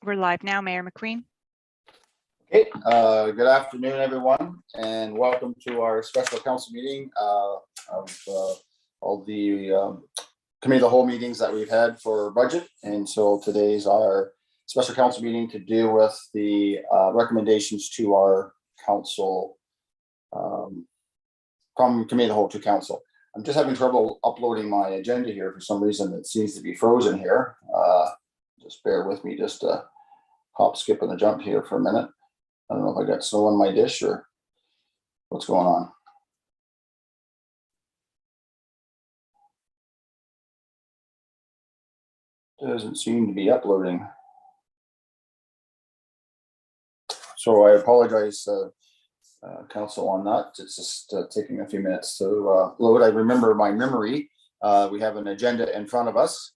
We're live now, Mayor McQueen. Okay, good afternoon, everyone, and welcome to our special council meeting of all the committee of the whole meetings that we've had for budget. And so today's our special council meeting to deal with the recommendations to our council from committee of the whole to council. I'm just having trouble uploading my agenda here for some reason. It seems to be frozen here. Just bear with me, just hop, skip, and a jump here for a minute. I don't know if I got snow on my dish or what's going on. Doesn't seem to be uploading. So I apologize, council, on that. It's just taking a few minutes to load. I remember my memory. We have an agenda in front of us.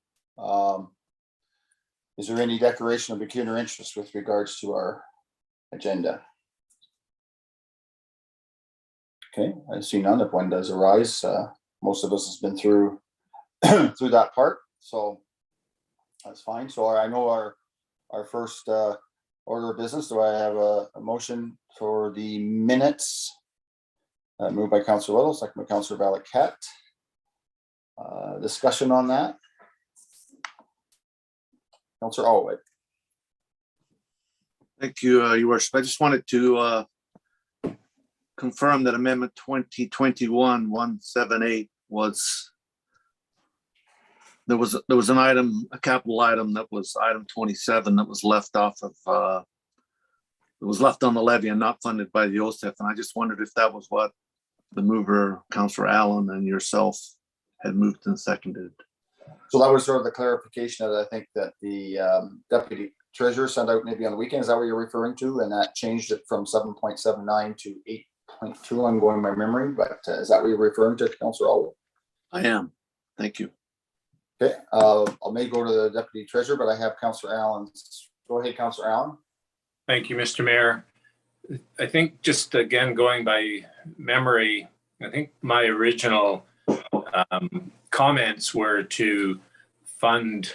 Is there any declaration of pecuniary interest with regards to our agenda? Okay, I see none. If one does arise, most of us has been through through that part, so that's fine. So I know our first order of business. Do I have a motion for the minutes? Moved by Councillor Little, second by Councillor Valakat. Discussion on that. Councillor Alwood. Thank you, Your Worship. I just wanted to confirm that Amendment 2021-178 was there was an item, a capital item that was item 27 that was left off of it was left on the levy and not funded by the OSIF, and I just wondered if that was what the mover, Councillor Allen, and yourself had moved and seconded. So that was sort of the clarification that I think that the deputy treasurer sent out maybe on the weekend. Is that what you're referring to? And that changed it from 7.79 to 8.2. I'm going by memory, but is that what you're referring to, Councillor Alwood? I am. Thank you. Okay, I may go to the deputy treasurer, but I have Councillor Allen. Go ahead, Councillor Allen. Thank you, Mr. Mayor. I think just again, going by memory, I think my original comments were to fund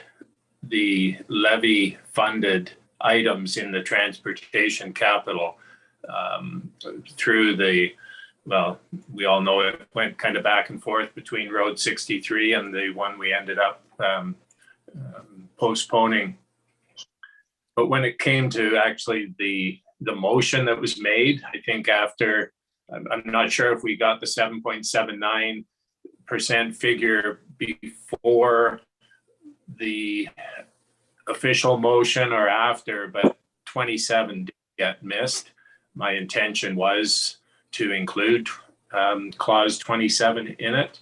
the levy funded items in the transportation capital through the, well, we all know it went kind of back and forth between Road 63 and the one we ended up postponing. But when it came to actually the motion that was made, I think after, I'm not sure if we got the 7.79% figure before the official motion or after, but 27 did get missed. My intention was to include clause 27 in it.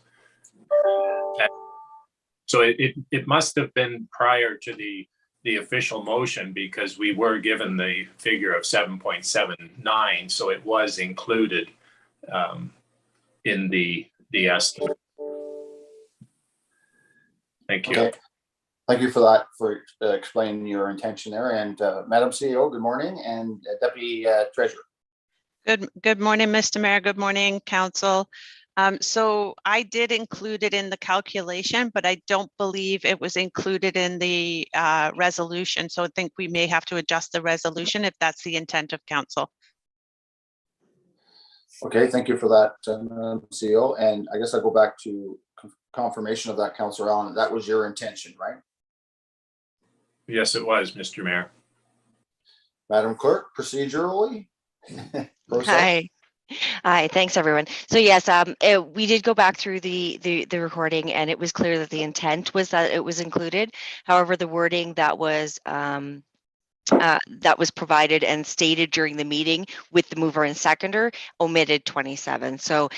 So it must have been prior to the official motion, because we were given the figure of 7.79, so it was included in the estimate. Thank you. Okay. Thank you for that, for explaining your intention there. And Madam CEO, good morning, and Deputy Treasurer. Good morning, Mr. Mayor. Good morning, Council. So I did include it in the calculation, but I don't believe it was included in the resolution. So I think we may have to adjust the resolution if that's the intent of Council. Okay, thank you for that, CEO. And I guess I'll go back to confirmation of that, Councillor Allen. That was your intention, right? Yes, it was, Mr. Mayor. Madam Clerk, procedurally. Hi, thanks everyone. So yes, we did go back through the recording, and it was clear that the intent was that it was included. However, the wording that was provided and stated during the meeting with the mover and seconder omitted 27. So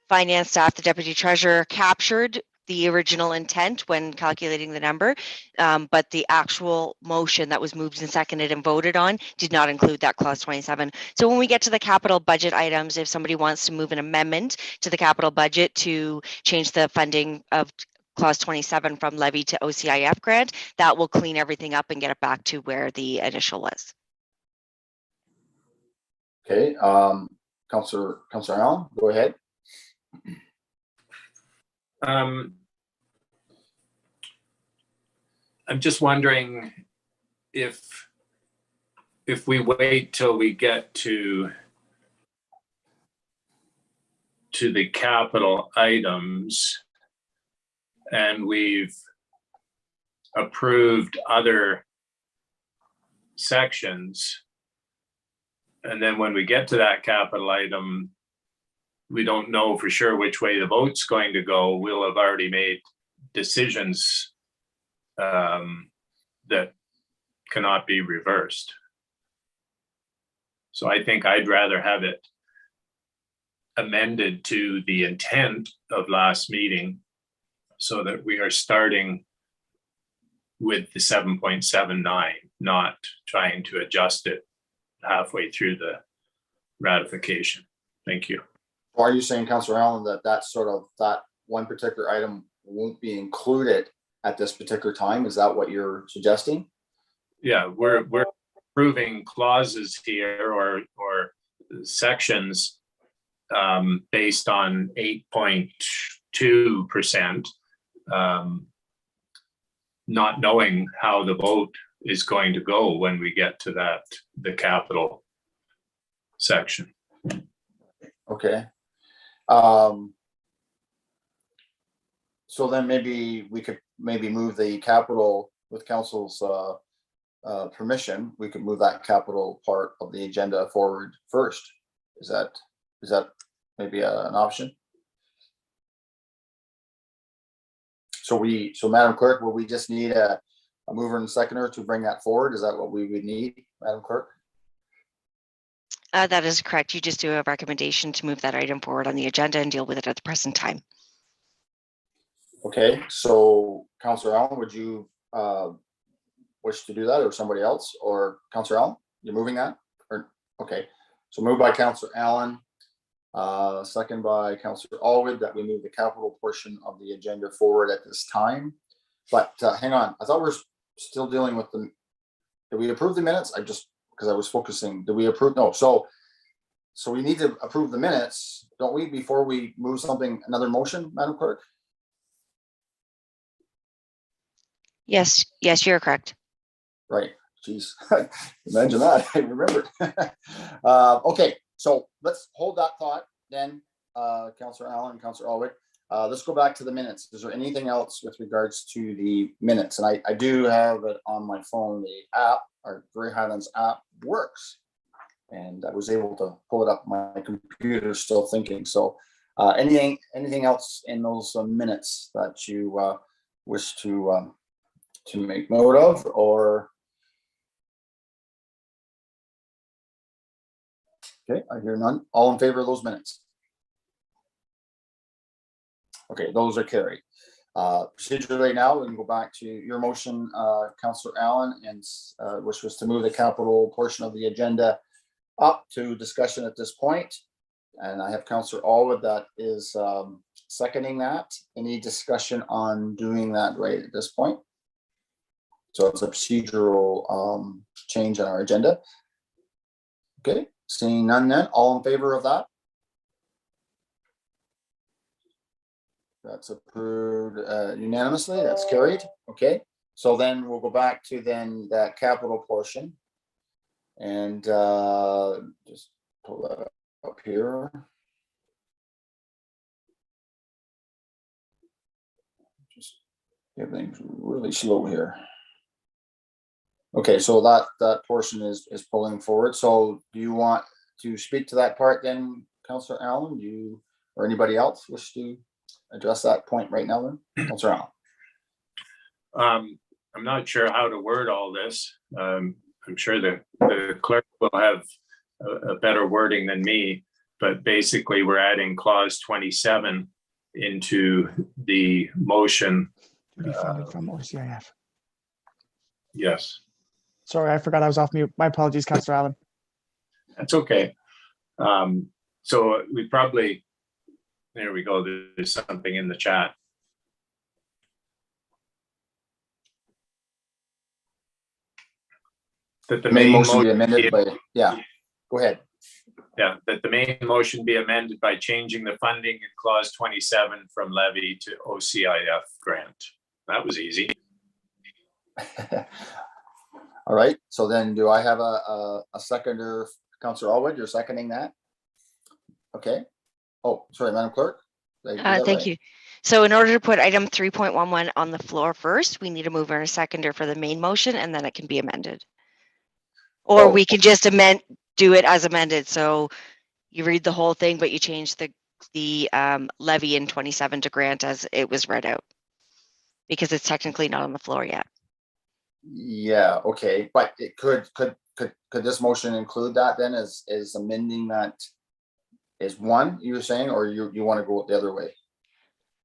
finance staff, the deputy treasurer, captured the original intent when calculating the number, but the actual motion that was moved and seconded and voted on did not include that clause 27. So when we get to the capital budget items, if somebody wants to move an amendment to the capital budget to change the funding of clause 27 from levy to OCIF grant, that will clean everything up and get it back to where the initial was. Okay, Councillor Allen, go ahead. I'm just wondering if if we wait till we get to the capital items and we've approved other sections, and then when we get to that capital item, we don't know for sure which way the vote's going to go, we'll have already made decisions that cannot be reversed. So I think I'd rather have it amended to the intent of last meeting so that we are starting with the 7.79, not trying to adjust it halfway through the ratification. Thank you. Are you saying, Councillor Allen, that that one particular item won't be included at this particular time? Is that what you're suggesting? Yeah, we're approving clauses here or sections based on 8.2%, not knowing how the vote is going to go when we get to the capital section. Okay. So then maybe we could move the capital with council's permission. We could move that capital part of the agenda forward first. Is that maybe an option? So Madam Clerk, will we just need a mover and seconder to bring that forward? Is that what we would need, Madam Clerk? That is correct. You just do a recommendation to move that item forward on the agenda and deal with it at the present time. Okay, so Councillor Allen, would you wish to do that, or somebody else? Or Councillor Allen, you're moving that? Or okay, so moved by Councillor Allen, second by Councillor Allwood, that we move the capital portion of the agenda forward at this time. But hang on, I thought we're still dealing with the. Did we approve the minutes? Because I was focusing. Did we approve? No. So we need to approve the minutes, don't we, before we move another motion, Madam Clerk? Yes, you're correct. Right. Jeez, imagine that. I remembered. Okay, so let's hold that thought then, Councillor Allen, Councillor Allwood. Let's go back to the minutes. Is there anything else with regards to the minutes? And I do have it on my phone. The app, our Grey Highlands app, works, and I was able to pull it up. My computer's still thinking. So anything else in those minutes that you wish to make note of, or? Okay, I hear none. All in favor of those minutes? Okay, those are carried. Procedurally now, we can go back to your motion, Councillor Allen, and which was to move the capital portion of the agenda up to discussion at this point. And I have Councillor Allwood that is seconding that. Any discussion on doing that right at this point? So it's a procedural change on our agenda. Okay, seeing none then, all in favor of that? That's approved unanimously, that's carried. Okay, so then we'll go back to then that capital portion. And just pull that up here. Just everything's really slow here. Okay, so that portion is pulling forward. So do you want to speak to that part then, Councillor Allen? Do you or anybody else wish to address that point right now then? Councillor Allen. I'm not sure how to word all this. I'm sure the clerk will have a better wording than me, but basically we're adding clause 27 into the motion. To be funded from OCIF. Yes. Sorry, I forgot I was off mute. My apologies, Councillor Allen. That's okay. So we probably, there we go. There's something in the chat. That the main motion be amended by, yeah, go ahead. Yeah, that the main motion be amended by changing the funding in clause 27 from levy to OCIF grant. That was easy. All right, so then do I have a seconder, Councillor Alwood, you're seconding that? Okay. Oh, sorry, Madam Clerk. Did I do that Thank right? you. So in order to put item 3.11 on the floor first, we need a mover and a seconder for the main motion, and then it can be amended. Or Oh. we can just do it as amended. So you read the whole thing, but you change the levy in 27 to grant as it was read out, because it's technically not on the floor yet. Yeah, okay, but it could this motion include that then as amending that is one, you were saying, or you want to go the other way?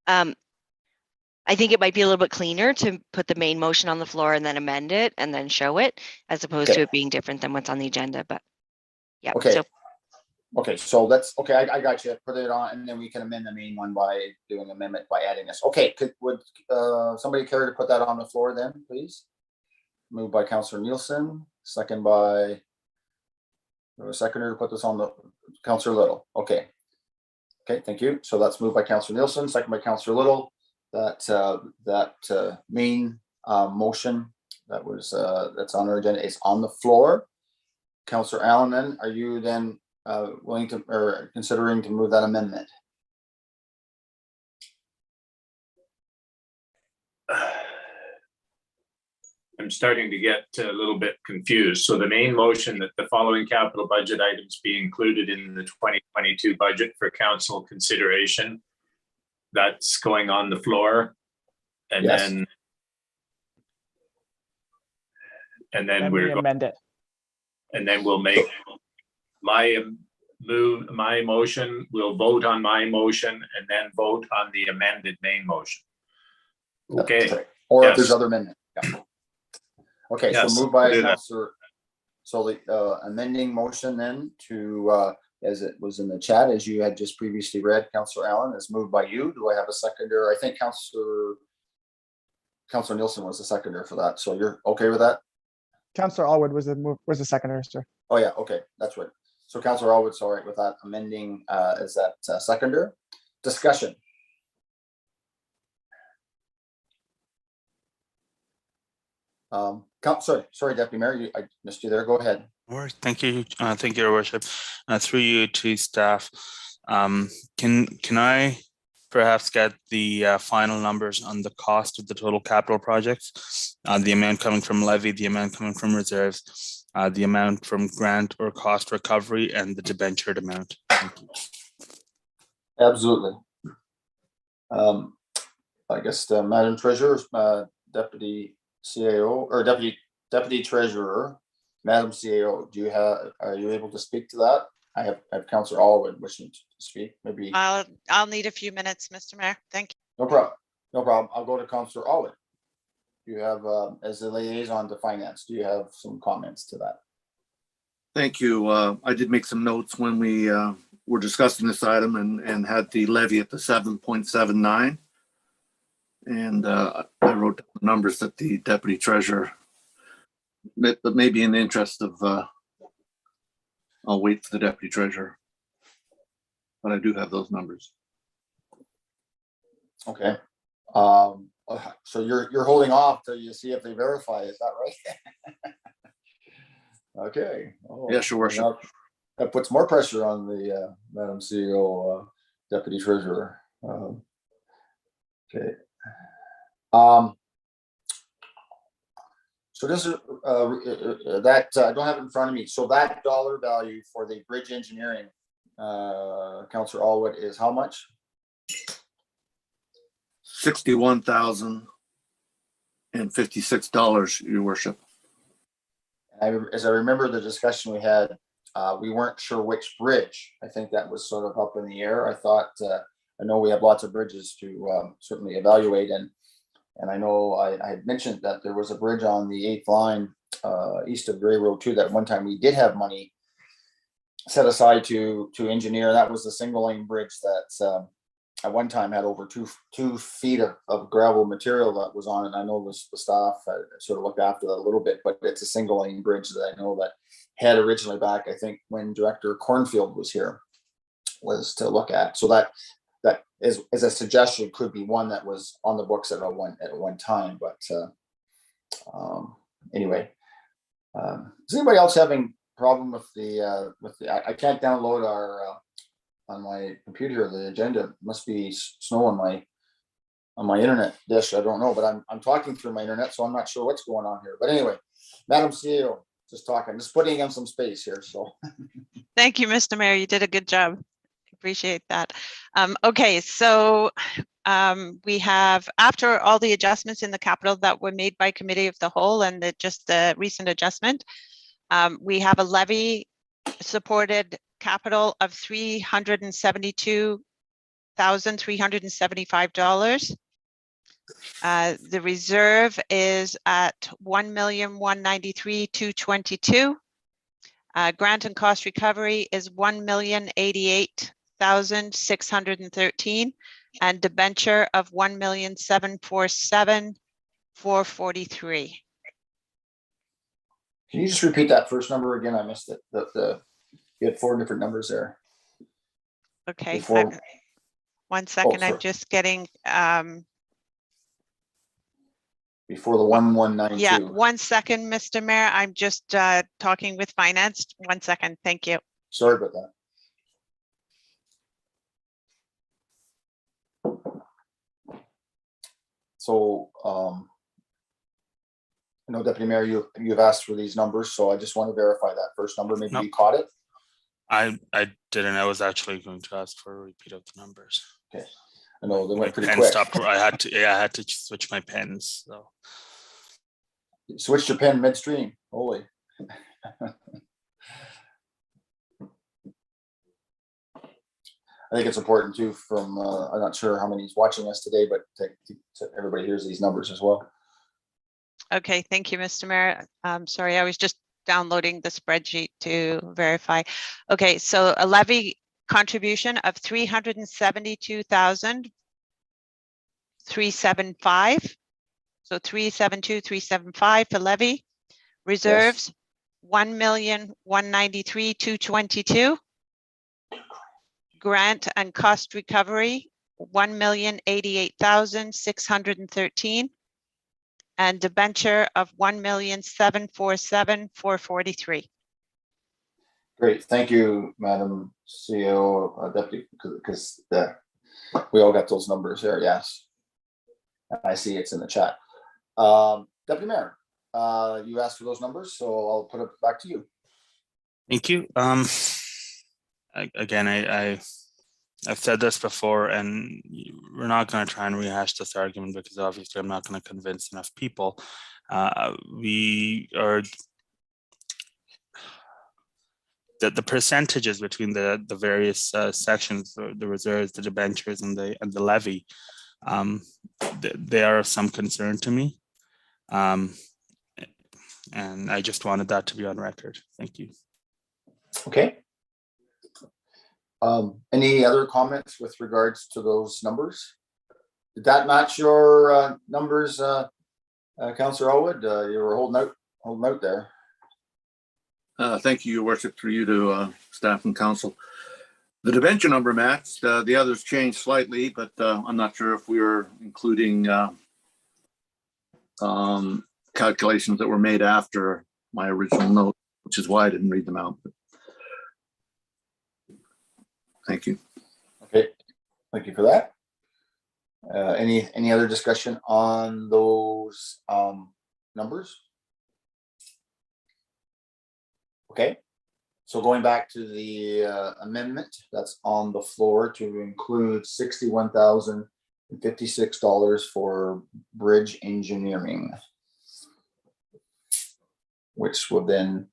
I think it might be a little bit cleaner to put the main motion on the floor and then amend it and then show it, as opposed Okay. to it being different than what's on the agenda. But yeah, Okay. so Okay, so let's, okay, I got you, put it on, and then we can amend the main one by doing amendment by adding this. Okay, would somebody care to put that on the floor then, please? Moved by Councillor Nielsen, second by a seconder to put this on the Councillor Little. Okay. Okay, thank you. So that's moved by Councillor Nielsen, second by Councillor Little. That main motion that was that's on our agenda is on the floor. Councillor Allen, then are you then willing to or considering to move that amendment? I'm starting to get a little bit confused. So the main motion that the following capital budget items be included in the 2022 budget for council consideration, that's going on the floor. And Yes. then Then we amend it. and then we'll make my motion, we'll vote on my motion and then vote on the amended main motion. Okay. Or Yes. if there's other amendment. Yeah. Okay, Yes, so moved by do that. Councillor. So the amending motion then to as it was in the chat, as you had just previously read, Councillor Allen, is moved by you. Do I have a seconder? I think Councillor Nielsen was the seconder for that. So you're okay with that? Councillor Alwood was the seconder, sir. Oh yeah, okay, that's right. So Councillor Alwood's all right with that amending as that seconder. Discussion. Sorry, Deputy Mayor, I missed you there. Go ahead. All right, thank you, Your Worship. Through you to staff, can I perhaps get the final numbers on the cost of the total capital projects, the amount coming from levy, the amount coming from reserves, the amount from grant or cost recovery, and the debentured amount? Absolutely. I guess Madam Treasurer, Deputy CAO or Deputy Treasurer, Madam CAO, are you able to speak to that? I have Councillor Alwood wishing to speak. Maybe. I'll need a few minutes, Mr. Mayor. Thank you. No problem. No problem. I'll go to Councillor Alwood. You have, as a liaison to finance, do you have some comments to that? Thank you. I did make some notes when we were discussing this item and had the levy at the 7.79. And I wrote down the numbers that the deputy treasurer, but maybe in the interest of, I'll wait for the deputy treasurer. But I do have those numbers. Okay. So you're holding off till you see if they verify, is that right? Okay. Oh, Yes, Your Worship. That puts more pressure on the Madam CEO, Deputy Treasurer. Okay. So this is that I don't have it in front of me. So that dollar value for the bridge engineering, Councillor Alwood, is how much? $61,056, Your Worship. As I remember the discussion we had, we weren't sure which bridge. I think that was sort of up in the air. I thought, I know we have lots of bridges to certainly evaluate, and I know I had mentioned that there was a bridge on the 8th line east of Gray Road 2 that one time we did have money set aside to engineer. That was the single lane bridge that at one time had over two feet of gravel material that was on it. I know the staff sort of looked after that a little bit, but it's a single lane bridge that I know that had originally back, I think, when Director Cornfield was here, was to look at. So that is as a suggestion could be one that was on the books at one time. But anyway, Is anybody else having problem with I can't download our, on my computer, the agenda? Must be snow on my internet dish. I don't know, but I'm talking through my internet, so I'm not sure what's going on here. But anyway, Madam CEO, just putting in some space here, so. Thank you, Mr. Mayor. You did a good job. Appreciate that. Okay, so we have, after all the adjustments in the capital that were made by committee of the whole and just the recent adjustment, we have a levy supported capital of $372,375. The reserve is at $1,193,222. Grant and cost recovery is $1,088,613, and debenture of $1,747,443. Can you just repeat that first number again? I missed it. You had 4 different numbers there. Okay, Before- one second, I'm sorry. just getting, Before the 1192. yeah, 1 second, Mr. Mayor. I'm just talking with finance. 1 second, thank you. Sorry about that. So, I know, Deputy Mayor, you've asked for these numbers, so I just want to verify that first number. Maybe No. you caught it. I didn't. I was actually going to ask for a repeat of the numbers. Okay. I know they My went pretty pen quick. stopped. I had to switch my pens. So You switched your pen midstream. Holy. I think it's important too from, I'm not sure how many is watching us today, but to everybody hears these numbers as well. Okay, thank you, Mr. Mayor. Sorry, I was just downloading the spreadsheet to verify. Okay, so a levy contribution of $372,375. So 372,375 for levy. Reserves, 1,193,222. Grant and cost recovery, 1,088,613. And debenture of 1,747,443. Great, thank you, Madam CEO, Deputy, because we all got those numbers there, yes. I see it's in the chat. Deputy Mayor, you asked for those numbers, so I'll put it back to you. thank you. Again, I've said this before, and we're not going to try and rehash this argument because obviously I'm not going to convince enough people. We are the percentages between the various sections, the reserves, the debentures, and the levy. They are of some concern to me, and I just wanted that to be on record. Thank you. Okay. Any other comments with regards to those numbers? Did that match your numbers, Councillor Elwood? You were holding out there. Thank you, Your Worship, through you to staff and council. The debenture number matched. The others changed slightly, but I'm not sure if we were including calculations that were made after my original note, which is why I didn't read them out. But thank you. Okay, thank you for that. Any other discussion on those numbers? Okay, so going back to the amendment that's on the floor to include $61,056 for bridge engineering, which will then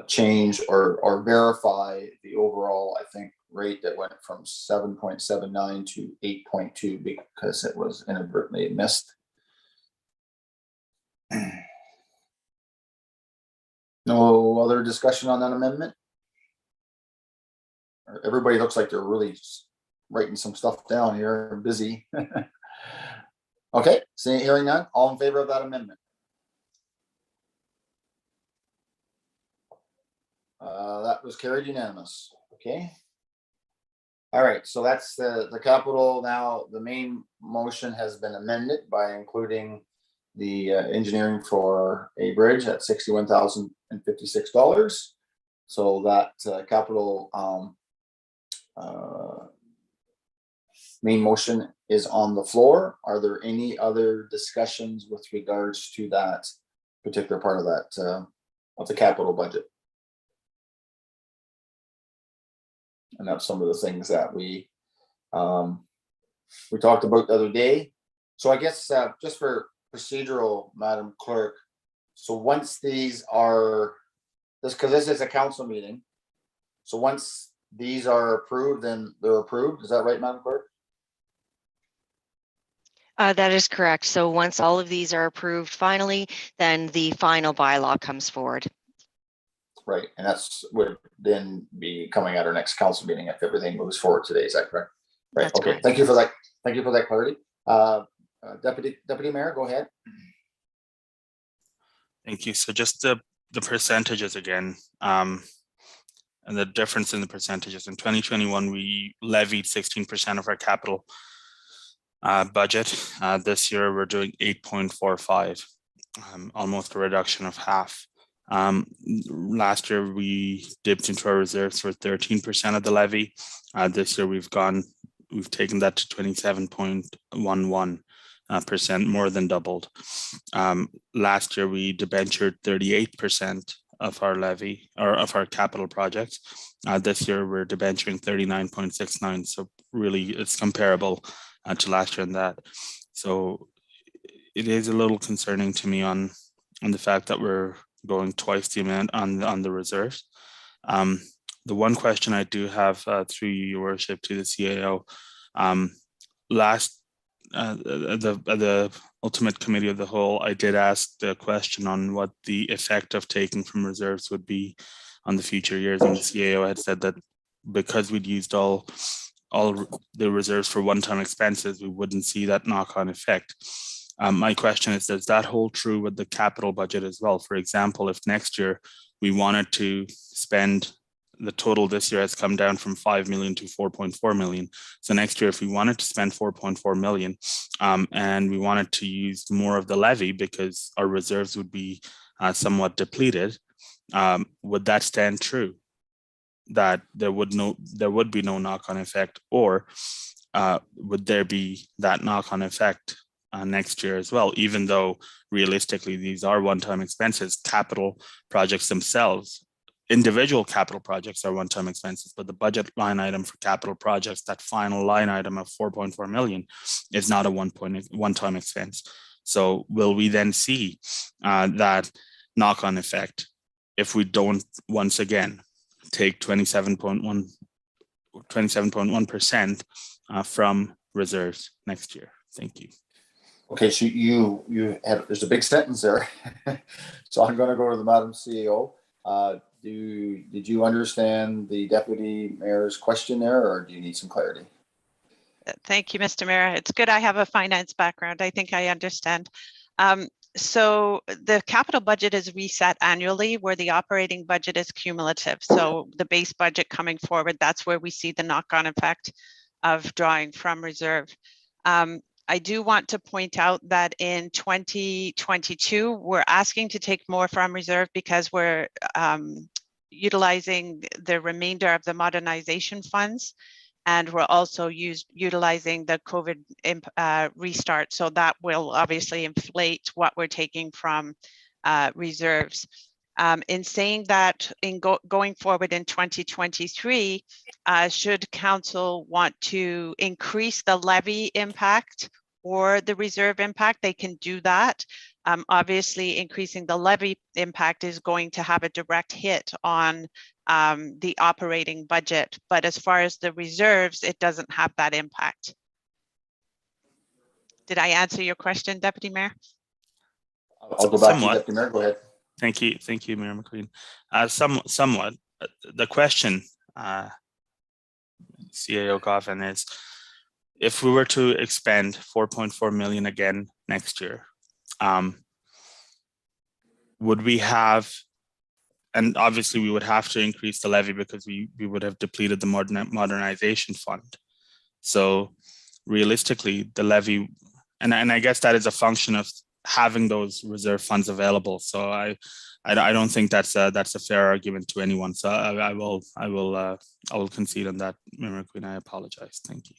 change or verify the overall, I think, rate that went from 7.79 to 8.2 because it was inadvertently missed. No other discussion on that amendment? Everybody looks like they're really writing some stuff down here, busy. Okay, seeing, hearing none, all in favor of that amendment? That was carried unanimous. Okay. All right, so that's the capital. Now the main motion has been amended by including the engineering for a bridge at $61,056. So that capital main motion is on the floor. Are there any other discussions with regards to that particular part of that of the capital budget? And that's some of the things that we talked about the other day. So I guess just for procedural, Madam Clerk, so once these are, because this is a council meeting, so once these are approved, then they're approved. Is that right, Madam Clerk? That is correct. So once all of these are approved finally, then the final bylaw comes forward. Right, and that's would then be coming at our next council meeting if everything moves forward today. Is that correct? Right. That's Okay. correct. Thank you for that. Thank you for that clarity. Deputy Mayor, go ahead. Thank you. So just the percentages again, and the difference in the percentages. In 2021, we levied 16% of our capital budget. This year, we're doing 8.45, almost a reduction of half. Last year, we dipped into our reserves for 13% of the levy. This year, we've taken that to 27.11%, more than doubled. Last year, we debentured 38% of our levy or of our capital projects. This year, we're debenturing 39.69. So really, it's comparable to last year in that. So it is a little concerning to me on the fact that we're going twice the amount on the reserves. The one question I do have through your worship to the CAO, the ultimate committee of the whole, I did ask the question on what the effect of taking from reserves would be on the future years, and the CAO had said that because we'd used all the reserves for one-time expenses, we wouldn't see that knock-on effect. My question is, does that hold true with the capital budget as well? For example, if next year we wanted to spend, the total this year has come down from 5 million to 4.4 million. So next year, if we wanted to spend 4.4 million and we wanted to use more of the levy because our reserves would be somewhat depleted, would that stand true? That there would be no knock-on effect, or would there be that knock-on effect next year as well, even though realistically these are one-time expenses? Capital projects themselves, individual capital projects are one-time expenses, but the budget line item for capital projects, that final line item of 4.4 million, is not a one-time expense. So will we then see that knock-on effect if we don't once again take 27.1% from reserves next year? Thank you. Okay, so you had, there's a big sentence there. So I'm going to go to the Madam CEO. Did you understand the Deputy Mayor's question there, or do you need some clarity? Thank you, Mr. Mayor. It's good I have a finance background. I think I understand. So the capital budget is reset annually, where the operating budget is cumulative. So the base budget coming forward, that's where we see the knock-on effect of drawing from reserve. I do want to point out that in 2022, we're asking to take more from reserve because we're utilizing the remainder of the modernization funds, and we're also utilizing the COVID restart. So that will obviously inflate what we're taking from reserves. In saying that, in going forward in 2023, should council want to increase the levy impact or the reserve impact, they can do that. Obviously, increasing the levy impact is going to have a direct hit on the operating budget. But as far as the reserves, it doesn't have that impact. Did I answer your question, Deputy Mayor? I'll go back to Deputy Mayor. Go ahead. Thank you, Mayor McQueen. Somewhat, the question, CAO Coffin, is if we were to expend 4.4 million again next year, would we have, and obviously we would have to increase the levy because we would have depleted the modernization fund. So realistically, the levy, and I guess that is a function of having those reserve funds available. So I don't think that's a fair argument to anyone. So I will concede on that, Member Queen. I apologize. Thank you.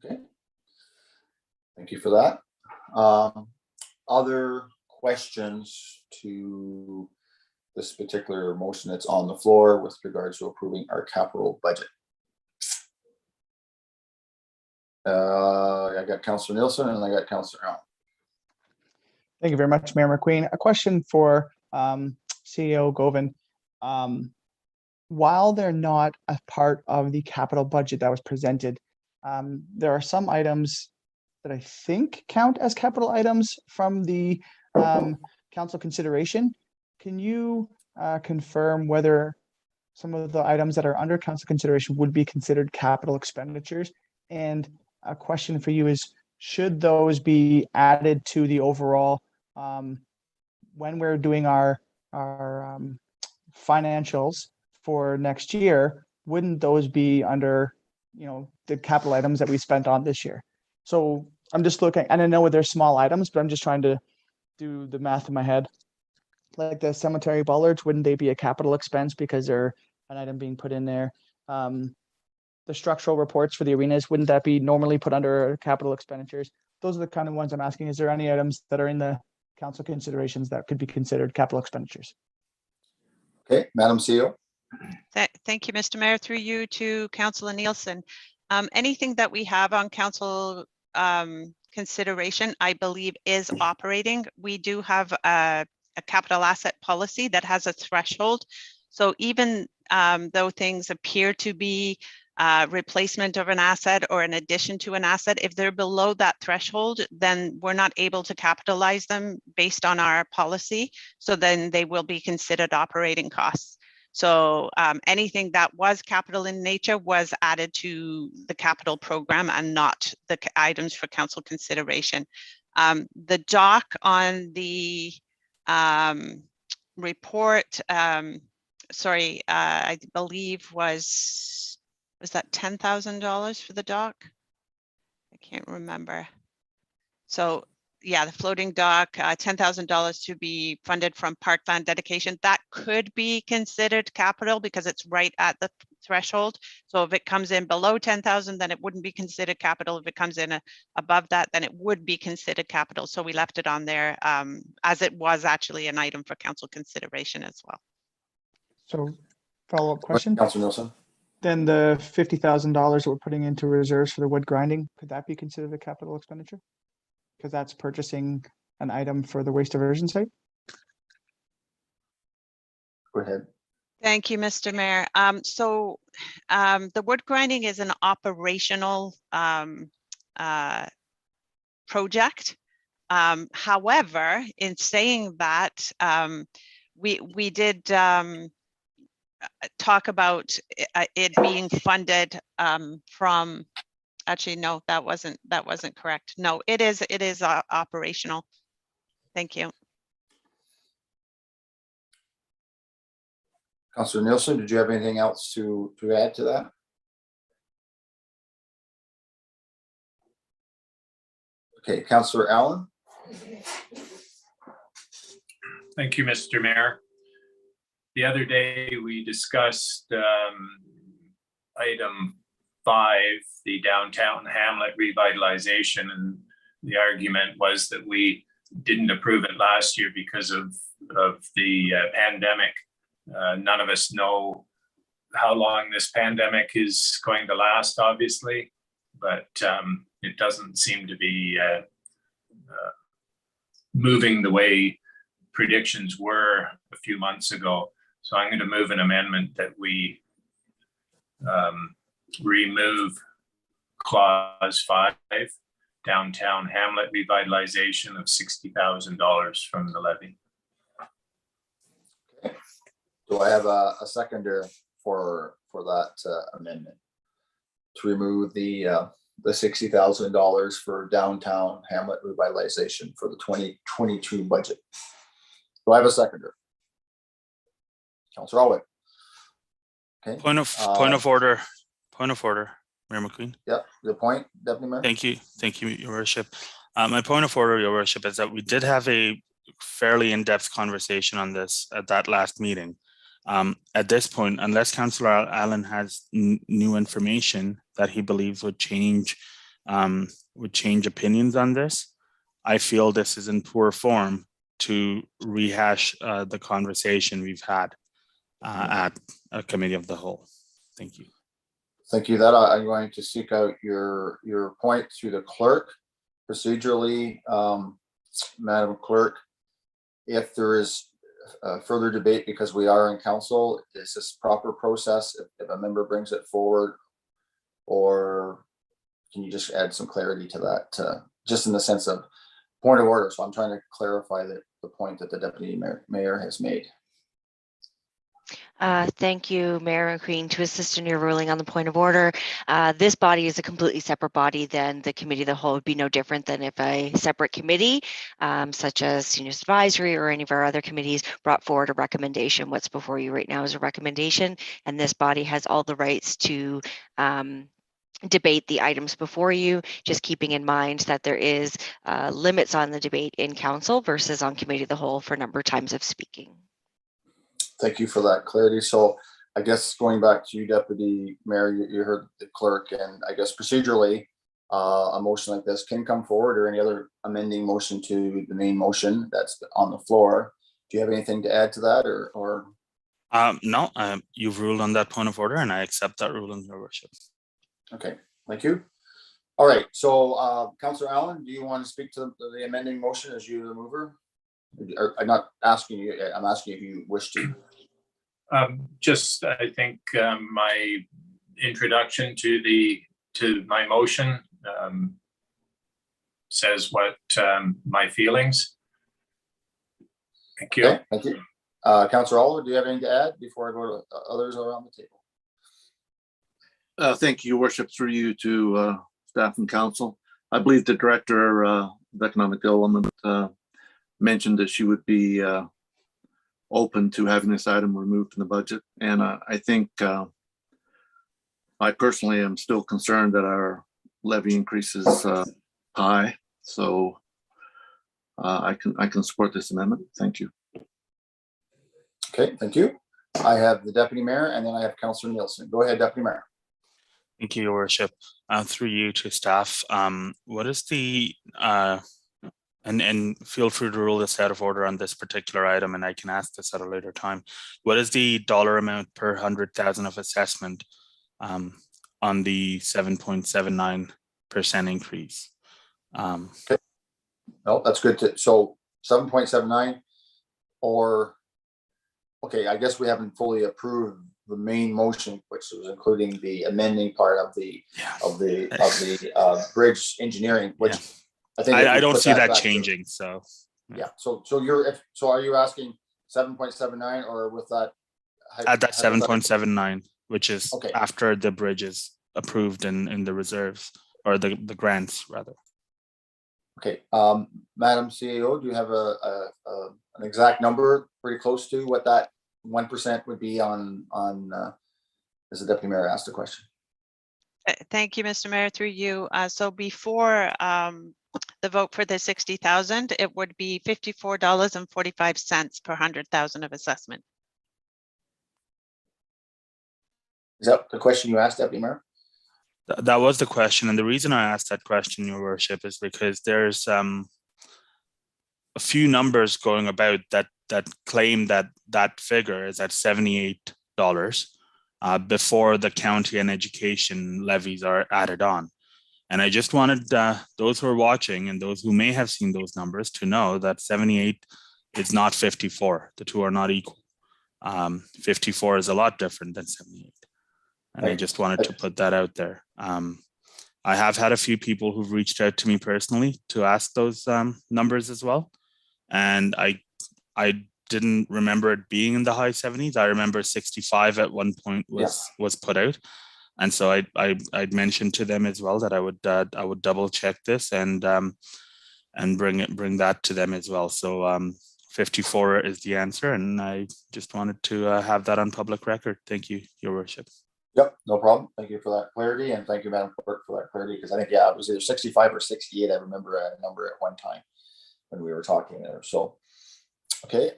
Okay. Thank you for that. Other questions to this particular motion that's on the floor with regards to approving our capital budget? I got Councillor Nielsen and I got Councillor Allen. Thank you very much, Mayor McQueen. A question for CEO Govan. While they're not a part of the capital budget that was presented, there are some items that I think count as capital items from the council consideration. Can you confirm whether some of the items that are under council consideration would be considered capital expenditures? And a question for you is, should those be added to the overall when we're doing our financials for next year? Wouldn't those be under, you know, the capital items that we spent on this year? So I'm just looking, and I know they're small items, but I'm just trying to do the math in my head. Like the cemetery bollards, wouldn't they be a capital expense because they're an item being put in there? The structural reports for the arenas, wouldn't that be normally put under capital expenditures? Those are the kind of ones I'm asking. Is there any items that are in the council considerations that could be considered capital expenditures? Okay, Madam CEO. Thank you, Mr. Mayor. Through you to Councillor Nielsen. Anything that we have on council consideration, I believe, is operating. We do have a capital asset policy that has a threshold. So even though things appear to be replacement of an asset or an addition to an asset, if they're below that threshold, then we're not able to capitalize them based on our policy. So then they will be considered operating costs. So anything that was capital in nature was added to the capital program and not the items for council consideration. The doc on the report, sorry, I believe was that $10,000 for the dock? I can't remember. So yeah, the floating dock, $10,000 to be funded from parkland dedication. That could be considered capital because it's right at the threshold. So if it comes in below 10,000, then it wouldn't be considered capital. If it comes in above that, then it would be considered capital. So we left it on there as it was actually an item for council consideration as well. So follow-up question. Councillor Nielsen. Then the $50,000 that we're putting into reserves for the wood grinding, could that be considered a capital expenditure? Because that's purchasing an item for the waste diversion site. Go ahead. Thank you, Mr. Mayor. So the wood grinding is an operational project. However, in saying that, we did talk about it being funded from. Actually, no, that wasn't correct. No, it is operational. Thank you. Councillor Nielsen, did you have anything else to add to that? Okay, Councillor Allen. Thank you, Mr. Mayor. The other day we discussed item 5, the downtown hamlet revitalization, and the argument was that we didn't approve it last year because of the pandemic. None of us know how long this pandemic is going to last, obviously, but it doesn't seem to be moving the way predictions were a few months ago. So I'm going to move an amendment that we remove clause 5, downtown hamlet revitalization of $60,000 from the levy. Okay. Do I have a seconder for that amendment to remove the $60,000 for downtown hamlet revitalization for the 2022 budget? Do I have a seconder? Councillor Alwick. Okay. Point of order. Point of order, Mayor McQueen. Yep, the point, Deputy Mayor. Thank you, Your Worship. My point of order, Your Worship, is that we did have a fairly in-depth conversation on this at that last meeting. At this point, unless Councillor Allen has new information that he believes would change opinions on this, I feel this is in poor form to rehash the conversation we've had at a committee of the whole. Thank you. Thank you. That I'm going to seek out your point through the clerk. Procedurally, Madam Clerk, if there is further debate because we are in council, is this proper process if a member brings it forward, or can you just add some clarity to that, just in the sense of point of order? So I'm trying to clarify the point that the deputy mayor has made. Thank you, Mayor McQueen. To assist in your ruling on the point of order, this body is a completely separate body than the committee of the whole. Would be no different than if a separate committee, such as Senior Advisory or any of our other committees, brought forward a recommendation. What's before you right now is a recommendation, and this body has all the rights to debate the items before you, just keeping in mind that there is limits on the debate in council versus on committee of the whole for number of times of speaking. Thank you for that clarity. So I guess going back to you, Deputy Mayor, you heard the clerk, and I guess procedurally, a motion like this can come forward, or any other amending motion to the main motion that's on the floor. Do you have anything to add to that, or? No, you've ruled on that point of order, and I accept that ruling, Your Worship. Okay, thank you. All right, so Councillor Allen, do you want to speak to the amending motion as you the mover? I'm not asking you, I'm asking if you wish to. Just, I think my introduction to my motion says what my feelings. Thank you. Okay, thank you. Councillor Oliver, do you have anything to add before I go to others around the table? Thank you, Your Worship, through you to staff and council. I believe the Director of Economic Development mentioned that she would be open to having this item removed from the budget. And I think I personally am still concerned that our levy increase is high. So I can support this amendment. Thank you. Okay, thank you. I have the Deputy Mayor, and then I have Councillor Nielsen. Go ahead, Deputy Mayor. Thank you, Your Worship. Through you to staff, what is the and feel free to rule this out of order on this particular item, and I can ask this at a later time. What is the dollar amount per 100,000 of assessment on the 7.79% increase? Okay. No, that's good. So 7.79, or okay, I guess we haven't fully approved the main motion, which was including the amending part of the bridge engineering, which I think I don't see that changing. So yeah. So are you asking 7.79 or with that? At that 7.79, which is okay after the bridge is approved in the reserves, or the grants rather. Okay, Madam CAO, do you have an exact number pretty close to what that 1% would be on as the Deputy Mayor asked the question? Thank you, Mr. Mayor, through you. So before the vote for the 60,000, it would be $54.45 per 100,000 of assessment. Is that the question you asked, Deputy Mayor? That was the question, and the reason I asked that question, Your Worship, is because there's a few numbers going about that claim that figure is at $78 before the county and education levies are added on. And I just wanted those who are watching and those who may have seen those numbers to know that 78 is not 54. The two are not equal. 54 is a lot different than 78. And I just wanted to put that out there. I have had a few people who've reached out to me personally to ask those numbers as well. And I didn't remember it being in the high 70s. I remember 65 at one point was put out. And so I'd mentioned to them as well that I would double check this and bring that to them as well. So 54 is the answer, and I just wanted to have that on public record. Thank you, Your Worship. Yep, no problem. Thank you for that clarity, and thank you, Madam Clerk, for that clarity, because I think, yeah, it was either 65 or 68. I remember a number at one time when we were talking there. So, okay,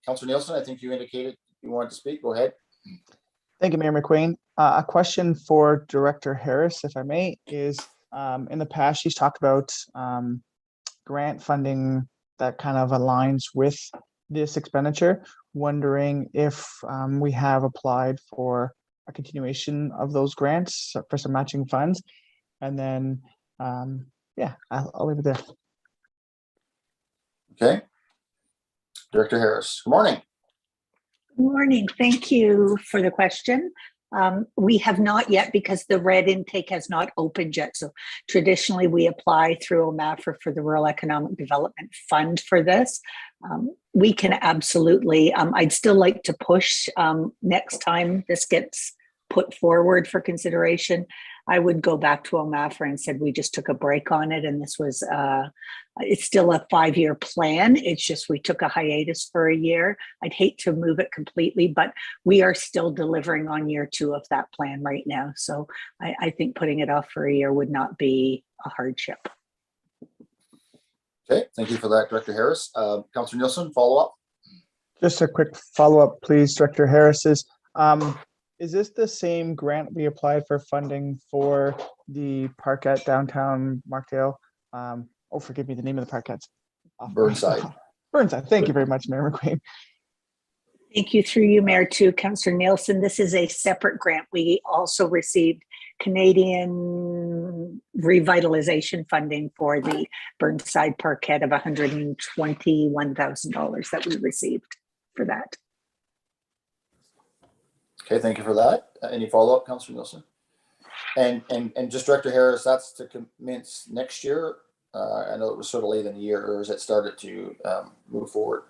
Councillor Nielsen, I think you indicated you wanted to speak. Go ahead. Thank you, Mayor McQueen. A question for Director Harris, if I may, is in the past, she's talked about grant funding that kind of aligns with this expenditure. Wondering if we have applied for a continuation of those grants for some matching funds. And then, yeah, I'll leave it there. Okay. Director Harris, good morning. Good morning. Thank you for the question. We have not yet, because the red intake has not opened yet. So traditionally we apply through OMAFRA for the Rural Economic Development Fund for this. We can absolutely, I'd still like to push next time this gets put forward for consideration. I would go back to OMAFRA and said we just took a break on it, and this was it's still a 5-year plan. It's just we took a hiatus for a year. I'd hate to move it completely, but we are still delivering on year 2 of that plan right now. So I think putting it off for a year would not be a hardship. Okay, thank you for that, Director Harris. Councillor Nielsen, follow up. Just a quick follow-up, please, Director Harris. Is this the same grant we applied for funding for the park at downtown Markdale? Oh, forgive me, the name of the park at Burnside. Burnside. Thank you very much, Mayor McQueen. Thank you, through you, Mayor, to Councillor Nielsen. This is a separate grant. We also received Canadian revitalization funding for the Burnside Parkette of $121,000 that we received for that. Okay, thank you for that. Any follow-up, Councillor Nielsen? And just Director Harris, that's to commence next year. I know it was sort of late in the year, or has it started to move forward?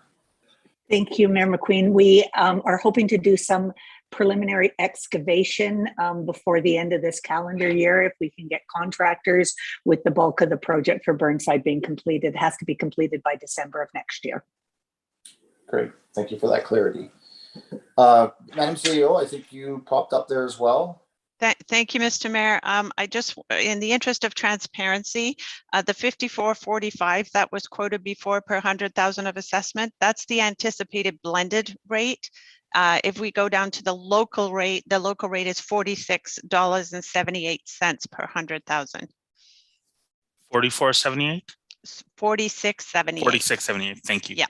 Thank you, Mayor McQueen. We are hoping to do some preliminary excavation before the end of this calendar year. If we can get contractors, with the bulk of the project for Burnside being completed, it has to be completed by December of next year. Great, thank you for that clarity. Madam CEO, I think you popped up there as well. Thank you, Mr. Mayor. I just, in the interest of transparency, the 54.45 that was quoted before per 100,000 of assessment, that's the anticipated blended rate. If we go down to the local rate is $46.78 per 100,000. 44.78. 46.78. 46.78. Thank you. Yeah.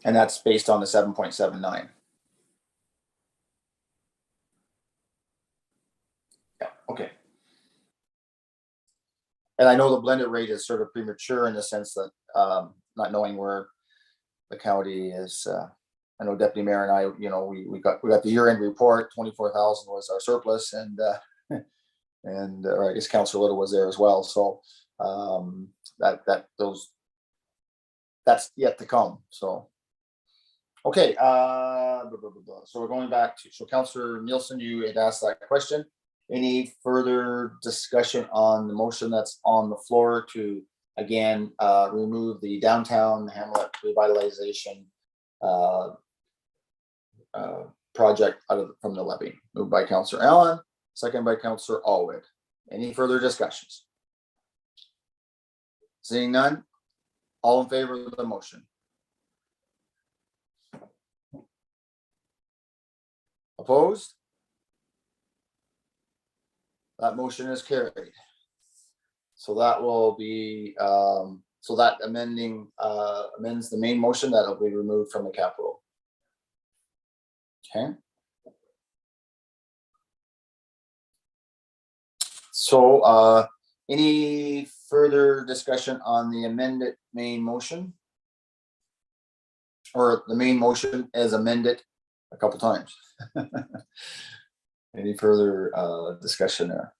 And that's based on the 7.79. Yeah, okay. And I know the blended rate is sort of premature in the sense that not knowing where the county is. I know Deputy Mayor and I, you know, we got the year-end report. 24,000 was our surplus, and or I guess Councillor Little was there as well. So that's yet to come. So. Okay, so we're going back to, so Councillor Nielsen, you had asked that question. Any further discussion on the motion that's on the floor to, again, remove the downtown Hamlet revitalization project from the levy? Moved by Councillor Allen, second by Councillor Allwood. Any further discussions? Seeing none, all in favor of the motion? Opposed? That motion is carried. So that will be, so that amends the main motion that will be removed from the capital. Okay. So any further discussion on the amended main motion? Or the main motion as amended a couple times? Any further discussion there?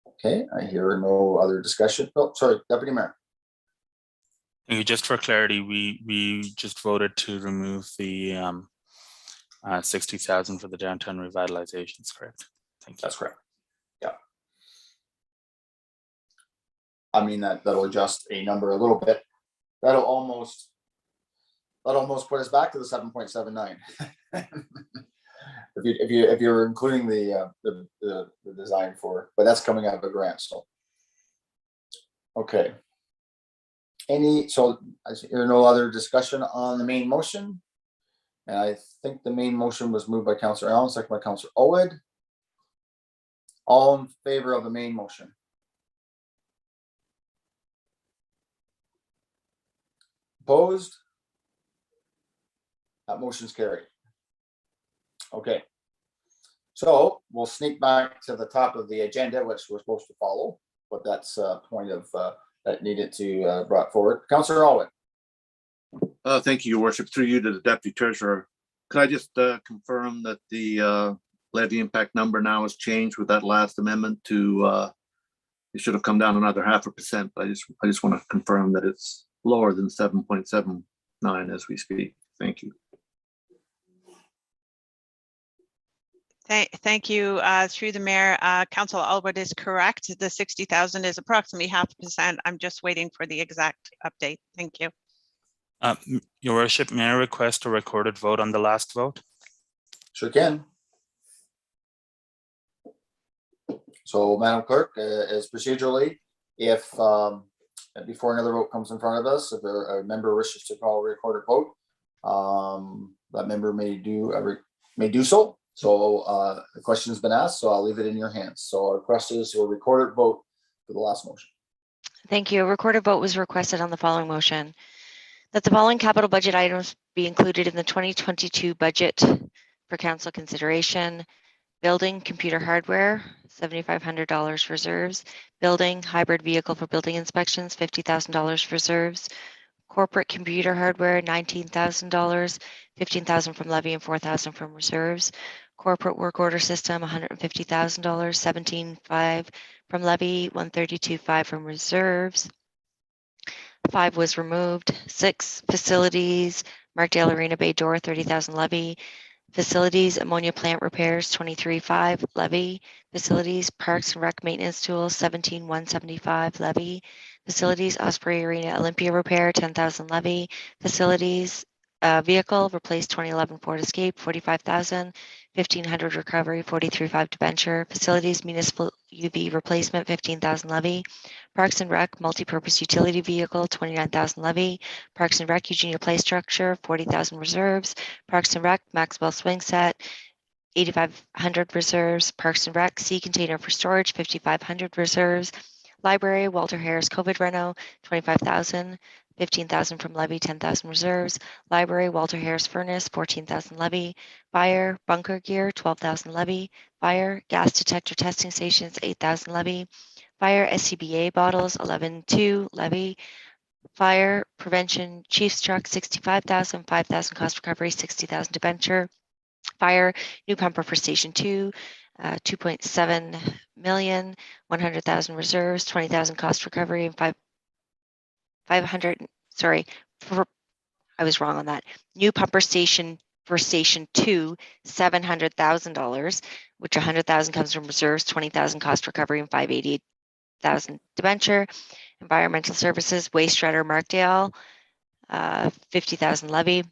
Okay, I hear no other discussion. Oh, sorry, Deputy Mayor. Thank you. Just for clarity, we just voted to remove the 60,000 for the downtown revitalizations, correct? Thank you. That's correct. Yeah. I mean, that'll adjust a number a little bit. That'll almost that almost put us back to the 7.79. If you're including the design for it, but that's coming out of a grant, so. Okay. So I see there are no other discussion on the main motion. And I think the main motion was moved by Councillor Allen, second by Councillor Owed. All in favor of the main motion? Opposed? That motion's carried. Okay. So we'll sneak back to the top of the agenda, which we're supposed to follow, but that's a point of that needed to brought forward. Councillor Alwyn. Thank you, Your Worship. Through you to the Deputy Treasurer. Could I just confirm that the levy impact number now has changed with that last amendment to it should have come down another 0.5%. But I just want to confirm that it's lower than 7.79 as we speak. Thank you. Thank you. Through the mayor, Council Albert is correct. The 60,000 is approximately 0.5%. I'm just waiting for the exact update. Thank you. Your Worship, may I request a recorded vote on the last vote? Sure can. So, Madam Clerk, as procedurally, if before another vote comes in front of us, if a member wishes to call a recorded vote, that member may do so. So the question has been asked, so I'll leave it in your hands. So our request is a recorded vote for the last motion. Thank you. A recorded vote was requested on the following motion. That the following capital budget items be included in the 2022 budget for council consideration. Building computer hardware, $7,500 reserves. Building hybrid vehicle for building inspections, $50,000 reserves. Corporate computer hardware, $19,000, $15,000 from levy and $4,000 from reserves. Corporate work order system, $150,000, $17,500 from levy, $132,500 from reserves. 5 was removed. 6, facilities, Markdale Arena Bay door, $30,000 levy. Facilities, ammonia plant repairs, $23,500 levy. Facilities, parks and rec maintenance tools, $17,175 levy. Facilities, Osprey Arena Olympia repair, $10,000 levy. Facilities, vehicle, replace 2011 Ford Escape, $45,000. 1,500 recovery, $43,500 debenture. Facilities, municipal UV replacement, $15,000 levy. Parks and Rec, multi-purpose utility vehicle, $29,000 levy. Parks and Rec, Eugenia Play structure, $40,000 reserves. Parks and Rec, Maxwell swing set, $8,500 reserves. Parks and Rec, sea container for storage, $5,500 reserves. Library, Walter Harris COVID reno, $25,000. 15,000 from levy, 10,000 reserves. Library, Walter Harris furnace, 14,000 levy. Fire, bunker gear, 12,000 levy. Fire, gas detector testing stations, 8,000 levy. Fire, SCBA bottles, 11,200 levy. Fire, prevention, chief's truck, 65,000, 5,000 cost recovery, 60,000 debenture. Fire, new pumper for station 2, 2.7 million, 100,000 reserves, 20,000 cost recovery, and 500, sorry, I was wrong on that. New pumper station for station 2, $700,000, which 100,000 comes from reserves, 20,000 cost recovery, and 588,000 debenture. Environmental services, waste shredder Markdale, 50,000 levy.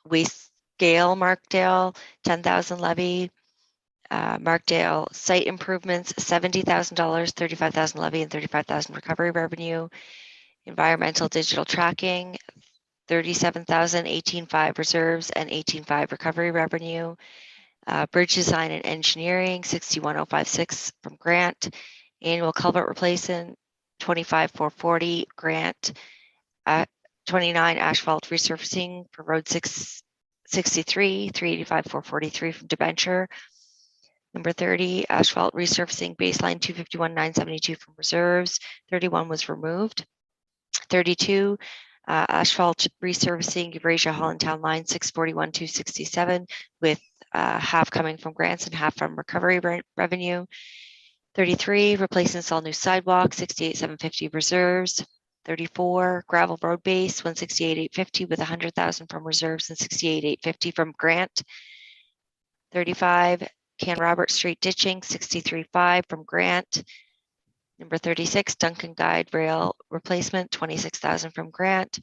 Waste scale Markdale, 10,000 levy. Markdale site improvements, $70,000, 35,000 levy, and 35,000 recovery revenue. Environmental digital tracking, 37,000, 18,500 reserves and 18,500 recovery revenue. Bridge design and engineering, 61,056 from grant. Annual culvert replacement, 25,440 grant. 29 asphalt resurfacing for road 663, 385,443 from debenture. Number 30, asphalt resurfacing baseline 251,972 from reserves. 31 was removed. 32, asphalt resurfacing Eurasia Holland Town Line 641,267 with half coming from grants and half from recovery revenue. 33, replace and install new sidewalk, 68,750 reserves. 34, gravel road base, 168,850 with 100,000 from reserves and 68,850 from grant. 35, Can Robert Street ditching, 63,500 from grant. Number 36, Duncan Guide rail replacement, 26,000 from grant.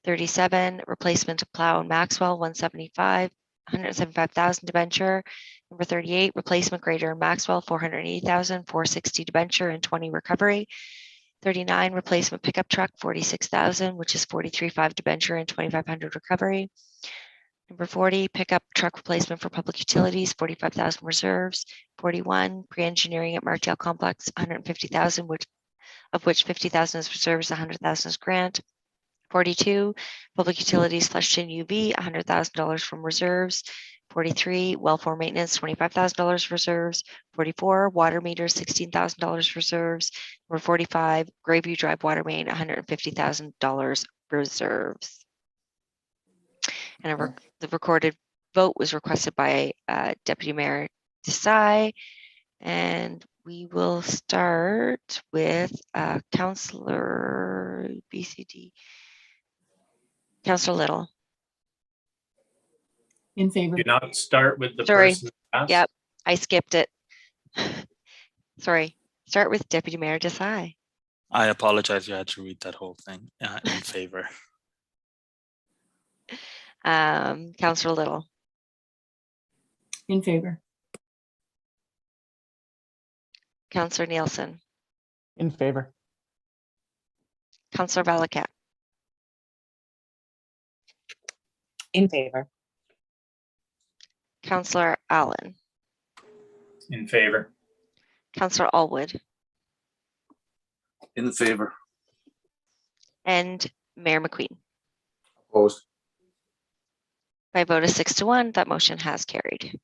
37, replacement of plow and Maxwell, 175,000 debenture. Number 38, replacement grader and Maxwell, 480,000, 460 debenture and 20 recovery. 39, replacement pickup truck, 46,000, which is 43.5 debenture and 2,500 recovery. Number 40, pickup truck replacement for public utilities, 45,000 reserves. 41, pre-engineering at Martel Complex, 150,000, of which 50,000 is reserves, 100,000 is grant. 42, public utilities flushed in UV, $100,000 from reserves. 43, welfare maintenance, $25,000 reserves. 44, water meters, $16,000 reserves. Number 45, Grayview Drive water main, $150,000 reserves. And the recorded vote was requested by Deputy Mayor Desai. And we will start with Councillor BCD. Councillor Little. In favor. Do not start with the Sorry. person. Asked. Yep, I skipped it. Sorry. Start with Deputy Mayor Desai. I apologize. You had to read that whole thing. In favor. Councillor Little. In favor. Councillor Nielsen. In favor. Councillor Valakat. In favor. Councillor Allen. In favor. Councillor Allwood. In favor. And Mayor McQueen. Opposed. By a vote of 6-1, that motion has carried.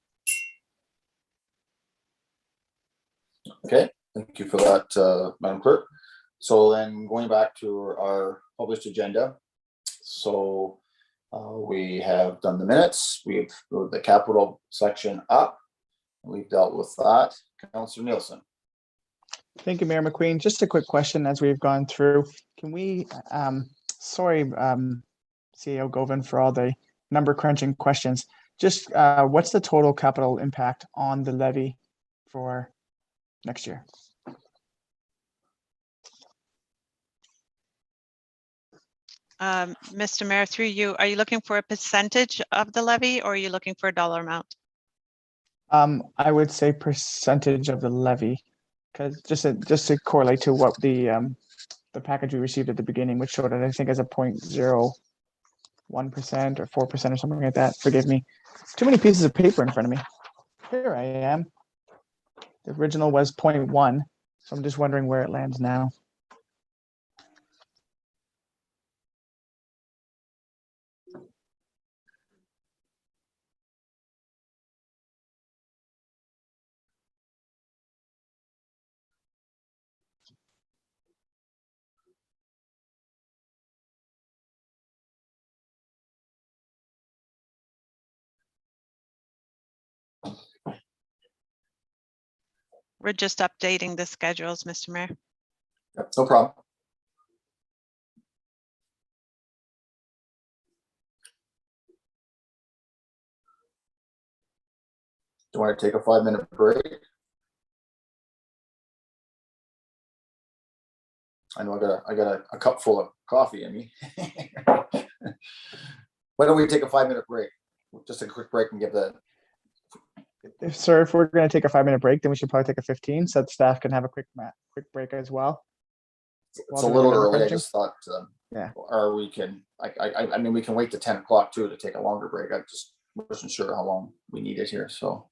Okay, thank you for that, Madam Clerk. So then going back to our published agenda. So we have done the minutes, we've moved the capital section up. We've dealt with that. Councillor Nielsen. Thank you, Mayor McQueen. Just a quick question as we've gone through. Can we, sorry, CEO Govan, for all the number crunching questions. Just what's the total capital impact on the levy for next year? Mr. Mayor, through you, are you looking for a percentage of the levy or are you looking for a dollar amount? I would say percentage of the levy, because just to correlate to what the package we received at the beginning, which showed it, I think, as a 0.01% or 4% or something like that. Forgive me. Too many pieces of paper in front of me. Here I am. The original was 0.1, so I'm just wondering where it lands now. We're just updating the schedules, Mr. Mayor. Yep, no problem. Do you want to take a 5-minute break? I know I got a cup full of coffee in me. Why don't we take a 5-minute break? Just a quick break and give the. Sir, if we're going to take a 5-minute break, then we should probably take a 15 so that staff can have a quick break as well. It's a little early. I crunching. just thought, Yeah. Or we can. I mean, we can wait to 10 o'clock too to take a longer break. I just wasn't sure how long we needed here. So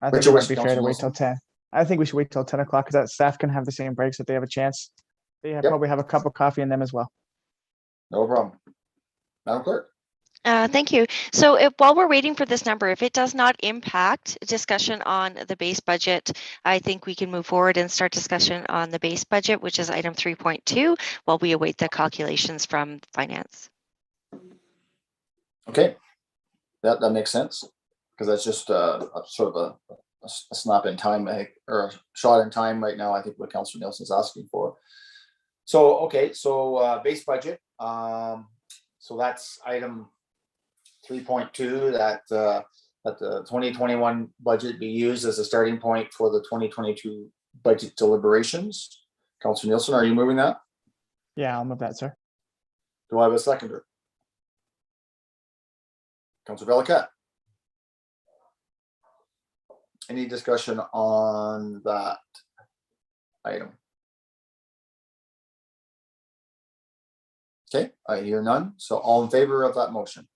I think it would be fair to wait till 10. I think we should wait till 10 o'clock because that staff can have the same breaks if they have a chance. They probably have a cup of coffee in them as well. no problem. Madam Clerk. Thank you. So while we're waiting for this number, if it does not impact discussion on the base budget, I think we can move forward and start discussion on the base budget, which is item 3.2, while we await the calculations from finance. Okay, that makes sense because that's just a sort of a snap in time or a shot in time right now. I think what Councillor Nielsen is asking for. So okay, so base budget. So that's item 3.2 that the 2021 budget be used as a starting point for the 2022 budget deliberations. Councillor Nielsen, are you moving that? Yeah, I'll move that, sir. Do I have a seconder? Councilor Valiquette. Any discussion on that item? Okay, I hear none. So all in favor of that motion?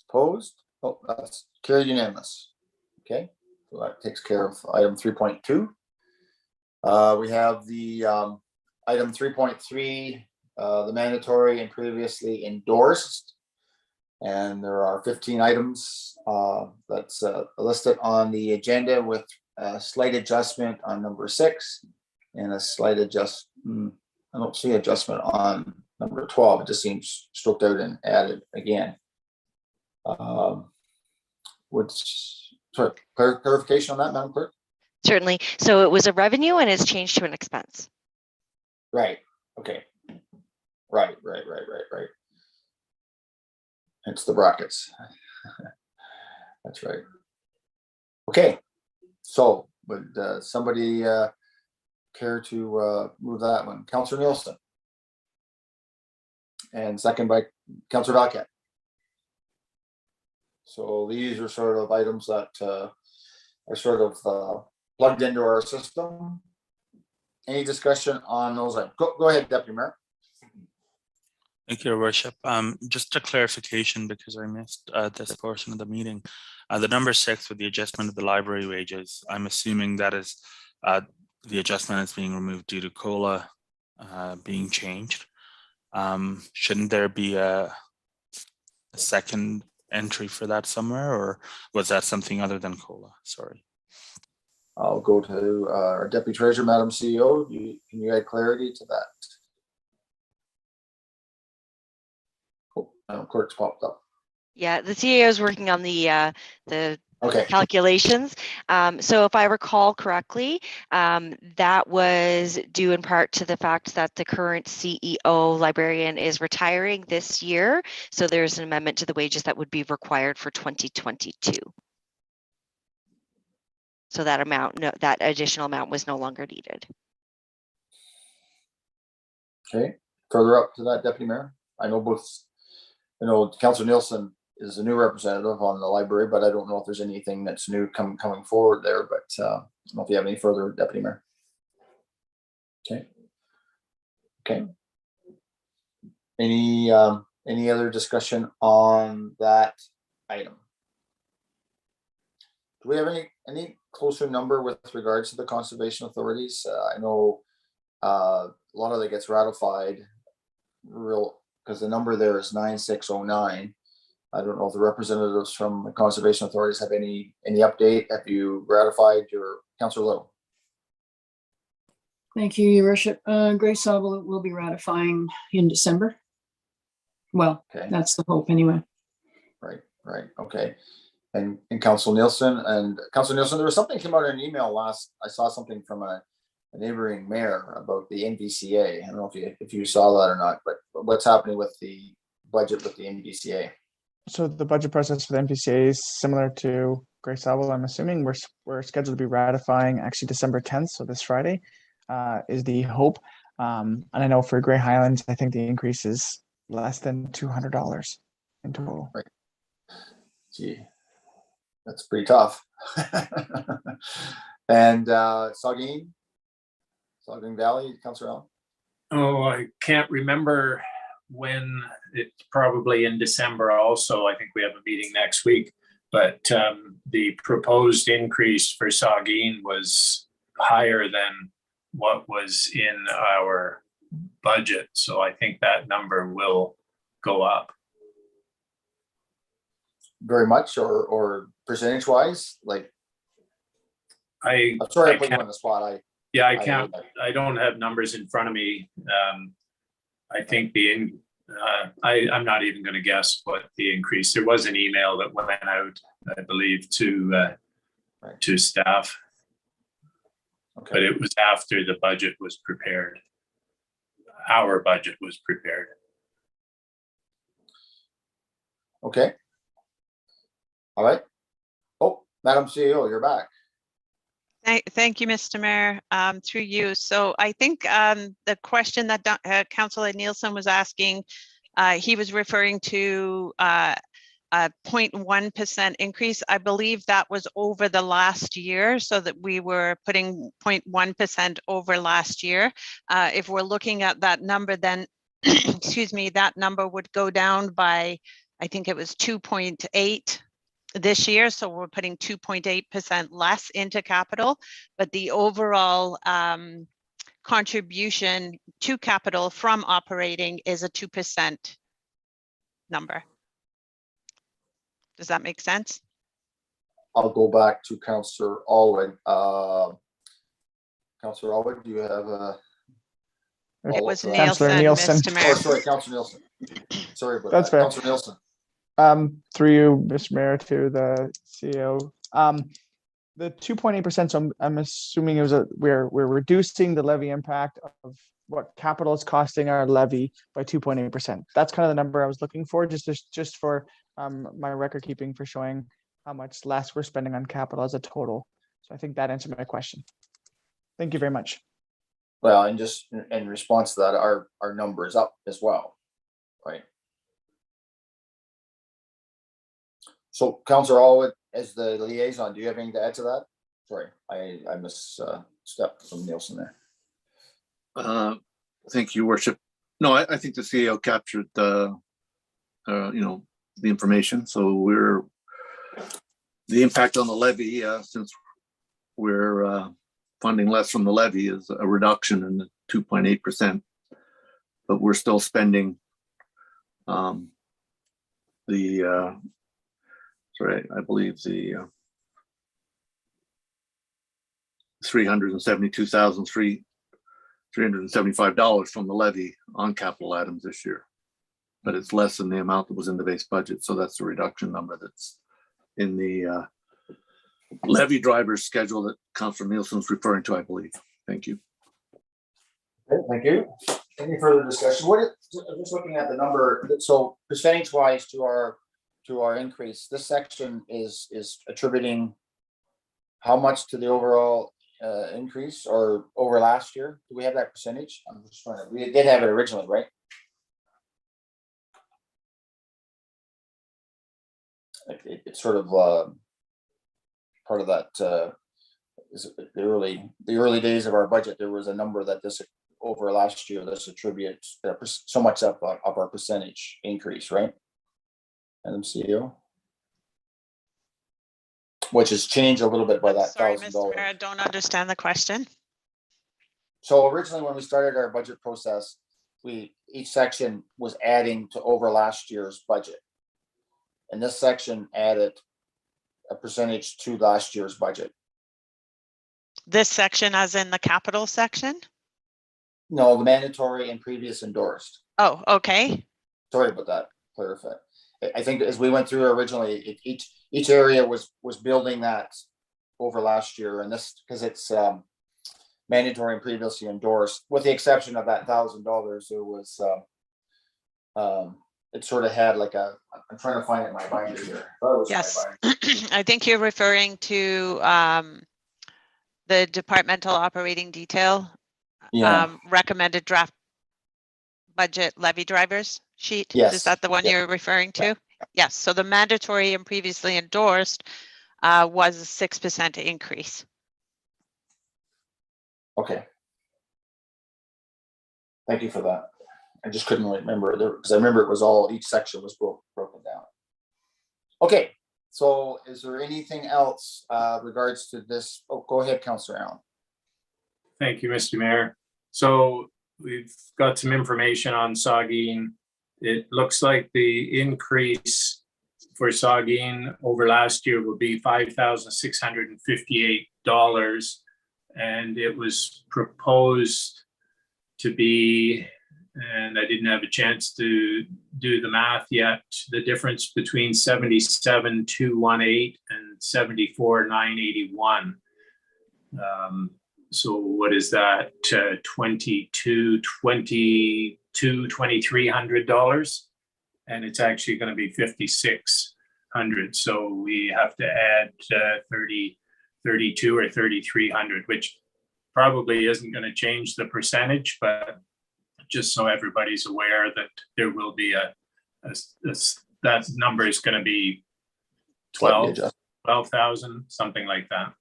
Opposed? Oh, that's carried unanimous. Okay, so that takes care of item 3.2. We have the item 3.3, the mandatory and previously endorsed. And there are 15 items that's listed on the agenda with a slight adjustment on number 6 and a slight adjustment. I don't see adjustment on number 12. It just seems stroked out and added again. Sorry, clarification on that, Madam Clerk? Certainly. So it was a revenue and it's changed to an expense. Right. Okay. Right. It's the brackets. That's right. Okay. So would somebody care to move that one? Councilor Nielsen. And second by Councilor Valiquette. So these are sort of items that are sort of plugged into our system. Any discussion on those? Go ahead, Deputy Mayor. Thank you, Your Worship. Just a clarification because I missed this portion of the meeting. The number 6 with the adjustment of the library wages, I'm assuming that is the adjustment is being removed due to COLA being changed. Shouldn't there be a second entry for that somewhere, or was that something other than COLA? Sorry. I'll go to our Deputy Treasurer, Madam CEO. Can you add clarity to that? Oh, Madam Clerk's popped up. Yeah, the CAO is working on the Okay. calculations. So if I recall correctly, that was due in part to the fact that the current CEO librarian is retiring this year. So there's an amendment to the wages that would be required for 2022. So that amount, no, that additional amount was no longer needed. Okay. Further up to that, Deputy Mayor. I know Councilor Nielsen is a new representative on the library, but I don't know if there's anything that's new coming forward there. But I don't know if you have any further, Deputy Mayor. Okay. Any other discussion on that item? Do we have any closer number with regards to the conservation authorities? I know a lot of that gets ratified because the number there is 9609. I don't know if the representatives from the conservation authorities have any update. Have you ratified your Councillor Little? Thank you, Your Worship. Grace Sobel will be ratifying in December. Well, Okay. that's the hope anyway. Right. Okay. And Councillor Nielsen, there was something came out in an email I saw something from a neighboring mayor about the NVCA. I don't know if you saw that or not, but what's happening with the budget with the NVCA? So the budget process for the MPCA is similar to Grace Howell. I'm assuming we're scheduled to be ratifying actually December 10th. So this Friday is the hope. And I know for Grey Highlands, I think the increase is less than $200 in total. Right. Gee, that's pretty tough. And Saugeen Valley, Councillor Allen? Oh, I can't remember when. It's probably in December also. I think we have a meeting next week, but the proposed increase for Saugeen was higher than what was in our budget. So I think that number will go up. Very much or percentage wise? Like, I'm sorry I put you on the spot. I don't have numbers in front of me. I think I'm not even going to guess what the increase. There was an email that went out, I believe, to staff, Okay. but it was after the budget was prepared. Our budget was prepared. Okay. All right. Oh, Madam CEO, you're back. Thank you, Mr. Mayor, through you. So I think the question that Councillor Nielsen was asking, he was referring to a 0.1% increase. I believe that was over the last year, so that we were putting 0.1% over last year. If we're looking at that number, then excuse me, that number would go down by, I think it was 2.8 this year. So we're putting 2.8% less into capital, but the overall contribution to capital from operating is a 2% number. Does that make sense? I'll go back to Councillor Alwood. Councillor Alwood, do you have a? It was Councillor Nielsen, Nielsen. Mr. Oh, Mayor. sorry, Councillor Nielsen. Sorry about That's that. fair. Councillor Nielsen. Through you, Mr. Mayor, to the CEO. The 2.8%, so I'm assuming it was we're reducing the levy impact of what capital is costing our levy by 2.8%. That's kind of the number I was looking for, just for my record keeping, for showing how much less we're spending on capital as a total. So I think that answered my question. Thank you very much. Well, and just in response to that, our number is up as well, right? So Councillor Alwood, as the liaison, do you have anything to add to that? Sorry, I misstepped from Nielsen there. Thank you, Worship. No, I think the CEO captured the information. So the impact on the levy, since we're funding less from the levy, is a reduction in the 2.8%, but we're still spending I believe the $375 from the levy on capital items this year, but it's less than the amount that was in the base budget. So that's the reduction number that's in the levy drivers schedule that Councillor Nielsen's referring to, I believe. Thank you. Okay, thank you. Any further discussion? I'm just looking at the number. So percentage wise to our increase, this section is attributing how much to the overall increase or over last year? Do we have that percentage? I'm just trying to, we did have it originally, right? It's sort of part of that the early days of our budget. There was a number that this over last year, this attributes so much of our percentage increase, right? And CEO, which has changed a little bit by that Sorry, $1,000. Mr. Mayor, I don't understand the question. So originally, when we started our budget process, each section was adding to over last year's budget, and this section added a percentage to last year's budget. This section, as in the capital section? No, the mandatory and previous endorsed. Oh, okay. Sorry about that. Clarify. I think as we went through originally, each area was building that over last year, and this because it's mandatory and previously endorsed, with the exception of that $1,000. There was it sort of had like I'm trying to find it in my binder here. Yes, I think you're referring to the departmental operating detail recommended draft budget levy drivers sheet. Yes. Is that the one you're referring to? Yeah. Yes. So the mandatory and previously endorsed was a 6% increase. Okay. Thank you for that. I just couldn't remember there because I remember it was each section was broken down. Okay. So is there anything else regards to this? Oh, go ahead, Councillor Allen. Thank you, Mr. Mayor. So we've got some information on Saugeen. It looks like the increase for Saugeen over last year will be $5,658, and it was proposed to be, and I didn't have a chance to do the math yet, the difference between 77,218 and 74,981. So what is that? $2,300, and it's actually going to be $5,600. So we have to add 3,200 or 3,300, which probably isn't going to change the percentage, but just so everybody's aware that there will be that number is going to be 12,000, something like that.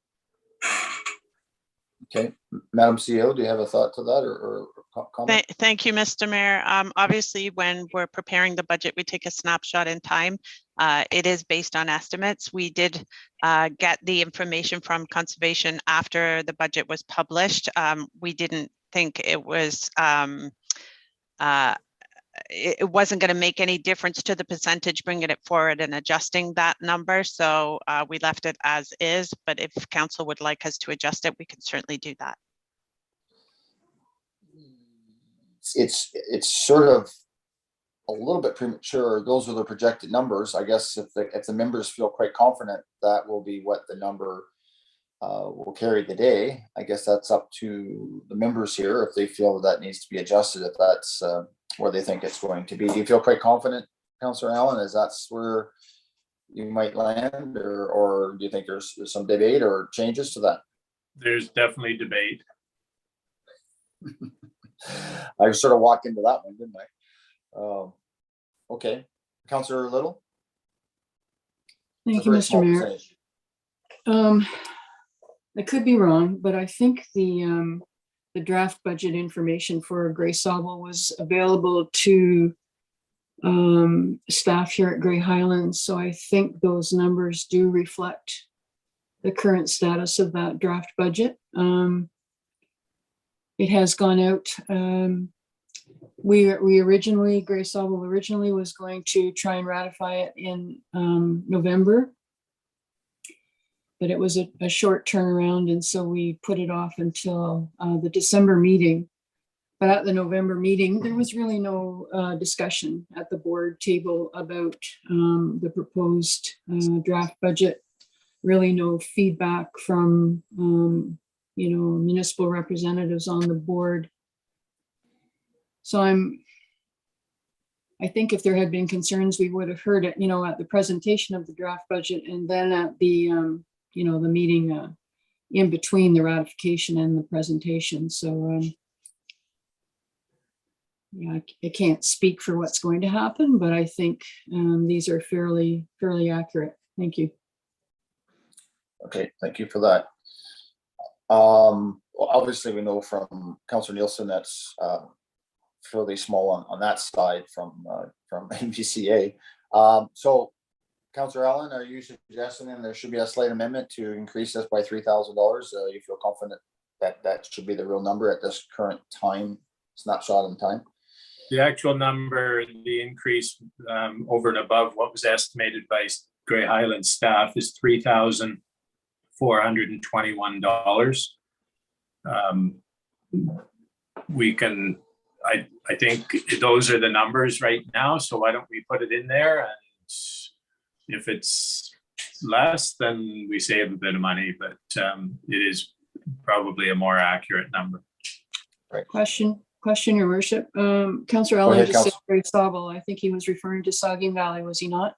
Okay, Madam CEO, do you have a thought to that or comment? Thank you, Mr. Mayor. Obviously, when we're preparing the budget, we take a snapshot in time. It is based on estimates. We did get the information from Conservation after the budget was published. We didn't think it was it wasn't going to make any difference to the percentage, bringing it forward and adjusting that number. So we left it as is, but if council would like us to adjust it, we can certainly do that. It's sort of a little bit premature. Those are the projected numbers. I guess if the members feel quite confident, that will be what the number will carry the day. I guess that's up to the members here if they feel that needs to be adjusted, if that's where they think it's going to be. Do you feel quite confident, Councillor Allen, is that's where you might land, or do you think there's some debate or changes to that? There's definitely debate. I sort of walked into that one, didn't I? Okay, Councillor Little. Thank you, Mr. Mayor. I could be wrong, but I think the draft budget information for Grey Sauble was available to staff here at Grey Highlands. So I think those numbers do reflect the current status of that draft budget. It has gone out. We originally, Grey Sauble originally was going to try and ratify it in November, but it was a short turnaround, and so we put it off until the December meeting. But at the November meeting, there was really no discussion at the board table about the proposed draft budget. Really no feedback from municipal representatives on the board. So I think if there had been concerns, we would have heard it, at the presentation of the draft budget, and then at the the meeting in between the ratification and the presentation. So I can't speak for what's going to happen, but I think these are fairly accurate. Thank you. Okay, thank you for that. Well, obviously we know from Councillor Nielsen that's fairly small on that side from NVCA. So Councillor Allen, are you suggesting then there should be a slight amendment to increase this by $3,000? You feel confident that that should be the real number at this current time, snapshot in time? The actual number, the increase over and above what was estimated by Grey Highlands staff is $3,421. We can, I think those are the numbers right now. So why don't we put it in there? And if it's less, then we save a bit of money, but it is probably a more accurate number. Right. Question, Your Worship. Councillor Allen just said Grey Sauble. I think he was referring to Saugeen Valley, was he not?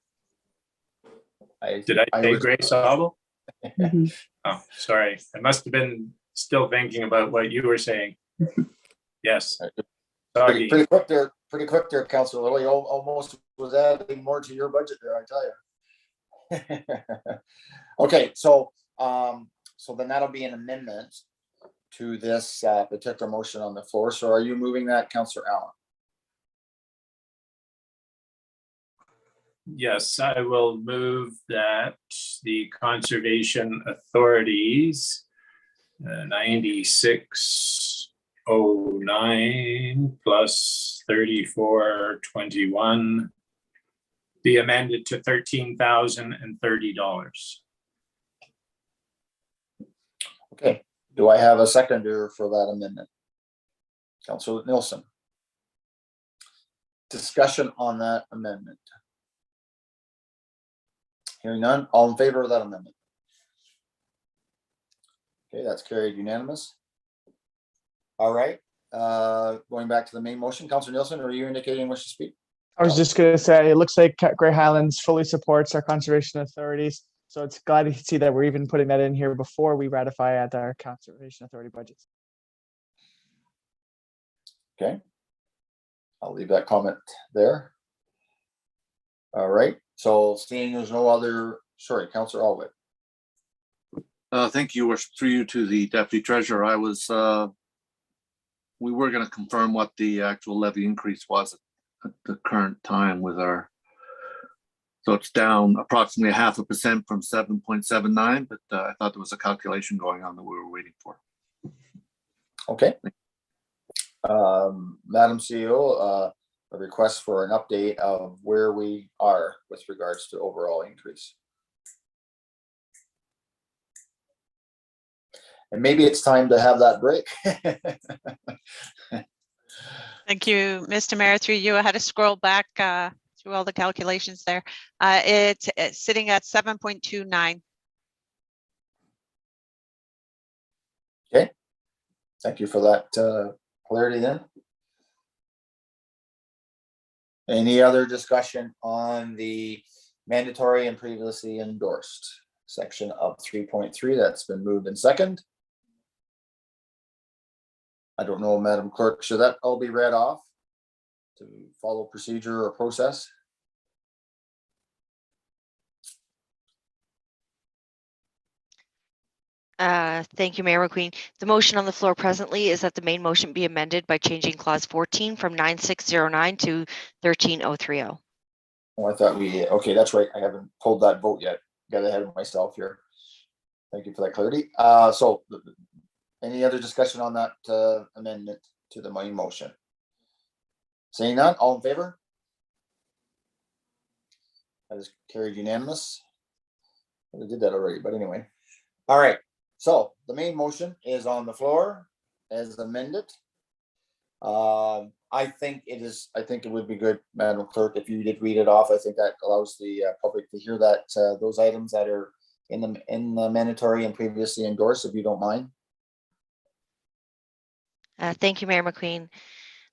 Did I say Grey Sauble? Mm-hmm. Oh, sorry. I must have been still thinking about what you were saying. Yes. Pretty quick there, Councillor Little. You almost was adding more to your budget there, I tell you. Okay, so then that'll be an amendment to this particular motion on the floor. So are you moving that, Councillor Allen? Yes, I will move that the conservation authorities 9609 plus 3421 be amended to $13,030. Okay, do I have a seconder for that amendment? Councillor Nielsen. Discussion on that amendment. Hearing none, all in favor of that amendment? Okay, that's carried unanimous. All right, going back to the main motion, Councillor Nielsen, are you indicating wish to speak? I was just going to say, it looks like Grey Highlands fully supports our conservation authorities. So it's glad to see that we're even putting that in here before we ratify at our Conservation Authority budgets. Okay. I'll leave that comment there. All right, so seeing there's no other, sorry, Councillor Alwitt. Thank you. Through you to the Deputy Treasurer. We were going to confirm what the actual levy increase was at the current time with our, so it's down approximately 0.5% from 7.79, but I thought there was a calculation going on that we were waiting for. Okay. Madam CEO, a request for an update of where we are with regards to overall increase. And maybe it's time to have that break. Thank you, Mr. Mayor. Through you, I had to scroll back through all the calculations there. It's sitting at 7.29. Okay, thank you for that clarity then. Any other discussion on the mandatory and previously endorsed section of 3.3 that's been moved in second? I don't know, Madam Clerk, should that all be read off to follow procedure or process? Thank you, Mayor McQueen. The motion on the floor presently is that the main motion be amended by changing clause 14 from 9609 to 13030. Oh, I thought we, okay, that's right. I haven't pulled that vote yet. Got ahead of myself here. Thank you for that clarity. So any other discussion on that amendment to the main motion? Seeing none, all in favor? That is carried unanimous. We did that already, but anyway. All right, so the main motion is on the floor as amended. I think it would be good, Madam Clerk, if you did read it off. I think that allows the public to hear that those items that are in the mandatory and previously endorsed, if you don't mind. Thank you, Mayor McQueen.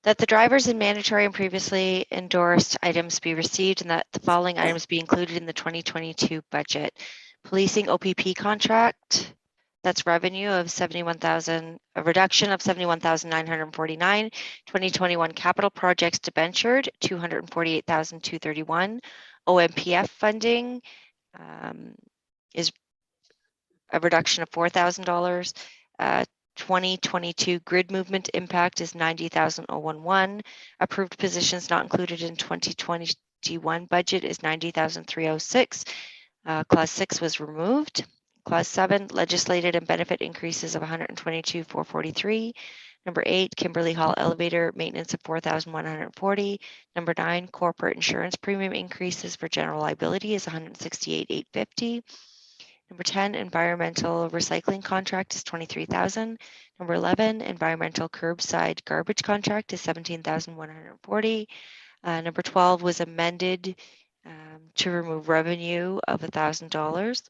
That the drivers in mandatory and previously endorsed items be received and that the following items be included in the 2022 budget. Policing OPP contract, that's revenue of 71,000, a reduction of 71,949. 2021 capital projects debentured, 248,231. OMPF funding is a reduction of $4,000. 2022 grid movement impact is 90,011. Approved positions not included in 2021 budget is 90,306. Clause 6 was removed. Clause 7, legislated and benefit increases of 122,443. Number 8, Kimberly Hall elevator maintenance of 4,140. Number 9, corporate insurance premium increases for general liability is 168,850. Number 10, environmental recycling contract is 23,000. Number 11, environmental curbside garbage contract is 17,140. Number 12 was amended to remove revenue of $1,000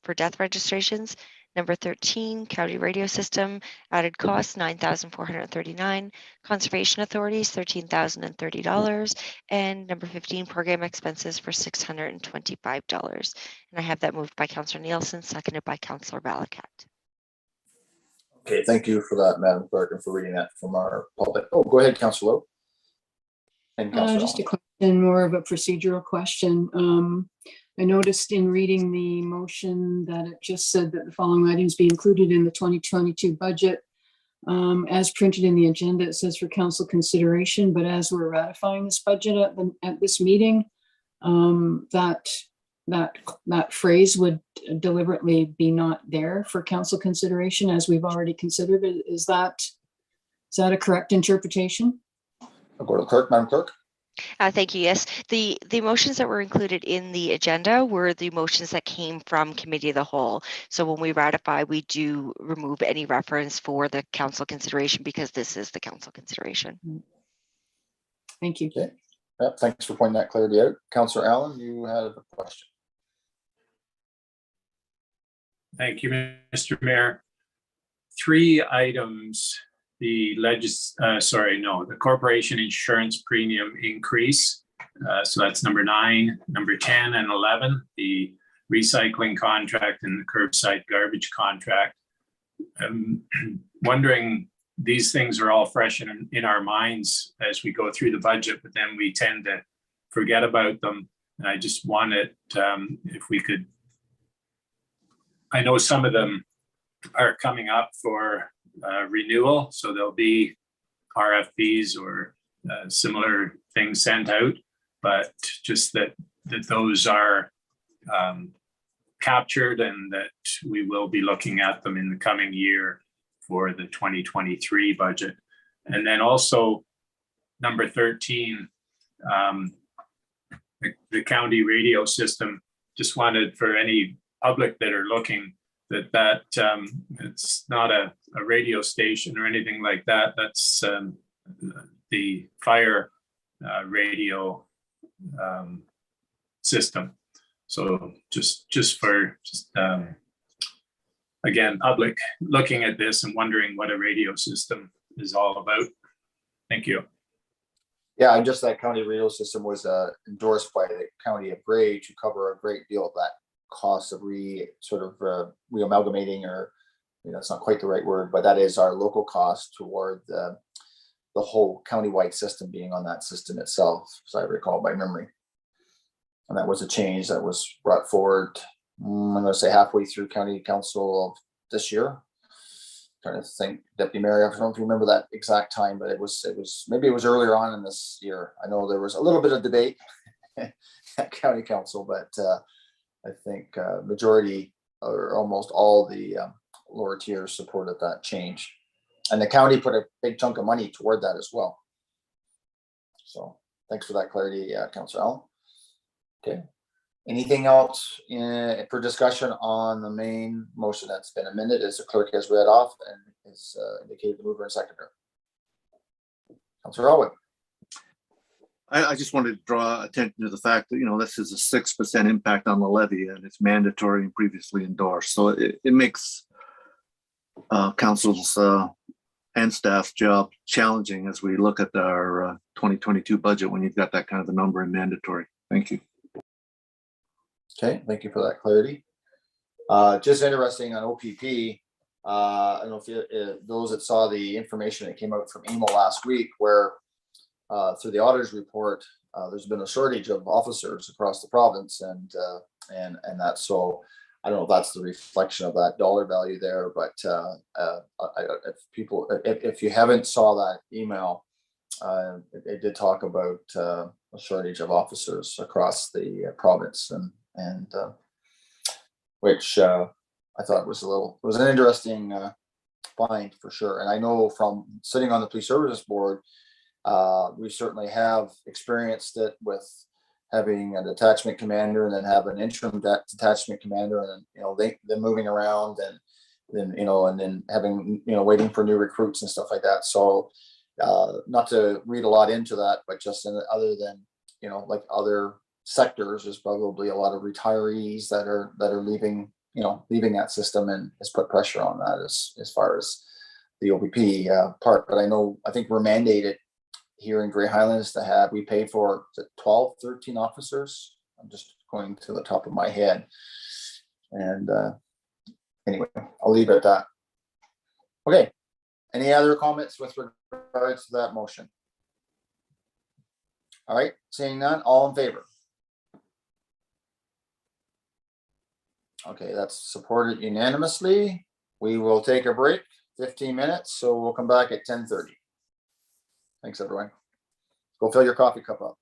for death registrations. Number 13, county radio system added costs 9,439. Conservation authorities $13,030, and number 15, program expenses for $625. And I have that moved by Councillor Nielsen, seconded by Councillor Balakat. Okay, thank you for that, Madam Clerk, and for reading that from our public. Oh, go ahead, Councillor Lowe. And Councillor Just a question, more of a procedural question. I noticed in reading the motion that it just said that the following items be included in the 2022 budget. As printed in the agenda, it says for council consideration, but as we're ratifying this budget at this meeting, that phrase would deliberately be not there for council consideration as we've already considered it. Is that a correct interpretation? I'll go to clerk, Madam Clerk. Thank you. Yes, the motions that were included in the agenda were the motions that came from committee of the whole. So when we ratify, we do remove any reference for the council consideration because this is the council consideration. Thank you. Okay. Yep, thanks for pointing that clarity out. Councillor Allen, you had a question. Thank you, Mr. Mayor. 3 items. The corporation insurance premium increase So that's number 9. Number 10 and 11, the recycling contract and the curbside garbage contract. I'm wondering, these things are all fresh in our minds as we go through the budget, but then we tend to forget about them. And I just wanted, if we could, I know some of them are coming up for renewal, so there'll be RFPs or similar things sent out, but just that those are captured and that we will be looking at them in the coming year for the 2023 budget. And then also number 13, the county radio system. Just wanted for any public that are looking that it's not a radio station or anything like that. That's the fire radio system. So just for again, public looking at this and wondering what a radio system is all about. Thank you. Yeah, and just that county radio system was endorsed by the county of Gray to cover a great deal of that cost of re-amalgamating, or it's not quite the right word, but that is our local cost toward the whole countywide system being on that system itself, as I recall by memory. And that was a change that was brought forward, I'm going to say halfway through county council of this year. Trying to think, Deputy Mayor, I don't know if you remember that exact time, but it was maybe it was earlier on in this year. I know there was a little bit of debate at county council, but I think majority or almost all the lower tiers supported that change, and the county put a big chunk of money toward that as well. So thanks for that clarity, Councillor Allen. Okay. Anything else for discussion on the main motion that's been amended, as the clerk has read off and is indicated the mover and seconder? Councillor Elwood. I just wanted to draw attention to the fact that, this is a 6% impact on the levy, and it's mandatory and previously endorsed. So it makes council's and staff's job challenging as we look at our 2022 budget when you've got that kind of a number in mandatory. Thank you. Okay, thank you for that clarity. Just interesting on OPP. I don't know if those that saw the information that came out from EMO last week, where through the auditor's report, there's been a shortage of officers across the province, and that's, so I don't know if that's the reflection of that dollar value there, but if you haven't saw that email, it did talk about a shortage of officers across the province, and which I thought was an interesting find for sure. And I know from sitting on the police services board, we certainly have experienced it with having a detachment commander and then have an interim detachment commander, and them moving around, and then having waiting for new recruits and stuff like that. So not to read a lot into that, but just other than like other sectors, there's probably a lot of retirees that are leaving that system, and has put pressure on that as far as the OPP part. But I think we're mandated here in Grey Highlands to have, we pay for 12, 13 officers. I'm just going to the top of my head. And anyway, I'll leave it at that. Okay. Any other comments with regards to that motion? All right, seeing none, all in favor? Okay, that's supported unanimously. We will take a break, 15 minutes, so we'll come back at 10:30. Thanks, everyone. Go fill your coffee cup up.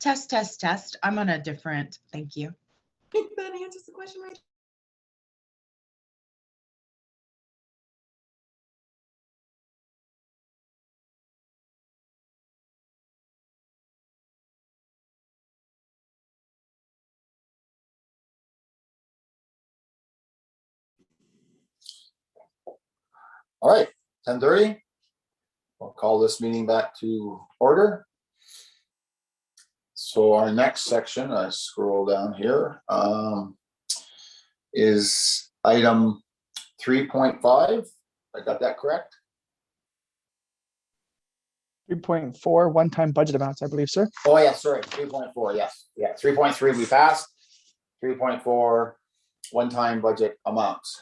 Test, test, test. I'm on a different, thank you. I think that answers the question, right? All right, 10:30. We'll call this meeting back to order. So our next section, I scroll down here, is item 3.5. I got that correct? 3.4 one-time budget amounts, I believe, sir. Oh, yeah, sorry, 3.4, yes. Yeah, 3.3 we passed. 3.4 one-time budget amounts.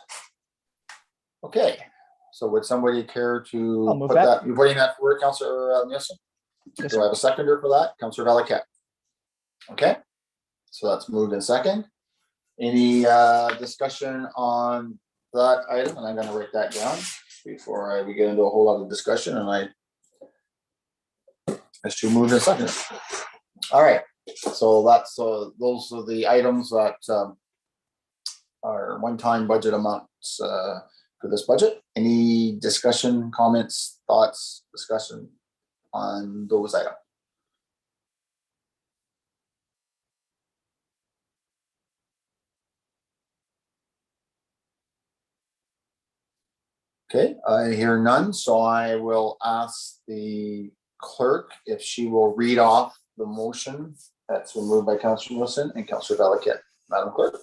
Okay, so would somebody care to I'll move put that. You're putting that forward, Councillor Nielsen? Yes, Do I have a seconder for that? Councillor Valiquette. Okay, so that's moved in second. Any discussion on that item? And I'm gonna write that down before we get into a whole lot of discussion, and as to move in second. All right, so that's those are the items that are one-time budget amounts for this budget. Any discussion, comments, thoughts, discussion on those items? Okay, I hear none, so I will ask the clerk if she will read off the motion that's been moved by Councillor Wilson and Councillor Valiquette. Madam Clerk.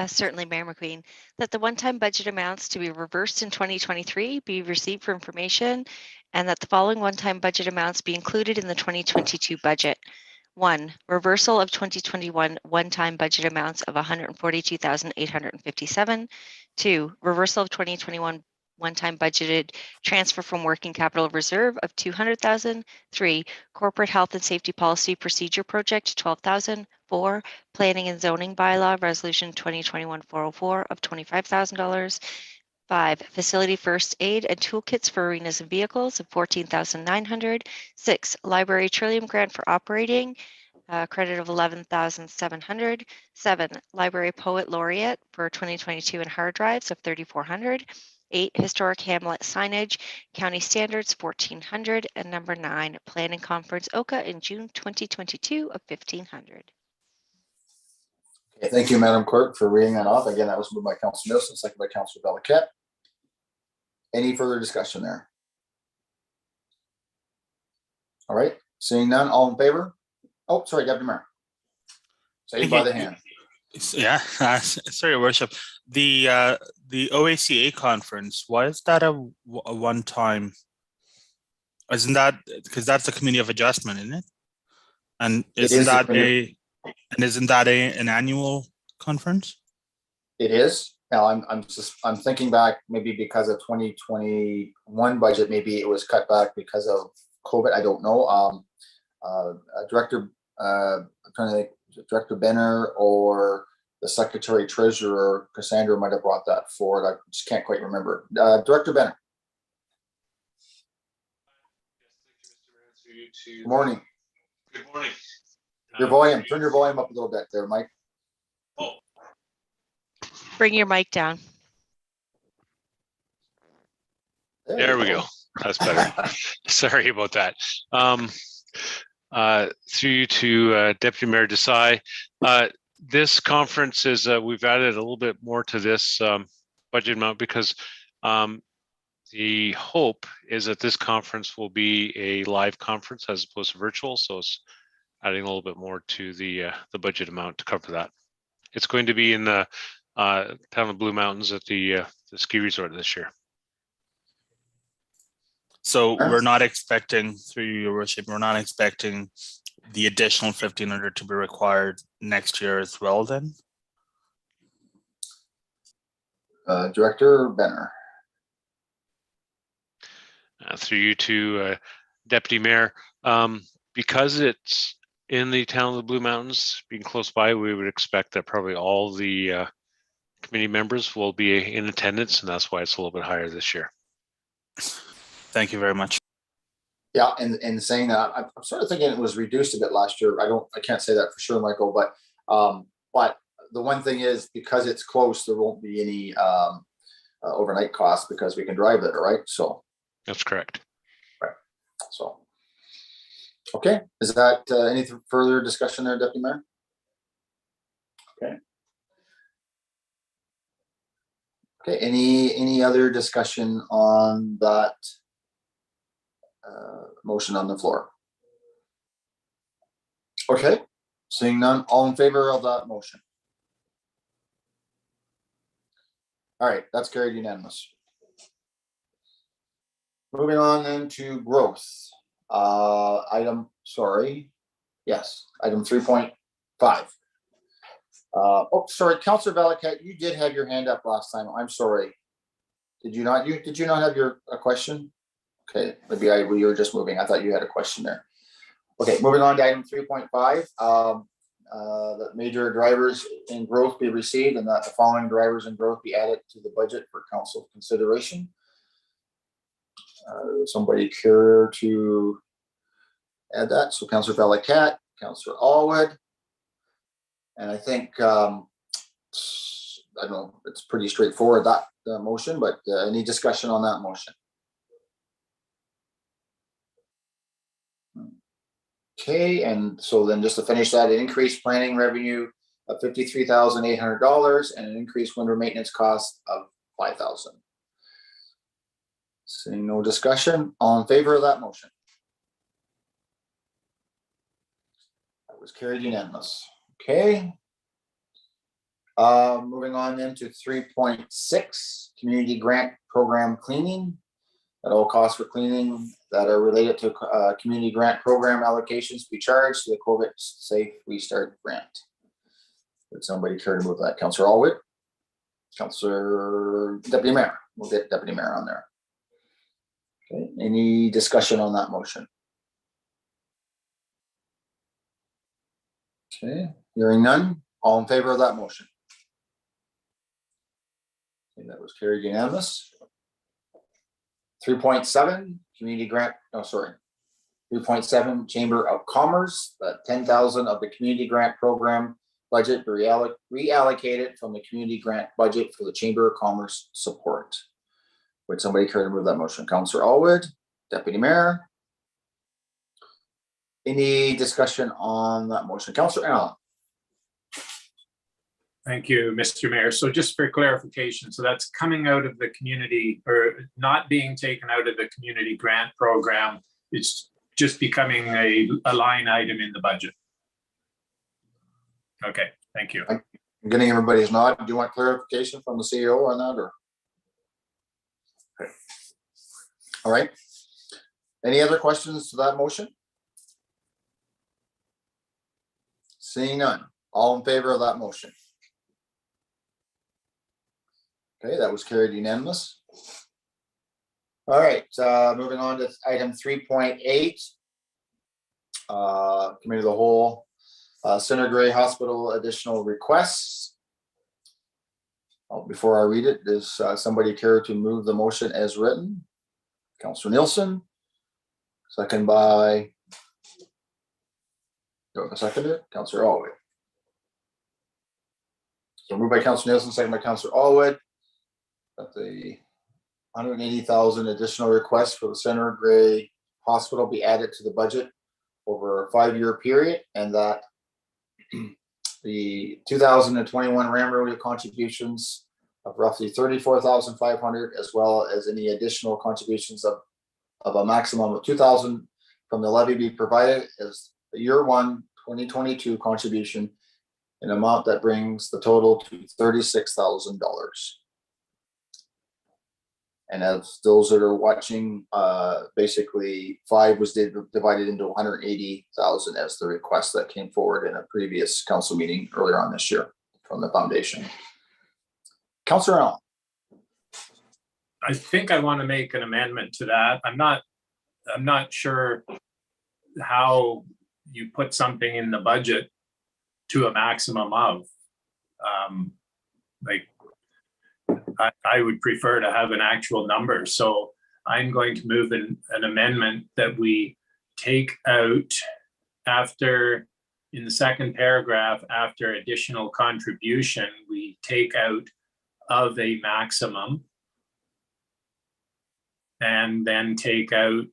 Certainly, Mayor McQueen, that the one-time budget amounts to be reversed in 2023 be received for information, and that the following one-time budget amounts be included in the 2022 budget. 1. Reversal of 2021 one-time budget amounts of $142,857. 2. Reversal of 2021 one-time budgeted transfer from working capital reserve of $200,000. 3. Corporate health and safety policy procedure project $12,000. 4. Planning and zoning bylaw resolution 2021-404 of $25,000. 5. Facility first aid and toolkits for arenas and vehicles of $14,900. 6. Library Trillium grant for operating credit of $11,700. 7. Library Poet Laureate for 2022 and hard drives of $3,400. 8. Historic Hamlet signage, county standards $1,400. And number 9. Planning Conference OCA in June 2022 of $1,500. Okay, thank you, Madam Clerk, for reading that off. Again, that was moved by Councillor Nielsen, second by Councillor Valiquette. Any further discussion there? All right, seeing none, all in favor? Oh, sorry, Deputy Mayor. Saved by the hand. Yeah, sorry, Your Worship. The OACA conference, why is that a one-time? Isn't that because that's a committee of adjustment, isn't it? And isn't that an annual conference? It is. Now I'm thinking back, maybe because of 2021 budget, maybe it was cut back because of COVID. I don't know. Director Benner or the Secretary Treasurer Cassandra might have brought that forward. I just can't quite remember. Director Benner. Good morning. Good morning. Your volume, turn your volume up a little bit there, Mike. Oh. Bring your mic down. There we go. That's better. Sorry about that. Through you to Deputy Mayor Desai. This conference is, we've added a little bit more to this budget amount because the hope is that this conference will be a live conference as opposed to virtual. So it's adding a little bit more to the budget amount to cover that. It's going to be in the town of Blue Mountains at the ski resort this year. So we're not expecting, through Your Worship, we're not expecting the additional 1,500 to be required next year as well then? Director Benner. Through you to Deputy Mayor, because it's in the town of the Blue Mountains, being close by, we would expect that probably all the committee members will be in attendance, and that's why it's a little bit higher this year. Thank you very much. Yeah, and saying that, I'm sort of thinking it was reduced a bit last year. I can't say that for sure, Michael, but the one thing is, because it's close, there won't be any overnight costs because we can drive there, right? So, That's correct. so. Okay, is that any further discussion there, Deputy Mayor? Okay. Okay, any other discussion on that motion on the floor? Okay, seeing none, all in favor of that motion? All right, that's carried unanimous. Moving on then to growth. Item 3.5. Oh, sorry, Councillor Valakat, you did have your hand up last time. I'm sorry. Did you not? Did you not have a question? Okay, maybe you were just moving. I thought you had a question there. Okay, moving on to item 3.5. That major drivers in growth be received and that the following drivers in growth be added to the budget for council consideration. Somebody care to add that? So Councillor Valakat, Councillor Allwood, and I think I don't know, it's pretty straightforward, that motion, but any discussion on that motion? Okay, and so then just to finish that, an increased planning revenue of $53,800 and an increased winter maintenance cost of $5,000. Seeing no discussion, all in favor of that motion? That was carried unanimous. Okay. Moving on then to 3.6, community grant program cleaning. At all costs for cleaning that are related to community grant program allocations be charged to the COVID Safe Restart Grant. Would somebody care to move that? Councillor Allwood? Councillor Deputy Mayor? We'll get Deputy Mayor on there. Okay, any discussion on that motion? Okay, hearing none, all in favor of that motion? Okay, that was carried unanimous. 3.7, community grant, 3.7, Chamber of Commerce, 10,000 of the community grant program budget be reallocated from the community grant budget for the Chamber of Commerce support. Would somebody care to move that motion? Councillor Allwood, Deputy Mayor. Any discussion on that motion? Councillor Allen. Thank you, Mr. Mayor. So just for clarification, so that's coming out of the community, or not being taken out of the community grant program. It's just becoming a line item in the budget. Okay, thank you. I'm getting everybody's nod. Do you want clarification from the CEO on that, or? Okay. All right. Any other questions to that motion? Seeing none. All in favor of that motion? Okay, that was carried unanimous. All right, moving on to item 3.8. Committee of the Whole, Center Gray Hospital additional requests. Before I read it, does somebody care to move the motion as written? Councillor Nielsen, second by, seconded, Councillor Allwood. So moved by Councillor Nielsen, second by Councillor Allwood. That the 180,000 additional requests for the Center Gray Hospital be added to the budget over a 5-year period, and that the 2021 Ramrod contributions of roughly 34,500, as well as any additional contributions of a maximum of 2,000 from the levy be provided as the year 1 2022 contribution, an amount that brings the total to $36,000. And as those that are watching, basically 5 was divided into 180,000 as the request that came forward in a previous council meeting earlier on this year from the foundation. Councillor Allen. I think I want to make an amendment to that. I'm not sure how you put something in the budget to a maximum of, like, I would prefer to have an actual number. So I'm going to move an amendment that we take out after, in the second paragraph, after additional contribution, we take out of a maximum and then take out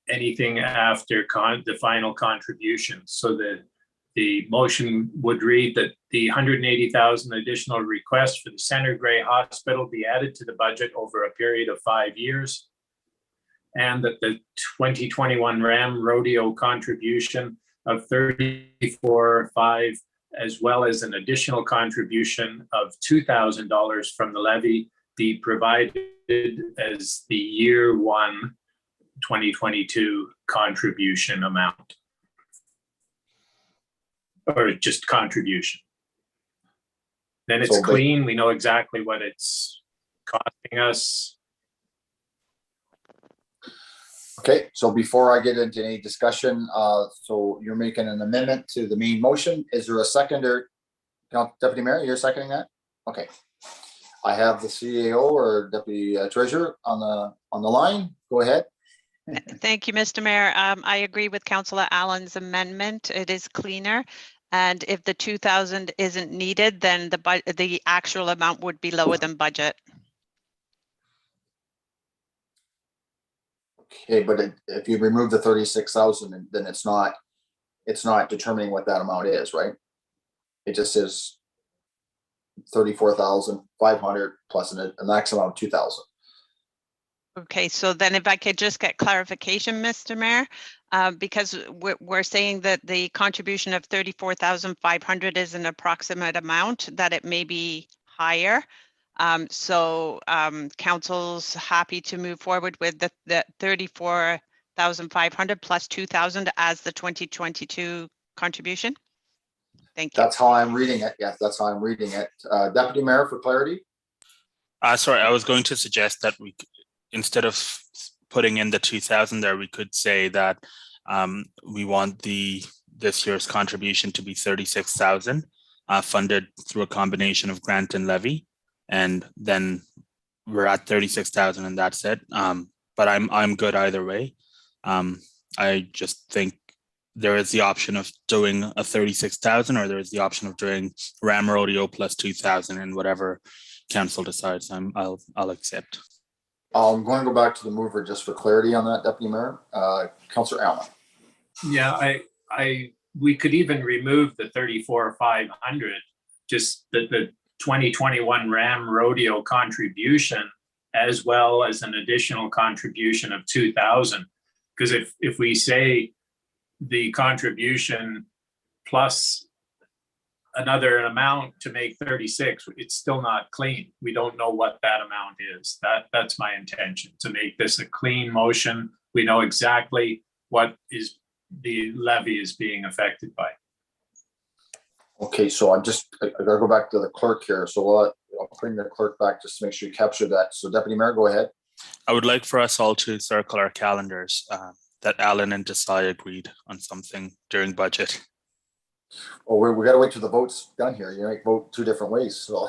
anything after the final contribution. So the motion would read that the 180,000 additional request for the Center Grey Hospital be added to the budget over a period of 5 years, and that the 2021 Ram Rodeo contribution of 34,500, as well as an additional contribution of $2,000 from the levy, be provided as the year one 2022 contribution amount, or just contribution. Then it's So clean. We know exactly what it's costing us. Okay, so before I get into any discussion, so you're making an amendment to the main motion. Is there a seconder? Deputy Mayor, you're seconding that? Okay. I have the CAO or Deputy Treasurer on the line. Go ahead. Thank you, Mr. Mayor. I agree with Councillor Allen's amendment. It is cleaner. And if the 2,000 isn't needed, then the actual amount would be lower than budget. Okay, but if you remove the 36,000, then it's not determining what that amount is, right? It just says 34,500 plus a maximum of 2,000. Okay, so then if I could just get clarification, Mr. Mayor, because we're saying that the contribution of 34,500 is an approximate amount, that it may be higher. So council's happy to move forward with the 34,500 plus 2,000 as the 2022 contribution. Thank you. That's how I'm reading it. Yes, that's how I'm reading it. Deputy Mayor, for clarity. Sorry, I was going to suggest that we, instead of putting in the 2,000 there, we could say that we want this year's contribution to be 36,000, funded through a combination of grant and levy, and then we're at 36,000 and that's it. But I'm good either way. I just think there is the option of doing a 36,000, or there is the option of doing Ram Rodeo plus 2,000, and whatever council decides, I'll accept. I'm going to go back to the mover just for clarity on that, Deputy Mayor. Councillor Allen. Yeah, we could even remove the 34,500, just the 2021 Ram Rodeo contribution, as well as an additional contribution of 2,000. Because if we say the contribution plus another amount to make 36, it's still not clean. We don't know what that amount is. That's my intention, to make this a clean motion. We know exactly what is the levy is being affected by. Okay, so I gotta go back to the clerk here. So I'll bring the clerk back just to make sure you capture that. So Deputy Mayor, go ahead. I would like for us all to circle our calendars that Alan and Desai agreed on something during budget. Oh, we got to wait till the vote's done here. You might vote two different ways. So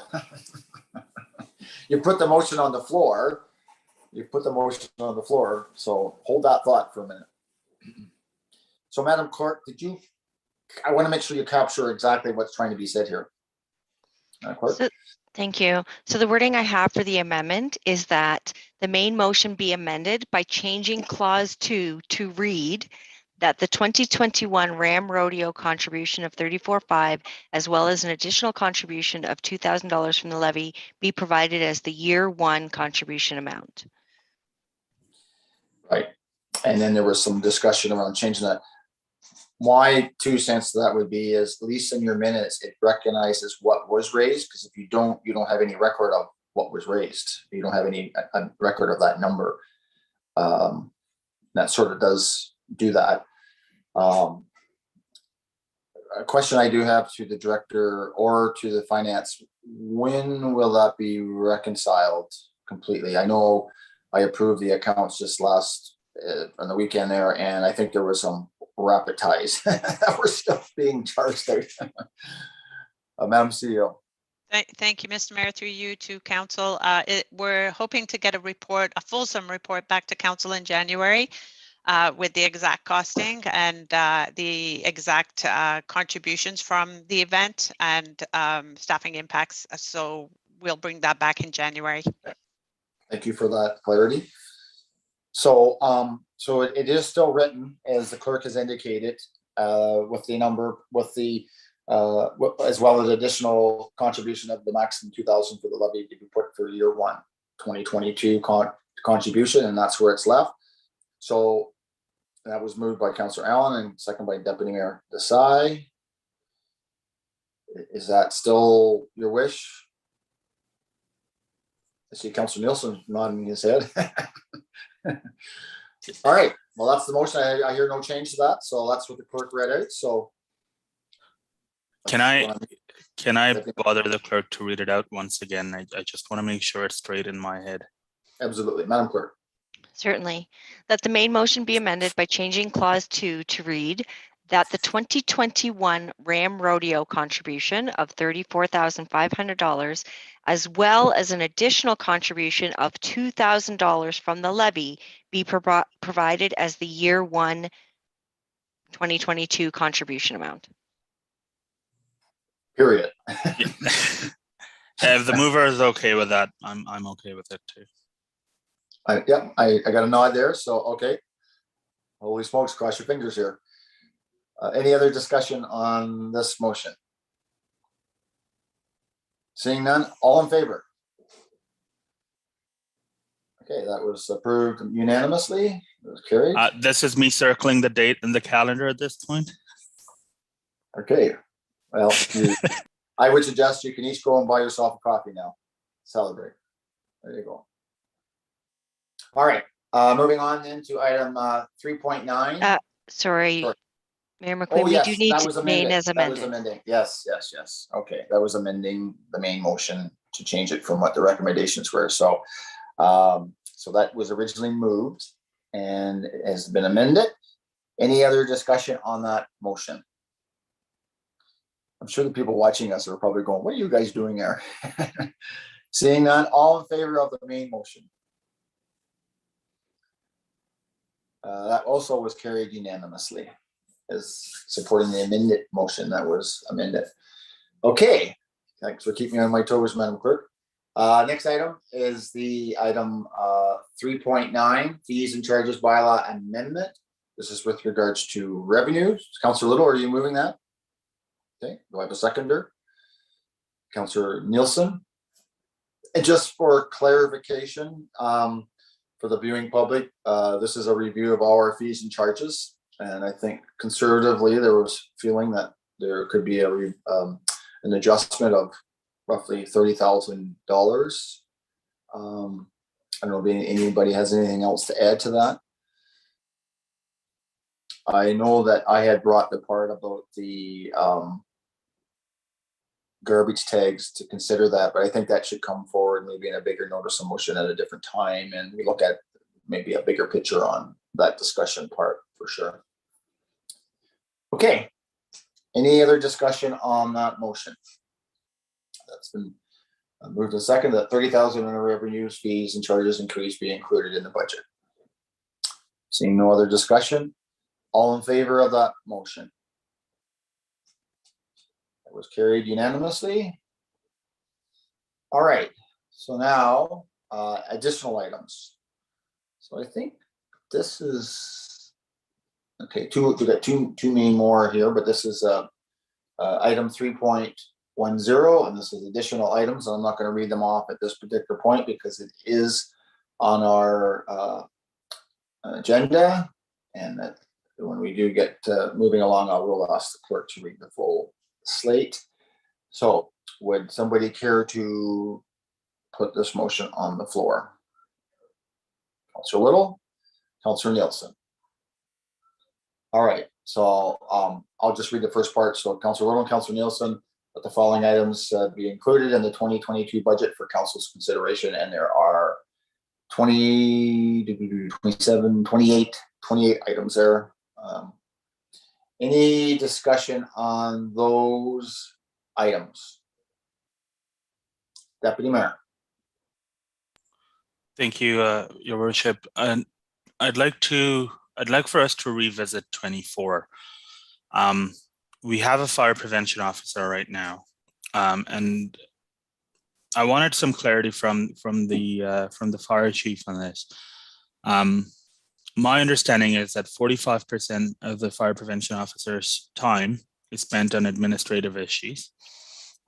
you put the motion on the floor. So hold that thought for a minute. So Madam Clerk, I want to make sure you capture exactly what's trying to be said here. Clerk? Thank you. So the wording I have for the amendment is that the main motion be amended by changing clause 2 to read that the 2021 Ram Rodeo contribution of 34,500, as well as an additional contribution of $2,000 from the levy, be provided as the year one contribution amount. Right. And then there was some discussion around changing that. My 2 cents to that would be is, at least in your minutes, it recognizes what was raised, because if you don't have any record of what was raised. You don't have any record of that number. That sort of does do that. A question I do have to the director or to the finance: when will that be reconciled completely? I know I approved the accounts just last on the weekend there, and I think there was some rapid ties that were still being charged out. Madam CEO. Thank you, Mr. Mayor, through you to council. We're hoping to get a fulsome report back to council in January with the exact costing and the exact contributions from the event and staffing impacts. So we'll bring that back in January. Thank you for that clarity. So, so it is still written as the clerk has indicated, with the number, as well as additional contribution of the maximum 2,000 for the levy to be put for year 1, 2022 contribution, and that's where it's left. So that was moved by Councillor Allen and second by Deputy Mayor Desai. Is that still your wish? I see Councillor Nielsen nodding his head. All right, well, that's the motion. I hear no change to that, so that's what the clerk read out. So Can I bother the clerk to read it out once again? I just want to make sure it's straight in my head. Absolutely, Madam Clerk. Certainly. That the main motion be amended by changing clause 2 to read that the 2021 Ram Rodeo contribution of $34,500, as well as an additional contribution of $2,000 from the levy, be provided as the year 1 2022 contribution amount. Period. If the mover is okay with that, I'm okay with it too. I got a nod there, so okay. Holy smokes, cross your fingers here. Any other discussion on this motion? Seeing none, all in favor? Okay, that was approved unanimously. It was carried. This is me circling the date in the calendar at this point. Okay, well, I would suggest you can each go and buy yourself a coffee now. Celebrate. There you go. All right, moving on into item 3.9. Sorry, Mayor McQueen, Oh, yes, we do need that was to main amended. as That was amended. amending. Yes. Okay, that was amending the main motion to change it from what the recommendations were. So, so that was originally moved and it has been amended. Any other discussion on that motion? I'm sure the people watching us are probably going, "What are you guys doing there?" Seeing none, all in favor of the main motion? That also was carried unanimously as supporting the amended motion that was amended. Okay, thanks for keeping me on my toes, Madam Clerk. Next item is the item 3.9, fees and charges bylaw amendment. This is with regards to revenues. Councillor Little, are you moving that? Okay, do I have a seconder? Councillor Nielsen. And just for clarification, for the viewing public, this is a review of all our fees and charges. And I think conservatively, there was feeling that there could be an adjustment of roughly $30,000. I don't know if anybody has anything else to add to that. I know that I had brought the part about the garbage tags to consider that, but I think that should come forward maybe in a bigger notice of motion at a different time, and we look at maybe a bigger picture on that discussion part for sure. Okay, any other discussion on that motion? That's been moved and second that 30,000 in revenues, fees and charges increase be included in the budget. Seeing no other discussion, all in favor of that motion? That was carried unanimously. All right, so now additional items. So I think this is okay. We got two main more here, but this is item 3.10, and this is additional items. I'm not going to read them off at this particular point because it is on our agenda, and that when we do get moving along, I will ask the clerk to read the full slate. So would somebody care to put this motion on the floor? Councillor Little, Councillor Nielsen. All right, so I'll just read the first part. So Councillor Little and Councillor Nielsen, that the following items be included in the 2022 budget for council's consideration, and there are 28 items there. Any discussion on those items? Deputy Mayor. Thank you, Your Worship. And I'd like for us to revisit 24. We have a fire prevention officer right now, and I wanted some clarity from the fire chief on this. My understanding is that 45% of the fire prevention officer's time is spent on administrative issues.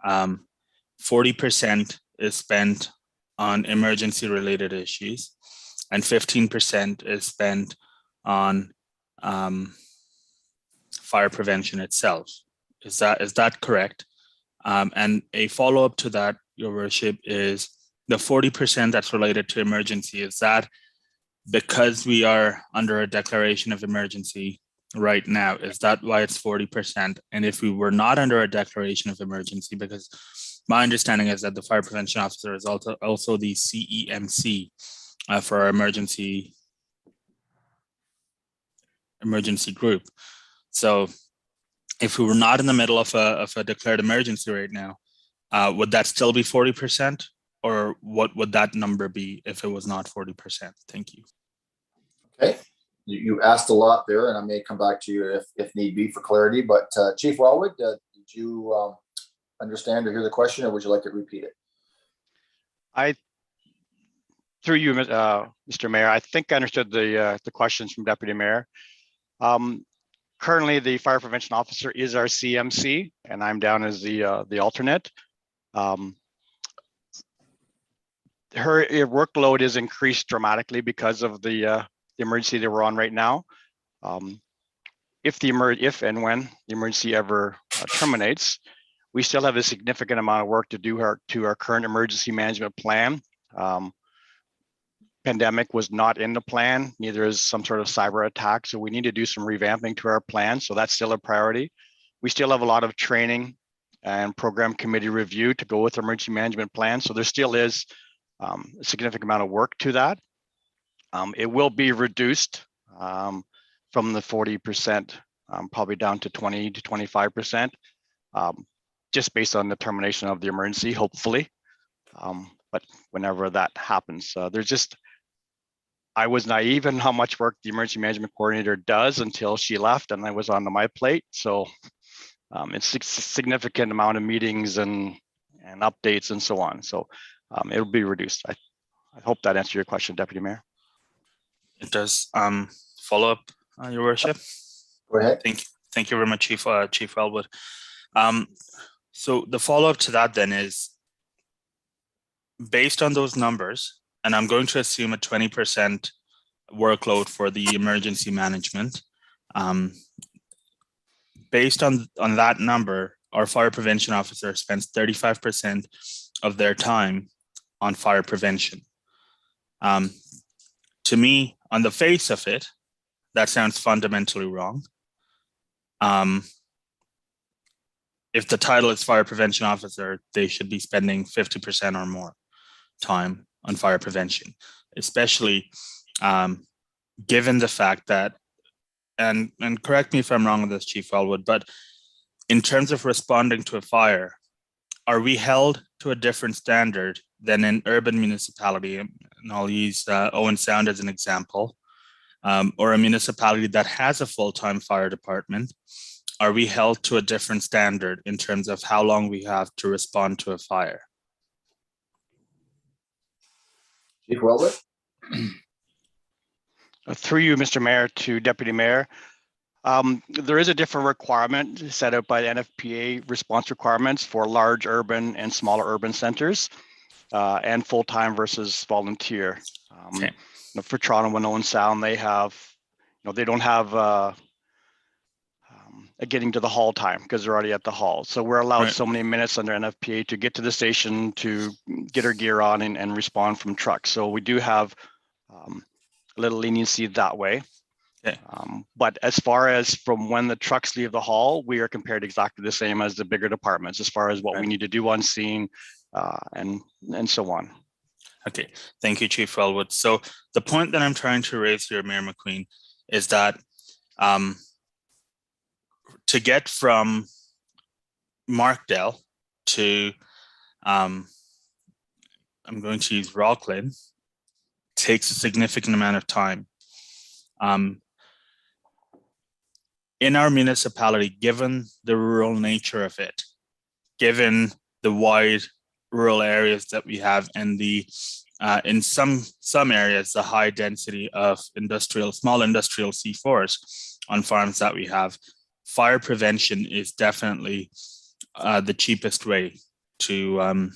40% is spent on emergency related issues, and 15% is spent on fire prevention itself. Is that correct? And a follow-up to that, Your Worship, is the 40% that's related to emergency. Is that because we are under a declaration of emergency right now? Is that why it's 40%? And if we were not under a declaration of emergency, because my understanding is that the fire prevention officer is also the CEMC for our emergency group. So if we were not in the middle of a declared emergency right now, would that still be 40%? Or what would that number be if it was not 40%? Thank you. Okay, you asked a lot there, and I may come back to you if need be for clarity, but Chief Wellwood, did you understand or hear the question, or would you like it repeated? Through you, Mr. Mayor, I think I understood the questions from Deputy Mayor. Currently, the fire prevention officer is our CMC, and I'm down as the alternate. Her workload is increased dramatically because of the emergency that we're on right now. If and when the emergency ever terminates, we still have a significant amount of work to do to our current emergency management plan. Pandemic was not in the plan, neither is some sort of cyber attack. So we need to do some revamping to our plan. So that's still a priority. We still have a lot of training and program committee review to go with the emergency management plan. So there still is a significant amount of work to that. It will be reduced from the 40%, probably down to 20 to 25%, just based on the termination of the emergency, hopefully. But whenever that happens, I was naive in how much work the emergency management coordinator does until she left and I was on my plate. So it's a significant amount of meetings and updates and so on. So it'll be reduced. I hope that answered your question, Deputy Mayor. It does. Follow up, Your Worship. Go ahead. Thank you very much, Chief Wellwood. So the follow up to that then is, based on those numbers, and I'm going to assume a 20% workload for the emergency management. Based on that number, our fire prevention officer spends 35% of their time on fire prevention. To me, on the face of it, that sounds fundamentally wrong. If the title is fire prevention officer, they should be spending 50% or more time on fire prevention, especially given the fact that, and correct me if I'm wrong on this, Chief Wellwood, but in terms of responding to a fire, are we held to a different standard than an urban municipality? And I'll use Owen Sound as an example, or a municipality that has a full-time fire department. Are we held to a different standard in terms of how long we have to respond to a fire? Chief Wellwood. Through you, Mr. Mayor, to Deputy Mayor. There is a different requirement set out by the NFPA response requirements for large urban and smaller urban centers and full-time versus volunteer. Okay. For Toronto and Owen Sound, they have, they don't have a getting to the hall time because they're already at the hall. So we're allowed so many minutes under NFPA to get to the station, to get our gear on and respond from trucks. So we do have a little leniency that way. Okay. But as far as from when the trucks leave the hall, we are compared exactly the same as the bigger departments as far as what we need to do on scene and so on. Okay, thank you, Chief Wellwood. So the point that I'm trying to raise here, Mayor McQueen, is that to get from Markdale to I'm going to use Rockland, takes a significant amount of time. In our municipality, given the rural nature of it, given the wide rural areas that we have, and the in some areas, the high density of small industrial C4s on farms that we have, fire prevention is definitely the cheapest way to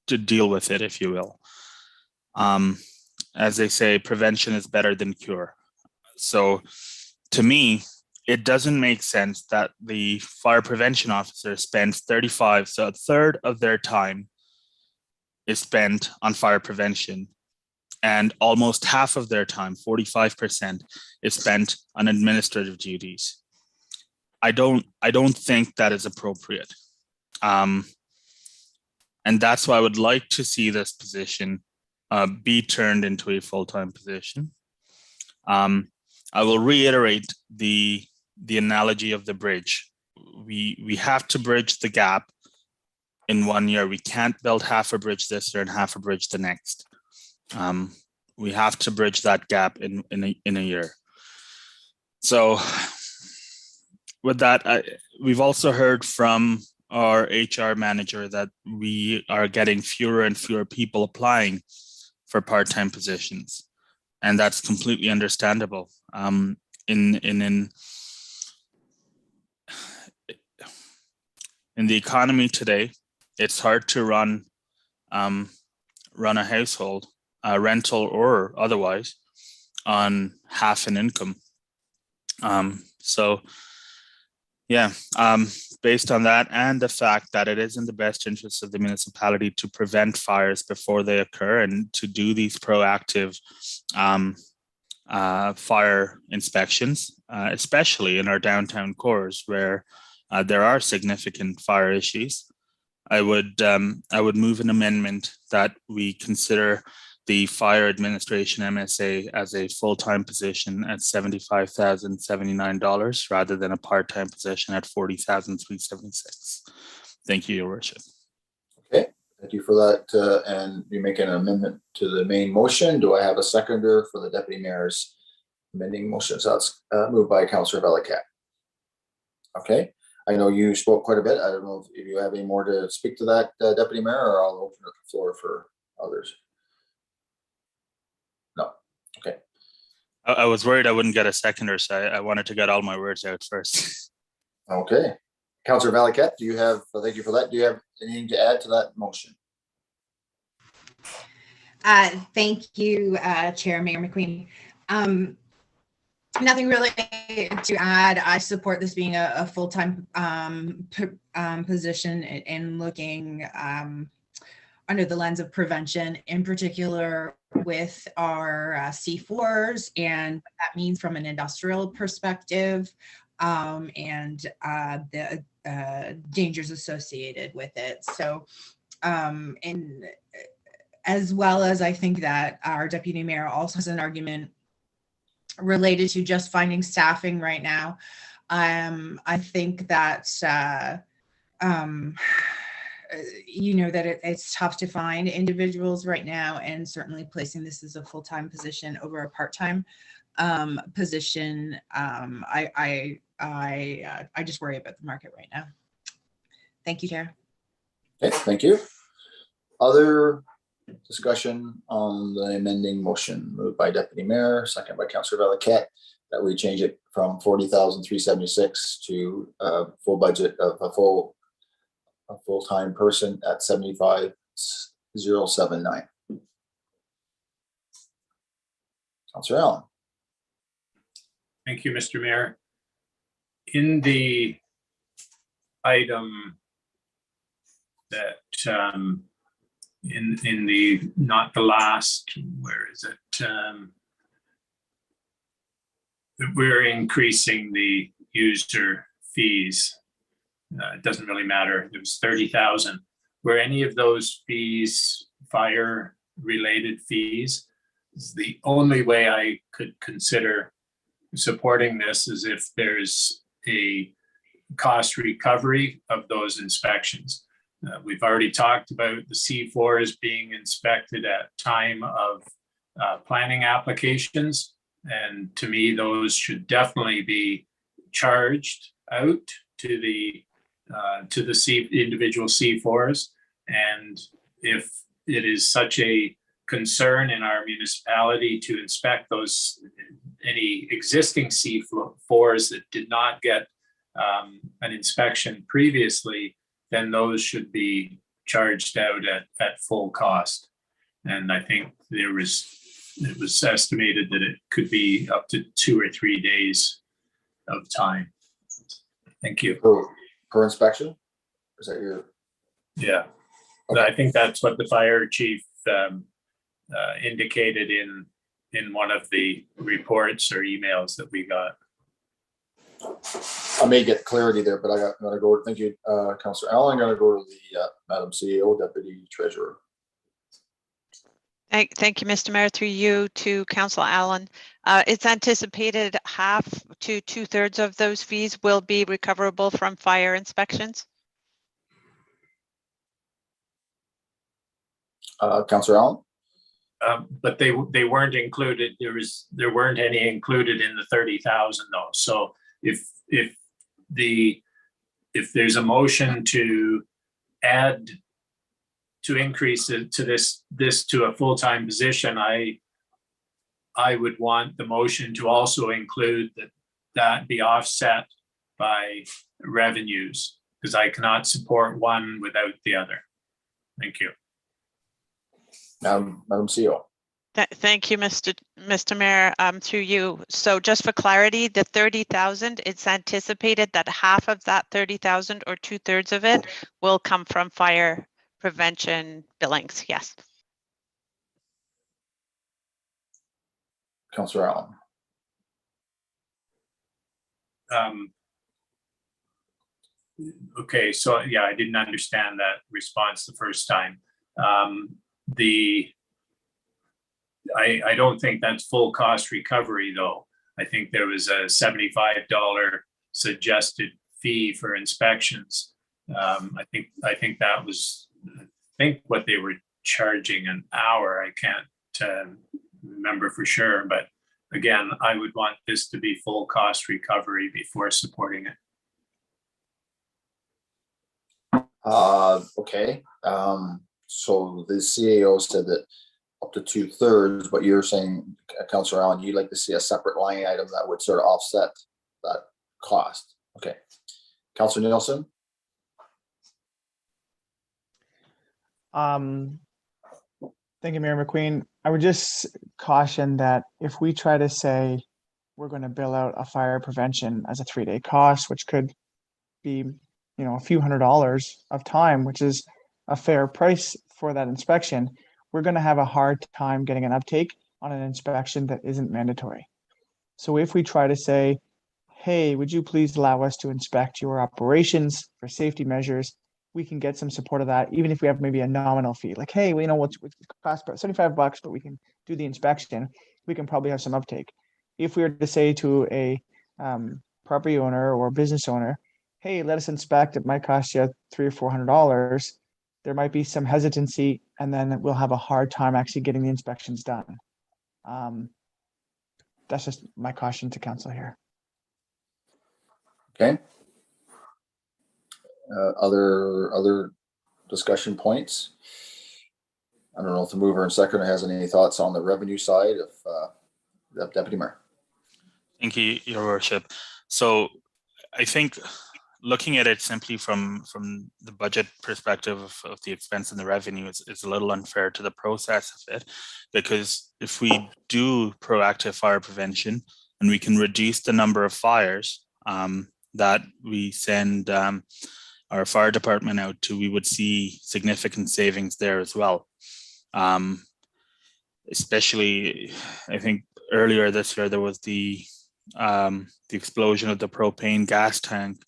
deal with it, if you will. As they say, prevention is better than cure. So to me, it doesn't make sense that the fire prevention officer spends 35, so a third of their time is spent on fire prevention, and almost half of their time, 45%, is spent on administrative duties. I don't think that is appropriate. And that's why I would like to see this position be turned into a full-time position. I will reiterate the analogy of the bridge. We have to bridge the gap in 1 year. We can't build half a bridge this year and half a bridge the next. We have to bridge that gap in a year. So with that, we've also heard from our HR manager that we are getting fewer and fewer people applying for part-time positions, and that's completely understandable. In the economy today, it's hard to run a household, rental or otherwise, on half an income. So yeah, based on that and the fact that it is in the best interest of the municipality to prevent fires before they occur and to do these proactive fire inspections, especially in our downtown cores where there are significant fire issues, I would move an amendment that we consider the fire administration MSA as a full-time position at $75,079 rather than a part-time position at $40,376. Thank you, Your Worship. Okay, thank you for that. And you make an amendment to the main motion. Do I have a seconder for the deputy mayor's amending motion? So that's moved by Councillor Valiquette. Okay, I know you spoke quite a bit. I don't know if you have any more to speak to that, deputy mayor, or I'll open up the floor for others. No. Okay. I was worried I wouldn't get a seconder, so I wanted to get all my words out first. Okay. Councillor Valiquette, do you have, thank you for that. Do you have anything to add to that motion? Thank you, Chair Mayor McQueen. Nothing really to add. I support this being a full-time position and looking under the lens of prevention, in particular with our C4s and what that means from an industrial perspective, and the dangers associated with it. So, and as well as I think that our deputy mayor also has an argument related to just finding staffing right now. I think that you know that it's tough to find individuals right now, and certainly placing this as a full-time position over a part-time position. I just worry about the market right now. Thank you, Chair. Okay, thank you. Other discussion on the amending motion? Moved by Deputy Mayor, second by Councillor Valiquette, that we change it from $40,376 to a full budget of a full-time person at $75,079. Councillor Allen. Thank you, Mr. Mayor. In the item that in the, not the last, where is it? We're increasing the user fees. It doesn't really matter. It was 30,000. Were any of those fees fire related fees? The only way I could consider supporting this is if there's a cost recovery of those inspections. We've already talked about the C4s being inspected at time of planning applications. And to me, those should definitely be charged out to the individual C4s. And if it is such a concern in our municipality to inspect those, any existing C4s that did not get an inspection previously, then those should be charged out at full cost. And I think it was estimated that it could be up to 2 or 3 days of time. Thank you. Per inspection? Is that your? Yeah, Okay. I think that's what the fire chief indicated in one of the reports or emails that we got. I may get clarity there, but I'm gonna go, thank you, Councillor Allen. I'm gonna go to the Madam CEO, Deputy Treasurer. Thank you, Mr. Mayor, through you to Councillor Allen. It's anticipated half to 2/3 of those fees will be recoverable from fire inspections. Councillor Allen? But they weren't included. There weren't any included in the 30,000 though. So if there's a motion to add, to increase it to this to a full-time position, I would want the motion to also include that be offset by revenues, because I cannot support one without the other. Thank you. Madam CEO. Thank you, Mr. Mayor, through you. So just for clarity, the 30,000, it's anticipated that half of that 30,000 or 2/3 of it will come from fire prevention billings. Yes. Councillor Allen. Okay, so yeah, I didn't understand that response the first time. I don't think that's full cost recovery though. I think there was a $75 suggested fee for inspections. I think that was, what they were charging an hour. I can't remember for sure, but again, I would want this to be full cost recovery before supporting it. Okay. So the CAO said that up to 2/3, but you're saying, Councillor Allen, you'd like to see a separate line item that would sort of offset that cost. Okay. Councillor Nielsen. Thank you, Mayor McQueen. I would just caution that if we try to say we're going to bill out a fire prevention as a 3-day cost, which could be, a few $100s of time, which is a fair price for that inspection, we're going to have a hard time getting an uptake on an inspection that isn't mandatory. So if we try to say, hey, would you please allow us to inspect your operations for safety measures, we can get some support of that, even if we have maybe a nominal fee. Like, hey, we know what's cost about $75, but we can do the inspection. We can probably have some uptake. If we were to say to a property owner or business owner, hey, let us inspect, it might cost you $300 or $400, there might be some hesitancy, and then we'll have a hard time actually getting the inspections done. That's just my caution to council here. Okay. Other discussion points? I don't know if the mover and seconder has any thoughts on the revenue side of Deputy Mayor. Thank you, Your Worship. So I think looking at it simply from the budget perspective of the expense and the revenue is a little unfair to the process of it, because if we do proactive fire prevention and we can reduce the number of fires that we send our fire department out to, we would see significant savings there as well. Especially, I think earlier this year there was the explosion of the propane gas tank,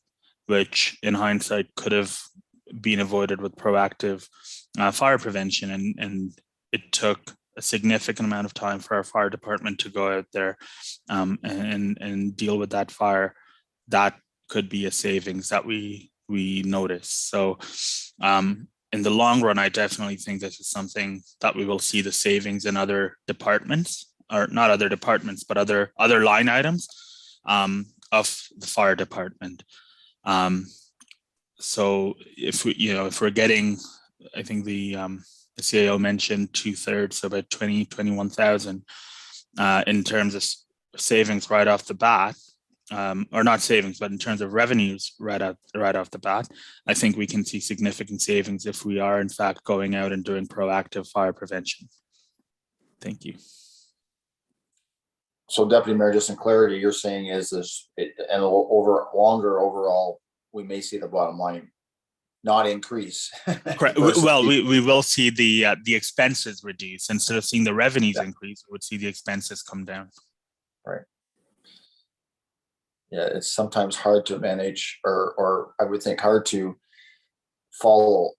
which in hindsight could have been avoided with proactive fire prevention, and it took a significant amount of time for our fire department to go out there and deal with that fire. That could be a savings that we we notice. So in the long run, I definitely think this is something that we will see the savings in other departments, or not other departments, but other line items of the fire department. So if we're getting, I think the CAO mentioned 2/3, so about 21,000 in terms of savings right off the bat, or not savings, but in terms of revenues right off the bat, I think we can see significant savings if we are in fact going out and doing proactive fire prevention. Thank you. So Deputy Mayor, just in clarity, you're saying is this, and longer overall, we may see the bottom line not increase. Correct. Well, we will see the expenses reduce. Instead of seeing the revenues increase, we would see the expenses come down. Right. Yeah, it's sometimes hard to manage, or I would think hard to follow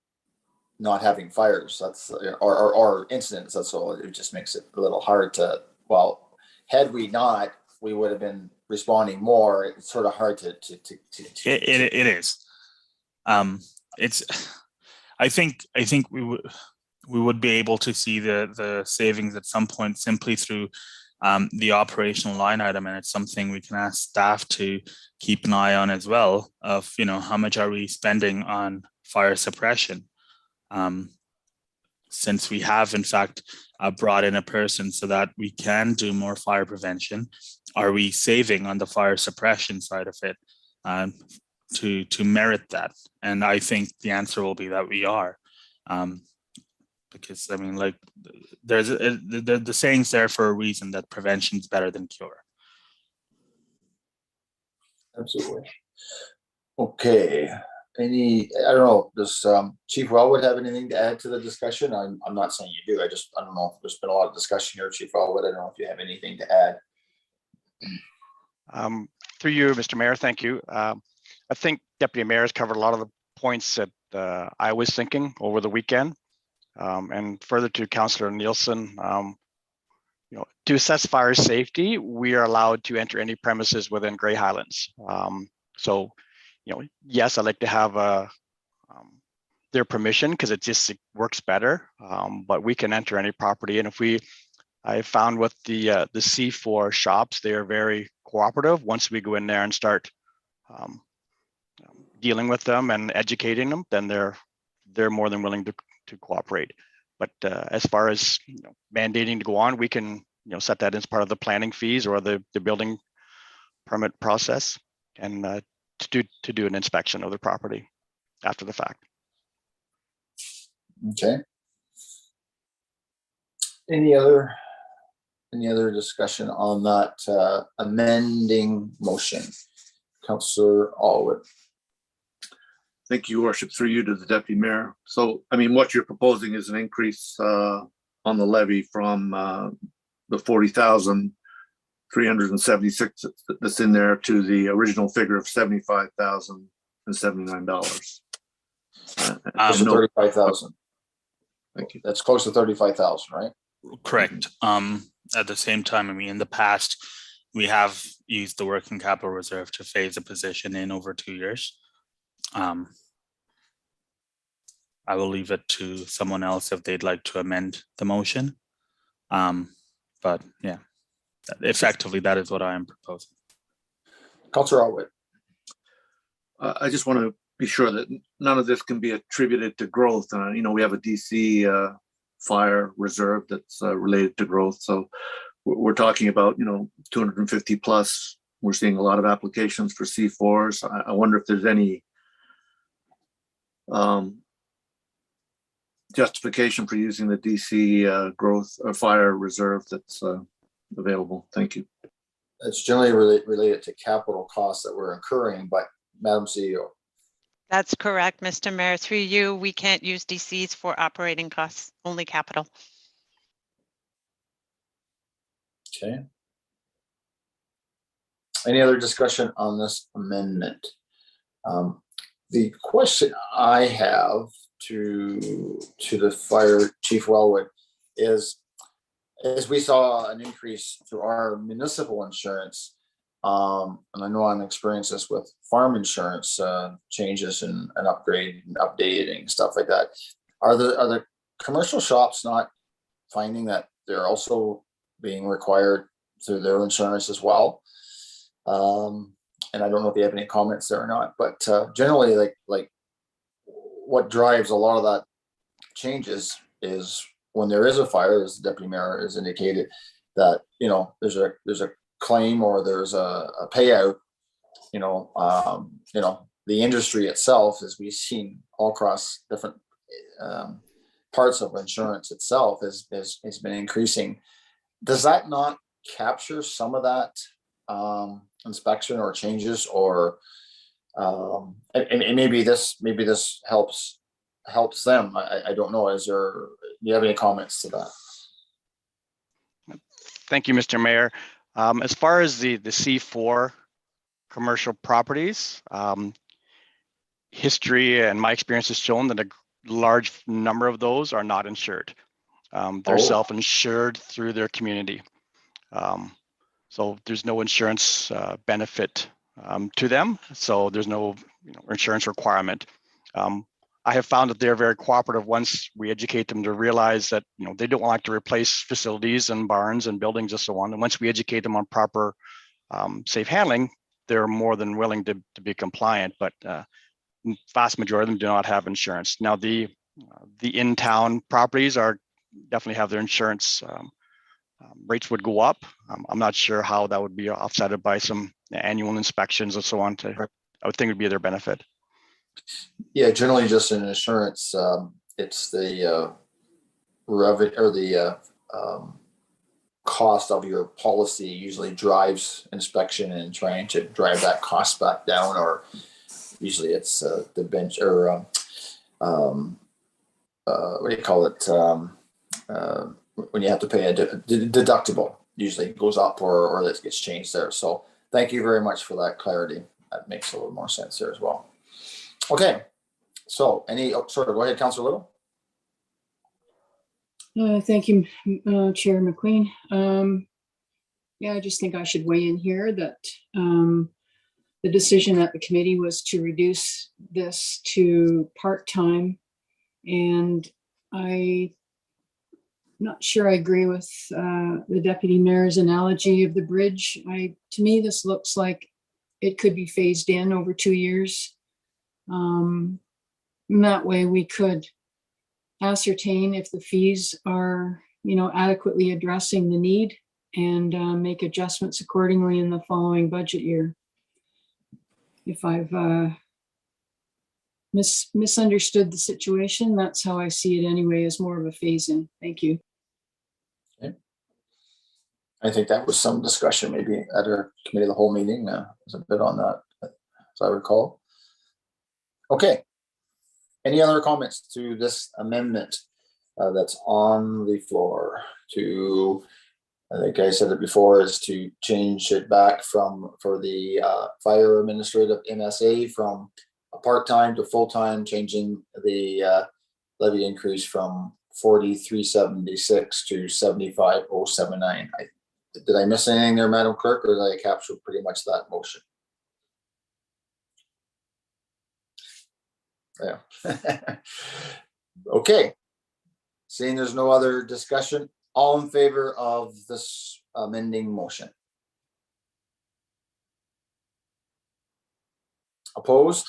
not having fires. That's or incidents. That's all. It just makes it a little hard to. Well, had we not, we would have been responding more. It's sort of hard to. It is. It's. I think we would be able to see the savings at some point simply through the operational line item, and it's something we can ask staff to keep an eye on as well. Of how much are we spending on fire suppression, since we have in fact brought in a person so that we can do more fire prevention. Are we saving on the fire suppression side of it to merit that? And I think the answer will be that we are. Because I mean, like, there's the saying's there for a reason, that prevention is better than cure. Absolutely. Okay. I don't know. Does Chief Wellwood have anything to add to the discussion? I'm not saying you do. I don't know. There's been a lot of discussion here, Chief Wellwood. I don't know if you have anything to add. Through you, Mr. Mayor, thank you. I think Deputy Mayor has covered a lot of the points that I was thinking over the weekend. And further to Councillor Nielsen, to assess fire safety, we are allowed to enter any premises within Grey Highlands. So, yes, I'd like to have their permission because it works better. But we can enter any property, and I found with the C4 shops, they are very cooperative. Once we go in there and start dealing with them and educating them, then they're more than willing to cooperate. But as far as mandating to go on, we can set that as part of the planning fees or the building permit process, and to do an inspection of the property after the fact. Okay. Any other discussion on that amending motion? Councillor Allwood. Thank you, Worship, through you to the Deputy Mayor. So, I mean, what you're proposing is an increase on the levy from the 40,376 that's in there to the original figure of $75,079. Close to 35,000. Thank you. That's close to 35,000, right? Correct. At the same time, I mean, in the past, we have used the working capital reserve to phase a position in over 2 years. I will leave it to someone else if they'd like to amend the motion. But yeah, effectively, that is what I am proposing. Councillor Allwood. I just want to be sure that none of this can be attributed to growth. We have a DC fire reserve that's related to growth. So we're talking about, 250 plus. We're seeing a lot of applications for C4s. I wonder if there's any justification for using the DC growth or fire reserve that's available. Thank you. It's generally related to capital costs that we're incurring, but Madam CEO. That's correct, Mr. Mayor. Through you, we can't use DCs for operating costs, only capital. Okay. Any other discussion on this amendment? The question I have to the Fire Chief Wellwood is, as we saw an increase to our municipal insurance, and I know I'm experiencing this with farm insurance changes and upgrade and updating stuff like that. Are the commercial shops not finding that they're also being required through their insurance as well? And I don't know if you have any comments there or not, but generally, like what drives a lot of that changes is when there is a fire, as the deputy mayor has indicated, that there's a claim or there's a payout. The industry itself, as we've seen all across different parts of insurance itself, has been increasing. Does that not capture some of that inspection or changes, or and maybe this helps them? I don't know. Do you have any comments to that? Thank you, Mr. Mayor. As far as the C4 commercial properties, history and my experience has shown that a large number of those are not insured. They're self-insured through their community. So there's no insurance benefit to them. So there's no insurance requirement. I have found that they're very cooperative once we educate them to realize that they don't like to replace facilities and barns and buildings and so on. And once we educate them on proper safe handling, they're more than willing to be compliant. But vast majority of them do not have insurance. Now the in-town properties definitely have their insurance. Rates would go up. I'm not sure how that would be offsetted by some annual inspections and so on. I would think it would be their benefit. Yeah, generally just in insurance, it's the revenue or the cost of your policy usually drives inspection and trying to drive that cost back down, or usually it's the bench or what do you call it? When you have to pay a deductible, usually it goes up or it gets changed there. So thank you very much for that clarity. That makes a little more sense there as well. Okay, so go ahead, Councillor Little. Thank you, Chair McQueen. Yeah, I just think I should weigh in here that the decision at the committee was to reduce this to part-time, and I'm not sure I agree with the deputy mayor's analogy of the bridge. To me, this looks like it could be phased in over 2 years. And that way we could ascertain if the fees are, adequately addressing the need and make adjustments accordingly in the following budget year. If I've misunderstood the situation, that's how I see it anyway, as more of a phase in. Thank you. Okay. I think that was some discussion maybe at our committee of the whole meeting. There's a bit on that, as I recall. Okay. Any other comments to this amendment that's on the floor? I think I said it before, is to change it back for the fire administrative MSA from a part-time to full-time, changing the levy increase from 43.76 to 75.079. Did I miss anything there, Madam Clerk, or did I capture pretty much that motion? Yeah. Okay. Seeing there's no other discussion, all in favor of this amending motion? Opposed?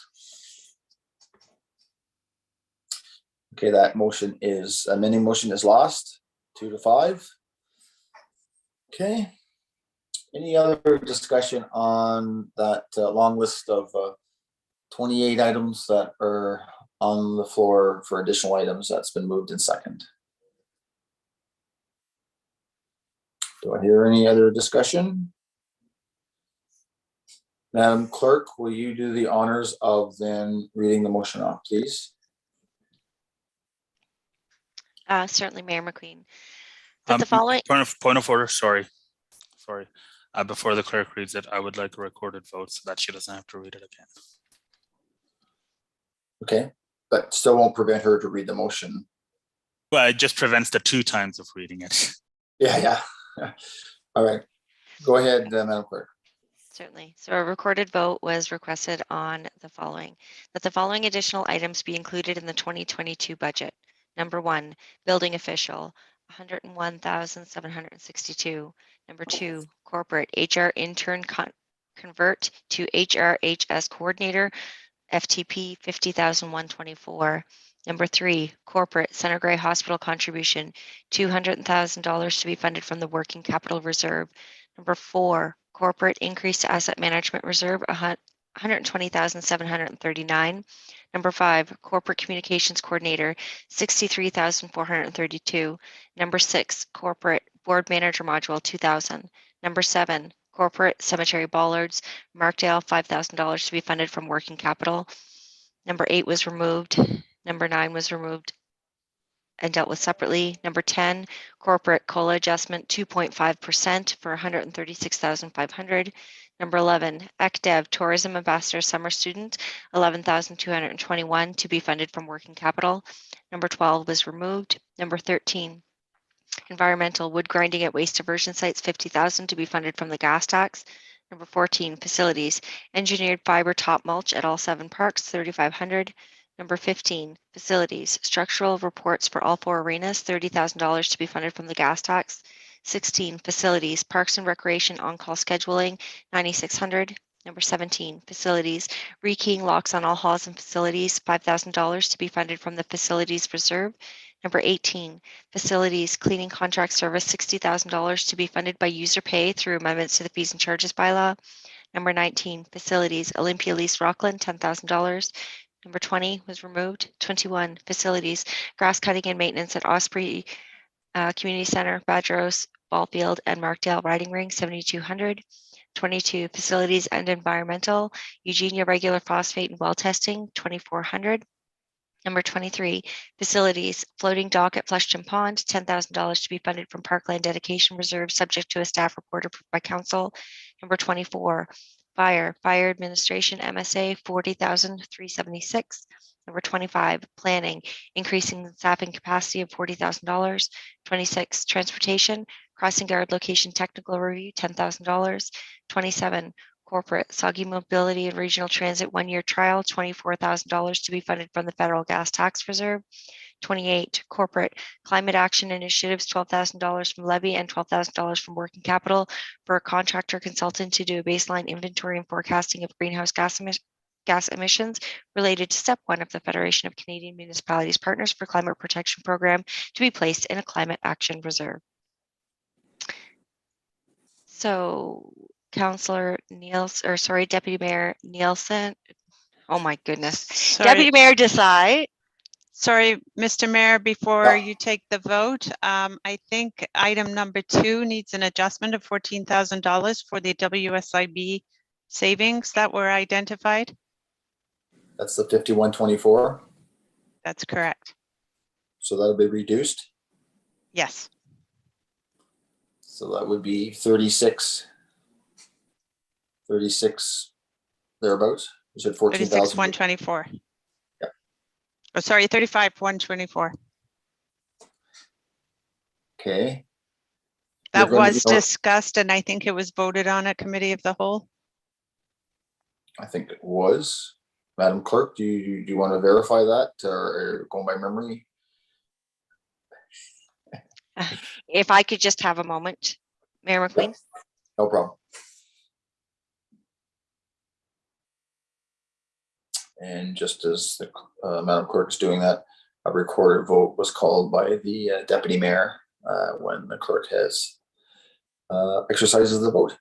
Okay, that amending motion is lost, 2-5. Okay. Any other discussion on that long list of 28 items that are on the floor for additional items that's been moved in second? Do I hear any other discussion? Madam Clerk, will you do the honors of then reading the motion off, please? Certainly, Mayor McQueen. The following Point of order. Sorry. Before the clerk reads it, I would like a recorded vote so that she doesn't have to read it again. Okay, but still won't prevent her to read the motion. Well, it just prevents the 2 times of reading it. Yeah. All right. Go ahead, Madam Clerk. Certainly. So a recorded vote was requested on the following, that the following additional items be included in the 2022 budget. Number one, building official, 101,762. Number two, corporate HR intern convert to HRHS coordinator, FTP 50,124. Number three, corporate Center Gray Hospital contribution, $200,000 to be funded from the working capital reserve. Number four, corporate increased asset management reserve, 120,739. Number five, corporate communications coordinator, 63,432. Number six, corporate board manager module, 2,000. Number seven, corporate cemetery bollards, Markdale, $5,000 to be funded from working capital. Number eight was removed. Number nine was removed and dealt with separately. Number 10, corporate COLA adjustment 2.5% for 136,500. Number 11, ECDEV tourism ambassador summer student 11,221 to be funded from working capital. Number 12 was removed. Number 13, environmental wood grinding at waste diversion sites 50,000 to be funded from the gas tax. Number 14, facilities, engineered fiber top mulch at all 7 parks, 3,500. Number 15, facilities, structural reports for all 4 arenas, $30,000 to be funded from the gas tax. 16, facilities, parks and recreation on-call scheduling, 9,600. Number 17, facilities, rekeying locks on all halls and facilities, $5,000 to be funded from the facilities reserve. Number 18, facilities, cleaning contract service, $60,000 to be funded by user pay through amendments to the fees and charges bylaw. Number 19, facilities, Olympia Lease Rockland, $10,000. Number 20 was removed. 21, facilities, grass cutting and maintenance at Osprey Community Center, Badgeros, Ballfield, and Markdale Riding Ring, 7,200. 22, facilities and environmental, Eugenia regular phosphate and well testing, 2,400. Number 23, facilities, floating dock at Flushton Pond, $10,000 to be funded from Parkland Dedication Reserve, subject to a staff report approved by council. Number 24, fire administration MSA, 40,376. Number 25, planning, increasing the staffing capacity of $40,000. 26, transportation, crossing guard location technical review, $10,000. 27, corporate, Soggy Mobility and Regional Transit 1-year trial, $24,000 to be funded from the federal gas tax reserve. 28, corporate, climate action initiatives, $12,000 from levy and $12,000 from working capital for a contractor consultant to do a baseline inventory and forecasting of greenhouse gas emissions related to step 1 of the Federation of Canadian Municipalities Partners for Climate Protection Program to be placed in a climate action reserve. So Councillor Nielsen, or sorry, Deputy Mayor Nielsen. Oh my goodness. Deputy Mayor Desai. Sorry, Mr. Mayor, before you take the vote, I think item number 2 needs an adjustment of $14,000 for the WSIB savings that were identified. That's the 5124. That's correct. So that'll be reduced. Yes. So that would be 36 thereabouts. You said 14,000. 36,124. Yeah. Oh, sorry, 35,124. Okay. That You're gonna was be- discussed and I think it was voted on at committee of the whole. I think it was. Madam Clerk, do you want to verify that or going by memory? If I could just have a moment, Mayor McQueen. No problem. And just as the Madam Clerk is doing that, a recorded vote was called by the Deputy Mayor when the clerk has exercises the vote.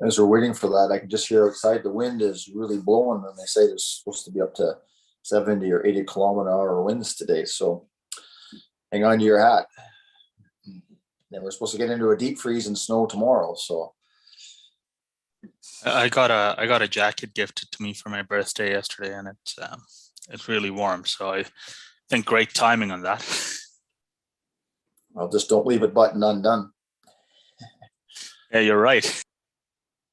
as we're waiting for that, I can just hear outside the wind is really blowing, and they say there's supposed to be up to 70 or 80 kilometer-an-hour winds today. So hang on to your hat. Then we're supposed to get into a deep freeze and snow tomorrow. So I got a jacket gifted to me for my birthday yesterday, and it's really warm. So I think great timing on that. Well, just don't leave it buttoned undone. Yeah, you're right.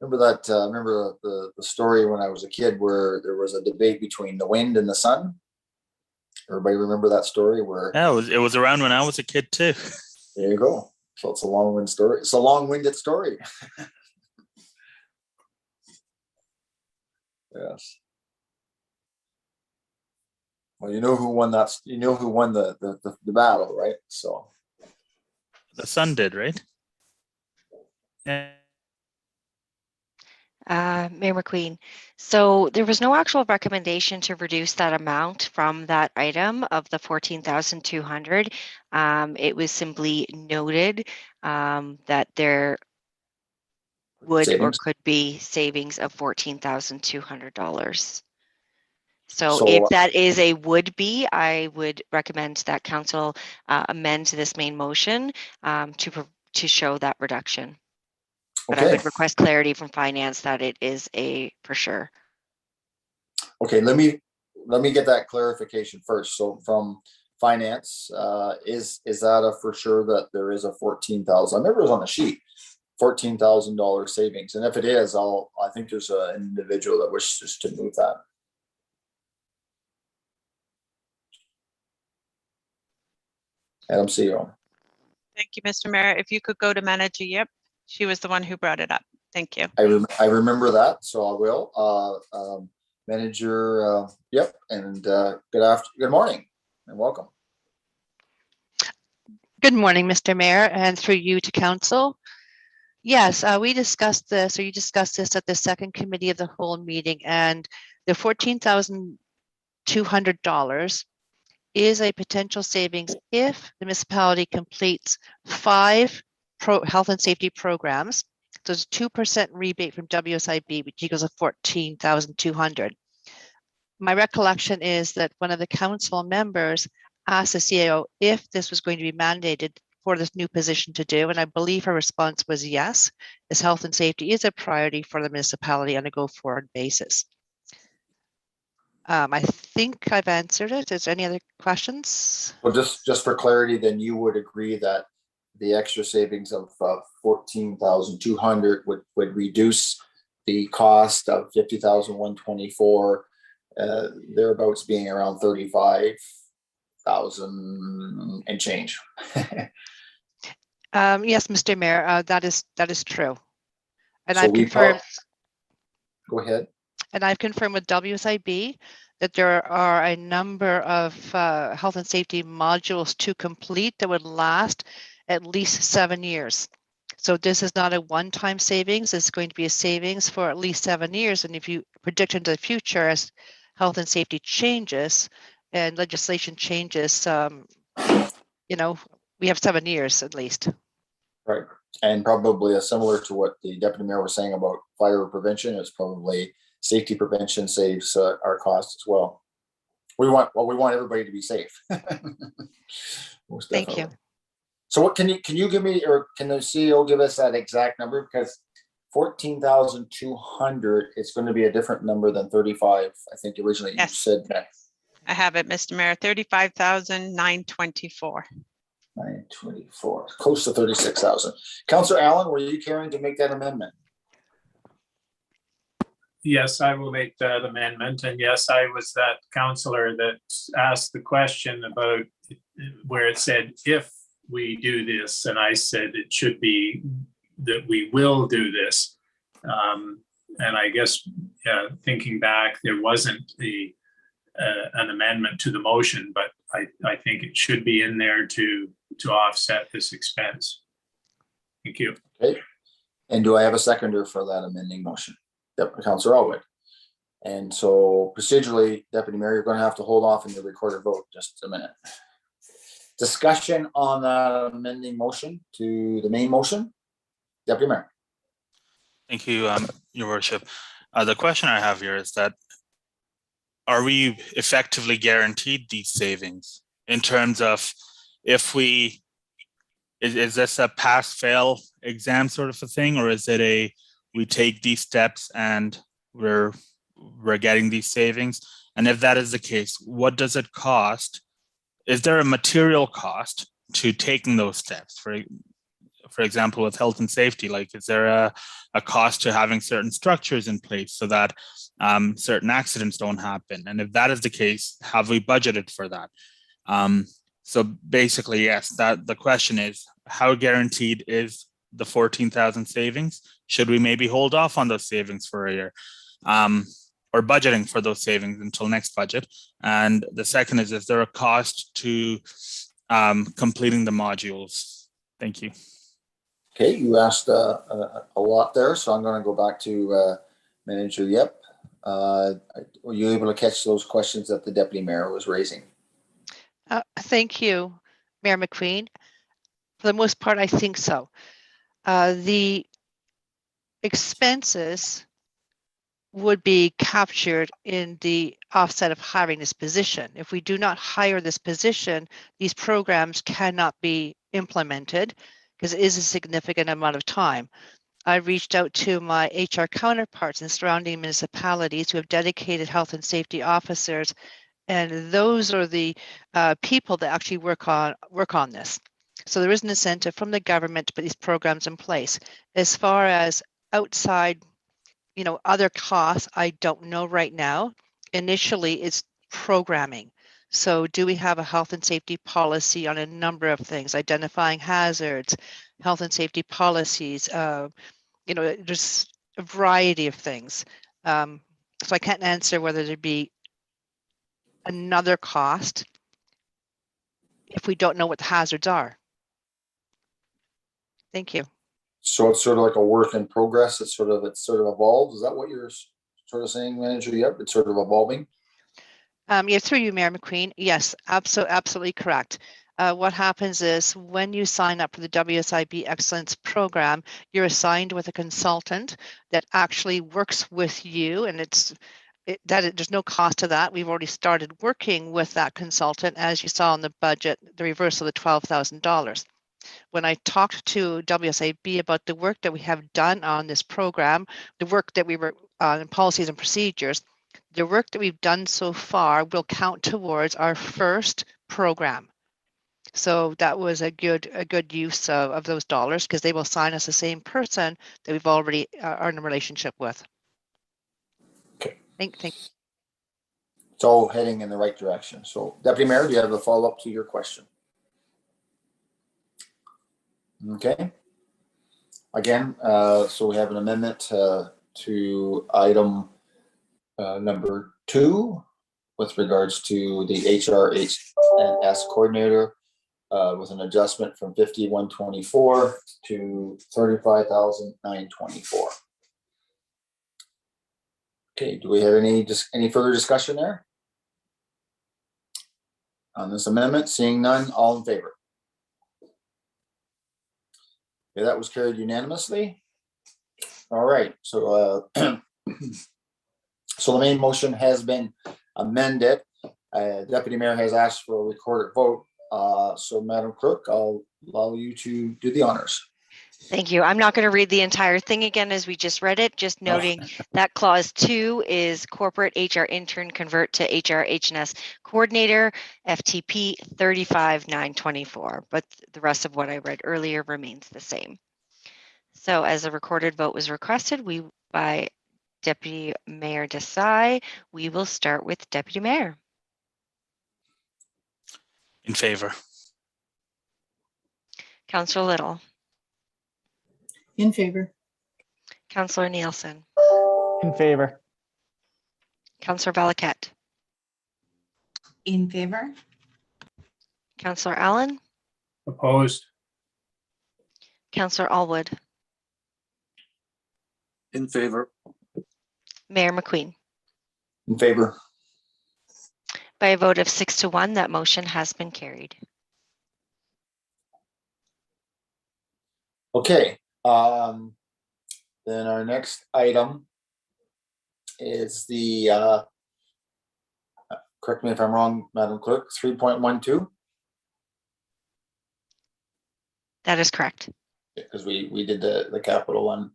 Remember that? Remember the story when I was a kid where there was a debate between the wind and the sun? Everybody remember that story? Where Yeah, it was around when I was a kid too. there you go. So it's a long-winded story. It's a long-winded story. Yes. Well, you know who won that. You know who won the battle, right? So The sun did, right? Yeah. Mayor McQueen, so there was no actual recommendation to reduce that amount from that item of the 14,200. It was simply noted that there would or savings. could be savings of $14,200. So So if that is a would be, I would recommend that council amend this main motion to show that reduction. But I okay. would request clarity from finance that it is a for sure. Okay, let me get that clarification first. So from finance, is that a for sure that there is a 14,000? I remember it was on the sheet, $14,000 savings. And if it is, I think there's an individual that wishes to move that. Adam CEO. Thank you, Mr. Mayor. If you could go to manager, yep, she was the one who brought it up. Thank you. I remember that, so I will. Manager, yep, and good morning and welcome. Good morning, Mr. Mayor, and through you to council. Yes, we discussed this, or you discussed this at the second committee of the whole meeting, and the $14,200 is a potential savings if the municipality completes 5 health and safety programs. So it's 2% rebate from WSIB, which equals a $14,200. My recollection is that one of the council members asked the CAO if this was going to be mandated for this new position to do, and I believe her response was yes, as health and safety is a priority for the municipality on a go-forward basis. I think I've answered it. Is there any other questions? Well, just for clarity, then you would agree that the extra savings of 14,200 would reduce the cost of 50,124, thereabouts being around 35,000 and change. Yes, Mr. Mayor, that is true, and So I've confirmed. Go ahead. And I've confirmed with WSIB that there are a number of health and safety modules to complete that would last at least 7 years. So this is not a one-time savings. It's going to be a savings for at least 7 years. And if you predict into the future as health and safety changes and legislation changes, we have 7 years at least. Right. And probably similar to what the deputy mayor was saying about fire prevention, it's probably safety prevention saves our costs as well. We want everybody to be safe. Most Thank definitely. you. So what can you give me, or can the CEO give us that exact number? Because 14,200 is going to be a different number than 35. I think originally Yes. you said that. I have it, Mr. Mayor, 35,924. 924, close to 36,000. Councillor Allen, were you caring to make that amendment? Yes, I will make that amendment. And yes, I was that councillor that asked the question about where it said, if we do this, and I said it should be that we will do this. And I guess thinking back, there wasn't an amendment to the motion, but I think it should be in there to offset this expense. Thank you. Okay. And do I have a seconder for that amending motion? Councillor Elwood. And so procedurally, Deputy Mayor, you're going to have to hold off in the recorded vote just a minute. Discussion on that amending motion to the main motion. Deputy Mayor. Thank you, Your Worship. The question I have here is that, are we effectively guaranteed these savings in terms of if we, is this a pass-fail exam sort of a thing, or is it a, we take these steps and we're getting these savings? And if that is the case, what does it cost? Is there a material cost to taking those steps? For example, with health and safety, like, is there a cost to having certain structures in place so that certain accidents don't happen? And if that is the case, have we budgeted for that? So basically, yes, that the question is, how guaranteed is the 14,000 savings? Should we maybe hold off on those savings for a year? Or budgeting for those savings until next budget? And the second is there a cost to completing the modules? Thank you. Okay, you asked a lot there, so I'm going to go back to Manager Yep. Were you able to catch those questions that the Deputy Mayor was raising? Thank you, Mayor McQueen. For the most part, I think so. The expenses would be captured in the offset of hiring this position. If we do not hire this position, these programs cannot be implemented because it is a significant amount of time. I reached out to my HR counterparts in surrounding municipalities who have dedicated health and safety officers, and those are the people that actually work on this. So there is an incentive from the government to put these programs in place. As far as outside, other costs, I don't know right now. Initially, it's programming. So do we have a health and safety policy on a number of things, identifying hazards, health and safety policies, there's a variety of things. So I can't answer whether there'd be another cost if we don't know what the hazards are. Thank you. So it's sort of like a work in progress. It's sort of evolved. Is that what you're sort of saying, Manager? Yep, it's sort of evolving. Yeah, through you, Mayor McQueen. Yes, absolutely correct. What happens is when you sign up for the WSIB Excellence Program, you're assigned with a consultant that actually works with you, and there's no cost to that. We've already started working with that consultant, as you saw in the budget, the reversal of the $12,000. When I talked to WSIB about the work that we have done on this program, the work that we were in policies and procedures, the work that we've done so far will count towards our first program. So that was a good use of those dollars, because they will assign us the same person that we've already are in a relationship with. Okay. Thank you. It's all heading in the right direction. So, Deputy Mayor, do you have a follow-up to your question? Okay. Again, so we have an amendment to item number 2 with regards to the HRHS coordinator with an adjustment from 5124 to 35,924. Okay, do we have any further discussion there on this amendment? Seeing none, all in favor? Okay, that was carried unanimously. All right, so so the main motion has been amended. Deputy Mayor has asked for a recorded vote. So Madam Clerk, I'll allow you to do the honors. Thank you. I'm not going to read the entire thing again as we just read it, just noting that clause 2 is corporate HR intern convert to HR HNS coordinator, FTP 35,924, but the rest of what I read earlier remains the same. So as a recorded vote was requested, by Deputy Mayor Desai, we will start with Deputy Mayor. In favor. Councillor Little. In favor. Councillor Nielsen. In favor. Councillor Valaket. In favor. Councillor Allen. Opposed. Councillor Allwood. In favor. Mayor McQueen. In favor. By a vote of 6-1, that motion has been carried. Okay. The Then our next item is the, correct me if I'm wrong, Madam Clerk, 3.12, That is correct. because we did the capital one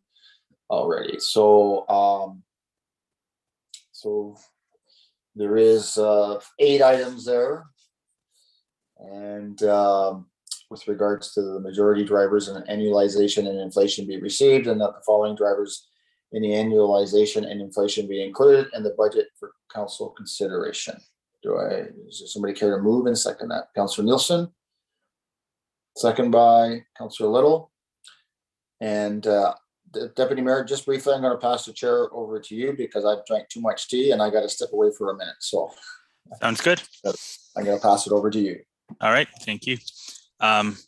already. So, so there is 8 items there. And with regards to the majority drivers and annualization and inflation be received, and that the following drivers in the annualization and inflation be included in the budget for council consideration. Is there somebody care to move and second that? Councillor Nielsen. Second by Councillor Little. And the Deputy Mayor, just briefly, I'm going to pass the chair over to you because I've drank too much tea and I got to step away for a minute. So Sounds good. I'm going to pass it over to you. All right, thank you.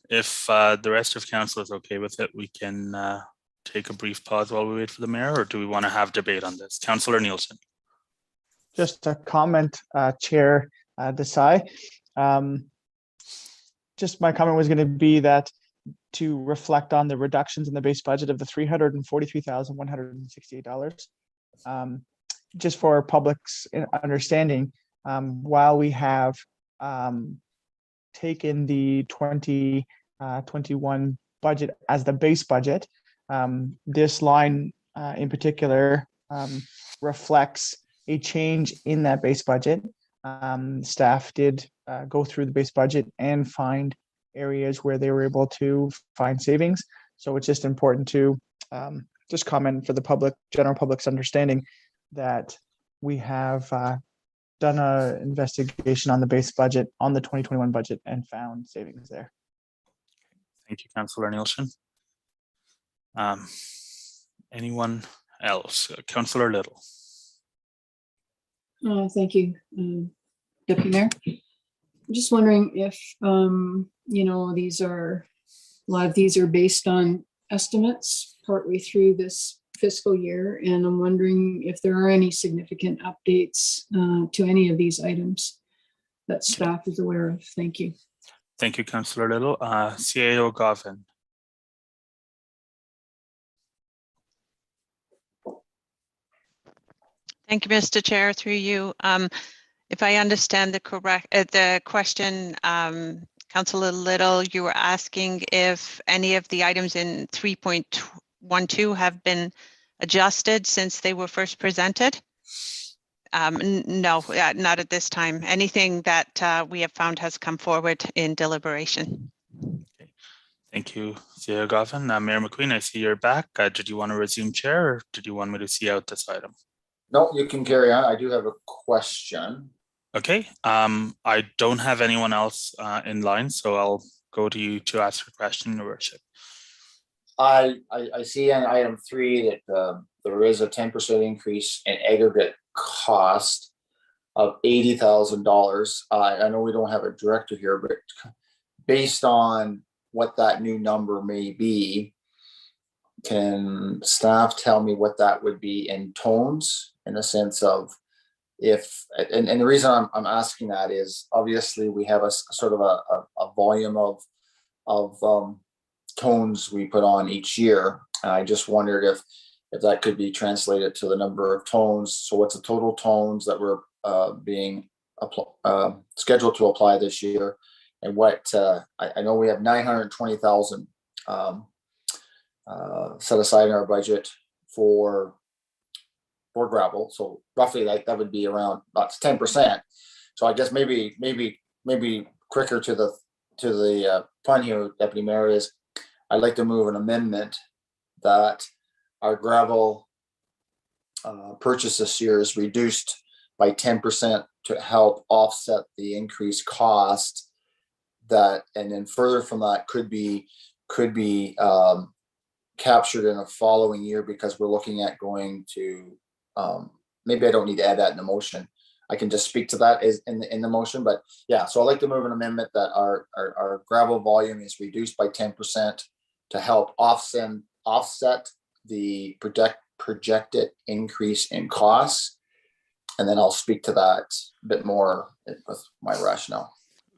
If the rest of council is okay with it, we can take a brief pause while we wait for the mayor, or do we want to have debate on this? Councillor Nielsen. Just a comment, Chair Desai. Just my comment was going to be that to reflect on the reductions in the base budget of the $343,168. Just for public's understanding, while we have taken the 2021 budget as the base budget, this line in particular reflects a change in that base budget. Staff did go through the base budget and find areas where they were able to find savings. So it's just important to just comment for the public, general public's understanding that we have done an investigation on the base budget on the 2021 budget and found savings there. Thank you, Councillor Nielsen. Anyone else? Councillor Little. Thank you, Deputy Mayor. I'm just wondering if, you know, these are, a lot of these are based on estimates partway through this fiscal year, and I'm wondering if there are any significant updates to any of these items that staff is aware of. Thank you. Thank you, Councillor Little. CAO Goffin. Thank you, Mr. Chair, through you. If I understand the question, Councillor Little, you were asking if any of the items in 3.12 have been adjusted since they were first presented. No, not at this time. Anything that we have found has come forward in deliberation. Okay. Thank you, CAO Goffin. Mayor McQueen, I see you're back. Did you want to resume chair, or did you want me to see out this item? No, you can carry on. I do have a question. Okay, I don't have anyone else in line, so I'll go to you to ask your question, Your Worship. I see on item 3 that there is a 10% increase in aggregate cost of $80,000. I know we don't have a director here, but based on what that new number may be, can staff tell me what that would be in tones, in the sense of if, and the reason I'm asking that is obviously we have a sort of a volume of tones we put on each year. And I just wondered if that could be translated to the number of tones. So what's the total tones that were being scheduled to apply this year? And what, I know we have 920,000 set aside in our budget for gravel. So roughly that would be around about 10%. So I guess maybe quicker to the fun here, Deputy Mayor, is I'd like to move an amendment that our gravel purchase this year is reduced by 10% to help offset the increased cost that, and then further from that could be captured in a following year, because we're looking at going to, maybe I don't need to add that in the motion. I can just speak to that as in the motion, but yeah, so I'd like to move an amendment that our gravel volume is reduced by 10% to help offset the projected increase in costs. And then I'll speak to that a bit more with my rationale.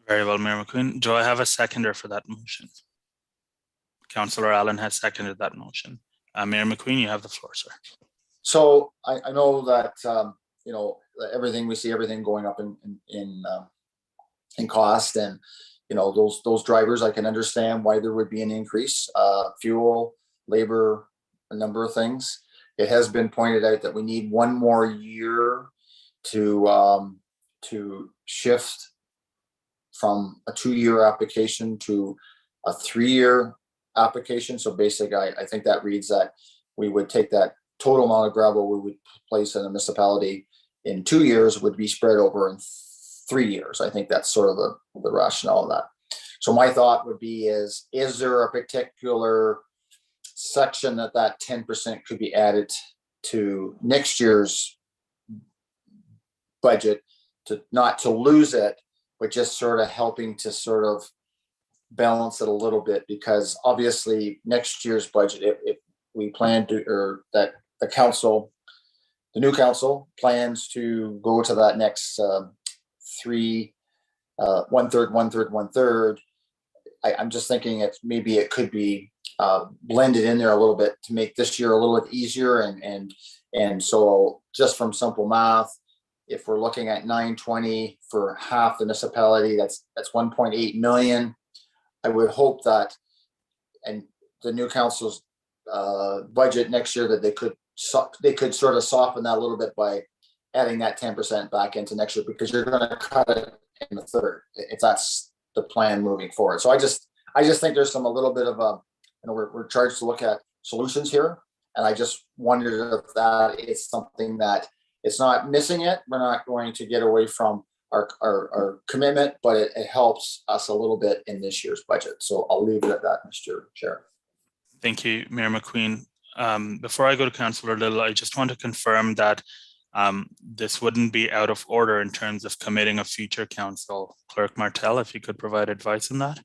Very well, Mayor McQueen. Do I have a seconder for that motion? Councillor Allen has seconded that motion. Mayor McQueen, you have the floor, sir. So I know that, you know, everything, we see everything going up in cost, and, you know, those drivers, I can understand why there would be an increase, fuel, labor, a number of things. It has been pointed out that we need one more year to shift from a 2-year application to a 3-year application. So basically, I think that reads that we would take that total amount of gravel we would place in a municipality in 2 years would be spread over in 3 years. I think that's sort of the rationale of that. So my thought would be is there a particular section that 10% could be added to next year's budget, to not to lose it, but just sort of helping to sort of balance it a little bit, because obviously next year's budget, if we plan to, or that the new council plans to go to that next 3, 1/3, 1/3, 1/3. I'm just thinking maybe it could be blended in there a little bit to make this year a little bit easier. And so just from simple math, if we're looking at 920 for half the municipality, that's 1.8 million. I would hope that, and the new council's budget next year, that they could sort of soften that a little bit by adding that 10% back into next year, because you're going to cut it in the third if that's the plan moving forward. So I just think there's a little bit of a, you know, we're charged to look at solutions here, and I just wondered if that is something that it's not missing it. We're not going to get away from our commitment, but it helps us a little bit in this year's budget. So I'll leave it at that, Mr. Chair. Thank you, Mayor McQueen. Before I go to Councillor Little, I just want to confirm that this wouldn't be out of order in terms of committing a future council. Clerk Martel, if you could provide advice on that.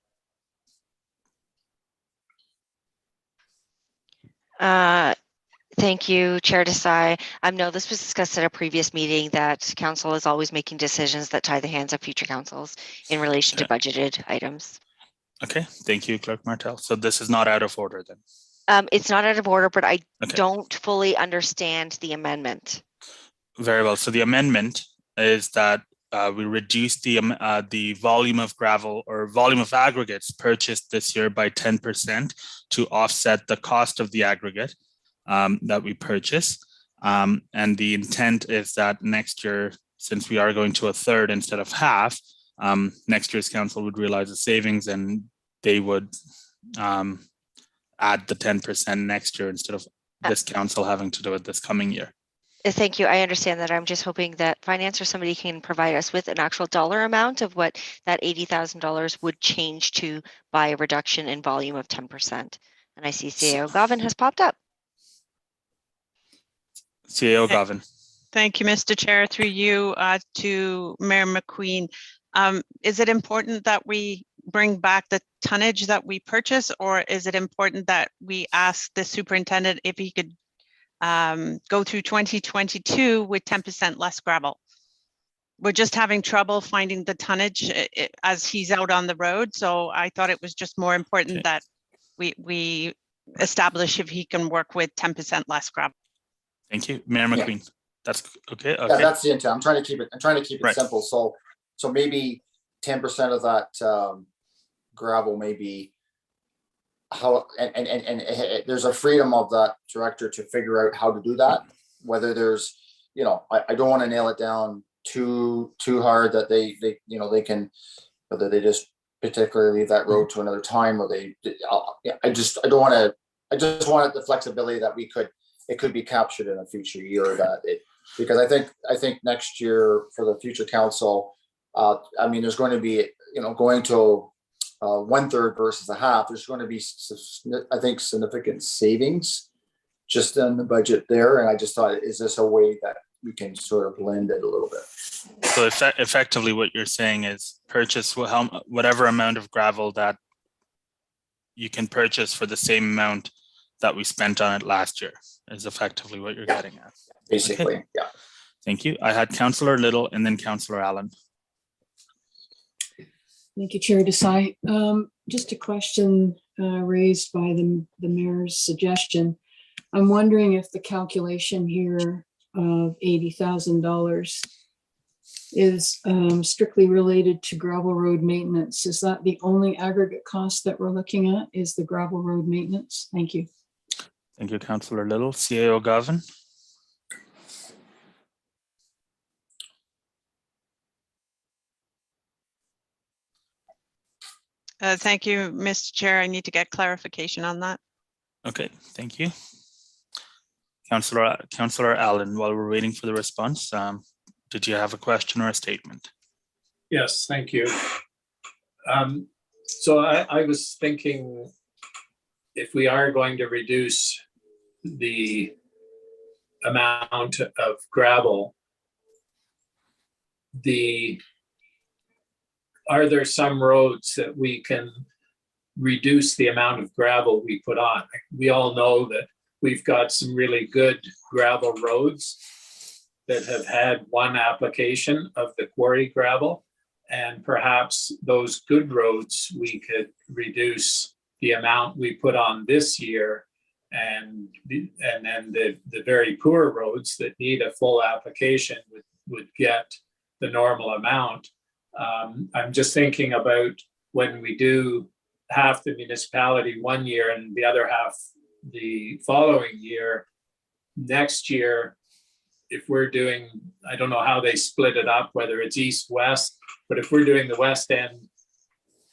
Thank you, Chair Desai. No, this was discussed at a previous meeting that council is always making decisions that tie the hands of future councils in relation to budgeted items. Okay, thank you, Clerk Martel. So this is not out of order then? It's not out of order, but I don't fully understand the amendment. Very well. So the amendment is that we reduce the volume of gravel or volume of aggregates purchased this year by 10% to offset the cost of the aggregate that we purchase. And the intent is that next year, since we are going to a third instead of half, next year's council would realize a savings, and they would add the 10% next year instead of this council having to do it this coming year. Thank you. I understand that. I'm just hoping that finance or somebody can provide us with an actual dollar amount of what that $80,000 would change to by a reduction in volume of 10%. And I see CAO Gavin has popped up. CAO Gavin. Thank you, Mr. Chair. Through you to Mayor McQueen. Is it important that we bring back the tonnage that we purchase, or is it important that we ask the superintendent if he could go through 2022 with 10% less gravel? We're just having trouble finding the tonnage as he's out on the road. So I thought it was just more important that we establish if he can work with 10% less gravel. Thank you, Mayor McQueen. Yeah. That's okay. Yeah, that's the intent. I'm trying to keep it simple. So maybe 10% of that gravel may be how, and there's a freedom of that director to figure out how to do that. Whether there's, you know, I don't want to nail it down too hard that they you know, they can, whether they just particularly leave that road to another time, or I just want the flexibility that it could be captured in a future year, because I think next year for the future council, I mean, there's going to be, you know, going to 1/3 versus a half, there's going to be, I think, significant savings just in the budget there. And I just thought, is this a way that we can sort of blend it a little bit? So effectively what you're saying is purchase whatever amount of gravel that you can purchase for the same amount that we spent on it last year is effectively what you're getting at. Basically, okay. Yeah. Thank you. I had Councillor Little and then Councillor Allen. Thank you, Chair Desai. Just a question raised by the mayor's suggestion. I'm wondering if the calculation here of $80,000 is strictly related to gravel road maintenance. Is that the only aggregate cost that we're looking at, is the gravel road maintenance? Thank you. Thank you, Councillor Little. CAO Gavin. Thank you, Mr. Chair. I need to get clarification on that. Okay, thank you. Councillor Allen, while we're waiting for the response, did you have a question or a statement? Yes, thank you. So I was thinking, if we are going to reduce the amount of gravel, are there some roads that we can reduce the amount of gravel we put on? We all know that we've got some really good gravel roads that have had one application of the quarry gravel, and perhaps those good roads, we could reduce the amount we put on this year, and then the very poor roads that need a full application would get the normal amount. I'm just thinking about when we do half the municipality one year and the other half the following year, next year, if we're doing, I don't know how they split it up, whether it's east-west, but if we're doing the west end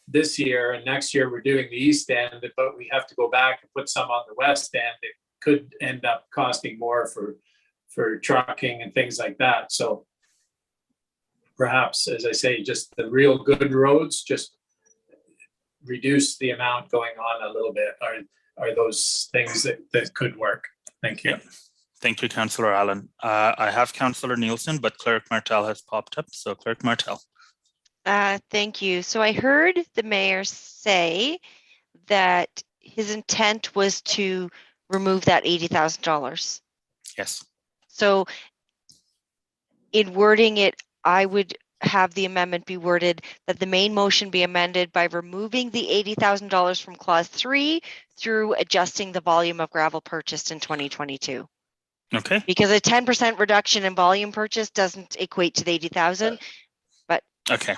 this year and next year we're doing the east end, but we have to go back and put some on the west end, it could end up costing more for trucking and things like that. So perhaps, as I say, just the real good roads, just reduce the amount going on a little bit. Are those things that could work? Thank you. Yeah. Thank you, Councillor Allen. I have Councillor Nielsen, but Clerk Martel has popped up. So Clerk Martel. Thank you. So I heard the mayor say that his intent was to remove that $80,000. Yes. So in wording it, I would have the amendment be worded that the main motion be amended by removing the $80,000 from clause 3 through adjusting the volume of gravel purchased in 2022. Okay. Because a 10% reduction in volume purchase doesn't equate to the 80,000, but okay.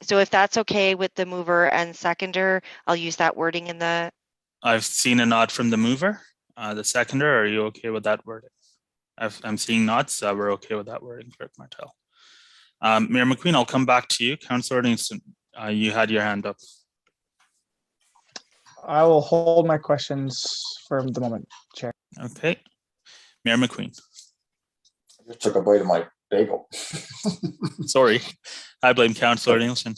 So if that's okay with the mover and seconder, I'll use that wording in the. I've seen a nod from the mover. The seconder, are you okay with that wording? I'm seeing nods. We're okay with that wording, Clerk Martel. Mayor McQueen, I'll come back to you. Councillor Nielsen, you had your hand up. I will hold my questions for the moment, Chair. Okay. Mayor McQueen. I just took a bite of my bagel. Sorry, I blame Councillor Nielsen.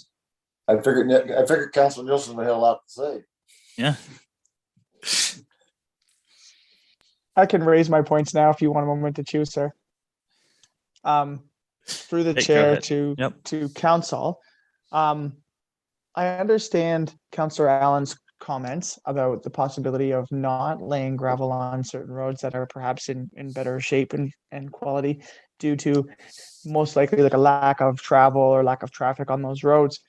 I figured Councillor Nielsen would have a lot to say. Yeah. I can raise my points now if you want a moment to choose, sir. Through the chair to council. I understand Councillor Allen's comments about the possibility of not laying gravel on certain roads that are perhaps in better shape and quality due to most likely like a lack of travel or lack of traffic on those roads.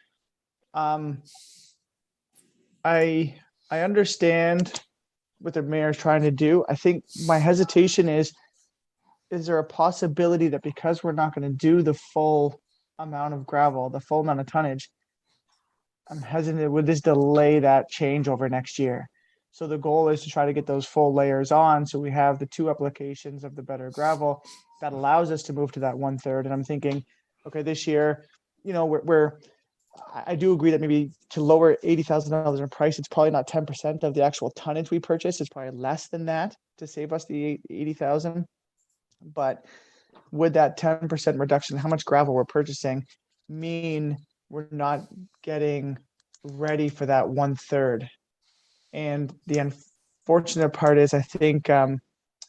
I understand what the mayor is trying to do. I think my hesitation is there a possibility that because we're not going to do the full amount of gravel, the full amount of tonnage, I'm hesitant, would this delay that change over next year? So the goal is to try to get those full layers on. So we have the 2 applications of the better gravel that allows us to move to that 1/3. And I'm thinking, okay, this year, you know, I do agree that maybe to lower $80,000 in price, it's probably not 10% of the actual tonnage we purchase. It's probably less than that to save us the 80,000. But would that 10% reduction, how much gravel we're purchasing, mean we're not getting ready for that 1/3? And the unfortunate part is, I think to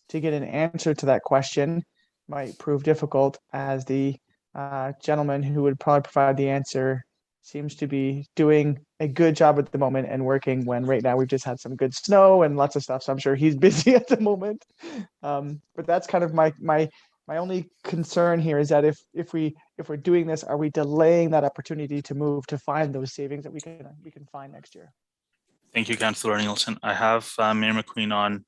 get an answer to that question might prove difficult, as the gentleman who would probably provide the answer seems to be doing a good job at the moment and working when right now we've just had some good snow and lots of stuff. So I'm sure he's busy at the moment. But that's kind of my only concern here, is that if we're doing this, are we delaying that opportunity to move to find those savings that we can find next year? Thank you, Councillor Nielsen. I have Mayor McQueen on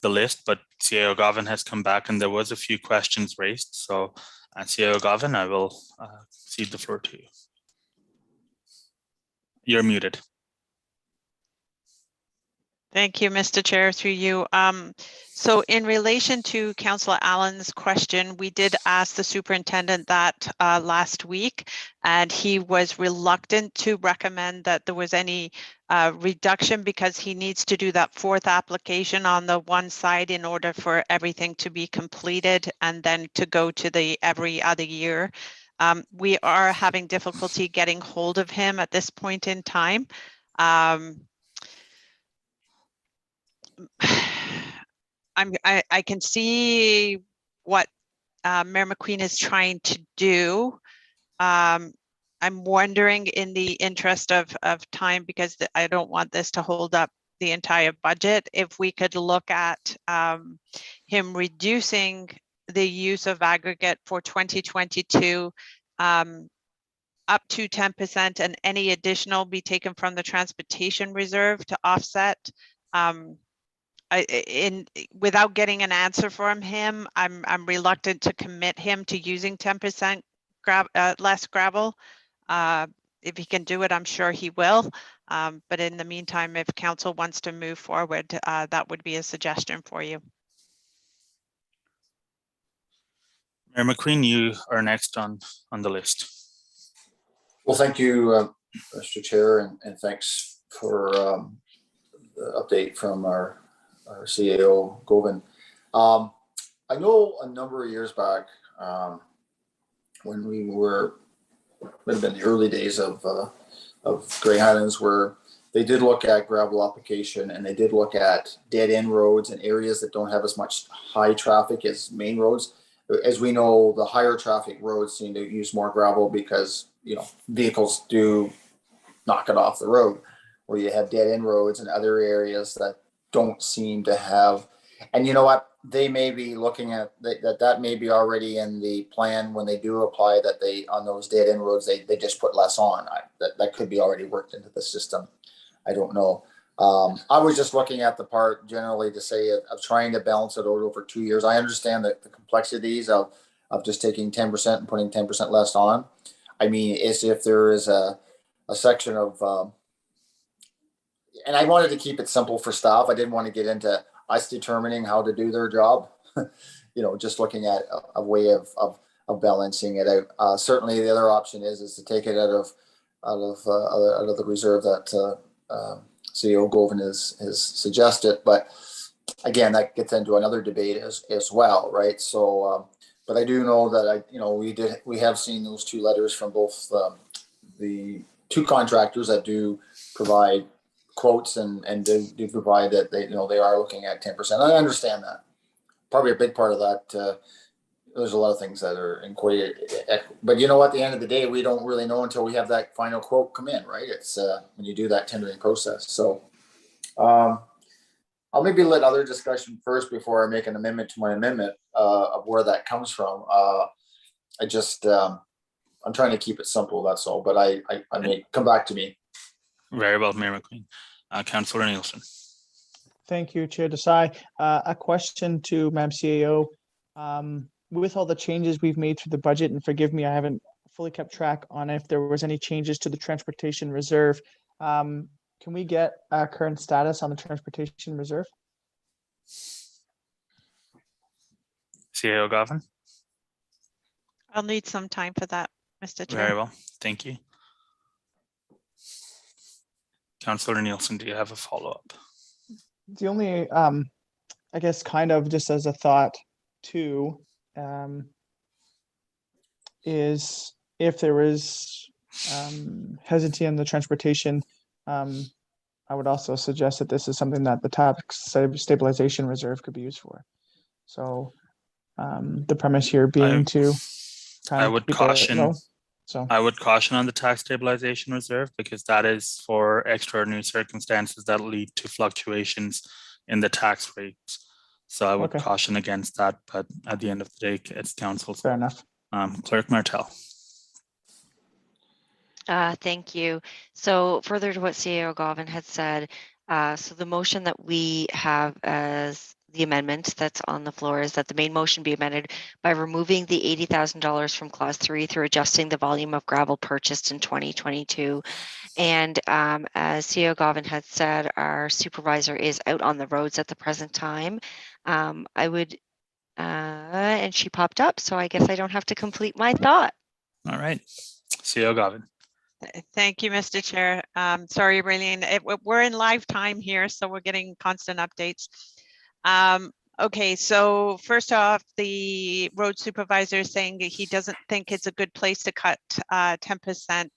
the list, but CAO Gavin has come back and there was a few questions raised. So CAO Gavin, I will cede the floor to you. You're muted. Thank you, Mr. Chair, through you. So in relation to Councillor Allen's question, we did ask the superintendent that last week, and he was reluctant to recommend that there was any reduction because he needs to do that fourth application on the one side in order for everything to be completed and then to go to the every other year. We are having difficulty getting hold of him at this point in time. I can see what Mayor McQueen is trying to do. I'm wondering, in the interest of time, because I don't want this to hold up the entire budget, if we could look at him reducing the use of aggregate for 2022 up to 10%, and any additional be taken from the transportation reserve to offset. Without getting an answer from him, I'm reluctant to commit him to using 10% less gravel. If he can do it, I'm sure he will. But in the meantime, if council wants to move forward, that would be a suggestion for you. Mayor McQueen, you are next on the list. Well, thank you, Mr. Chair, and thanks for the update from our CAO, Govan. I know a number of years back, when we were, might have been the early days of Grey Highlands, where they did look at gravel application and they did look at dead end roads and areas that don't have as much high traffic as main roads. As we know, the higher traffic roads seem to use more gravel because, you know, vehicles do knock it off the road, where you have dead end roads and other areas that don't seem to have. And you know what, they may be looking at that may be already in the plan when they do apply, that they, on those dead end roads, they just put less on. That could be already worked into the system. I don't know. I was just looking at the part generally to say of trying to balance it out over 2 years. I understand that the complexities of just taking 10% and putting 10% less on. I mean, as if there is a section of, and I wanted to keep it simple for staff. I didn't want to get into us determining how to do their job. You know, just looking at a way of balancing it out. Certainly, the other option is to take it out of the reserve that CEO Govan has suggested. But again, that gets into another debate as well, right? So, but I do know that we have seen those two letters from both the two contractors that do provide quotes and do provide that they are looking at 10%. I understand that. Probably a big part of that. There's a lot of things that are inquired, but you know, at the end of the day, we don't really know until we have that final quote come in, right? It's when you do that tendering process. So I'll maybe let other discussion first before I make an amendment to my amendment of where that comes from. I just I'm trying to keep it simple. That's all. But I may come back to me. Very well, Mayor McQueen. Councillor Nielsen. Thank you, Chair Desai. A question to Madam CAO. With all the changes we've made to the budget, and forgive me, I haven't fully kept track on if there was any changes to the transportation reserve. Can we get a current status on the transportation reserve? CAO Gavin. I'll need some time for that, Mr. Chair. Very well, thank you. Councillor Nielsen, do you have a follow-up? The only, I guess, kind of just as a thought too, is if there is hesitancy in the transportation, I would also suggest that this is something that the tax stabilization reserve could be used for. So the premise here being I would caution. I would caution on the tax stabilization reserve, because that is for extraordinary circumstances that lead to fluctuations in the tax rates. So I would caution against that, but at the end of the day, it's council's. Fair enough. Clerk Martel. Thank you. So further to what CAO Gavin had said, So the motion that we have as the amendment that's on the floor is that the main motion be amended by removing the $80,000 from clause 3 through adjusting the volume of gravel purchased in 2022. And as CEO Govin had said, our supervisor is out on the roads at the present time. I would, and she popped up, so I guess I don't have to complete my thought. All right, CEO Govin. Thank you, Mr. Chair. Sorry, Raylene, we're in live time here, so we're getting constant updates. Okay, so first off, the road supervisor is saying that he doesn't think it's a good place to cut 10%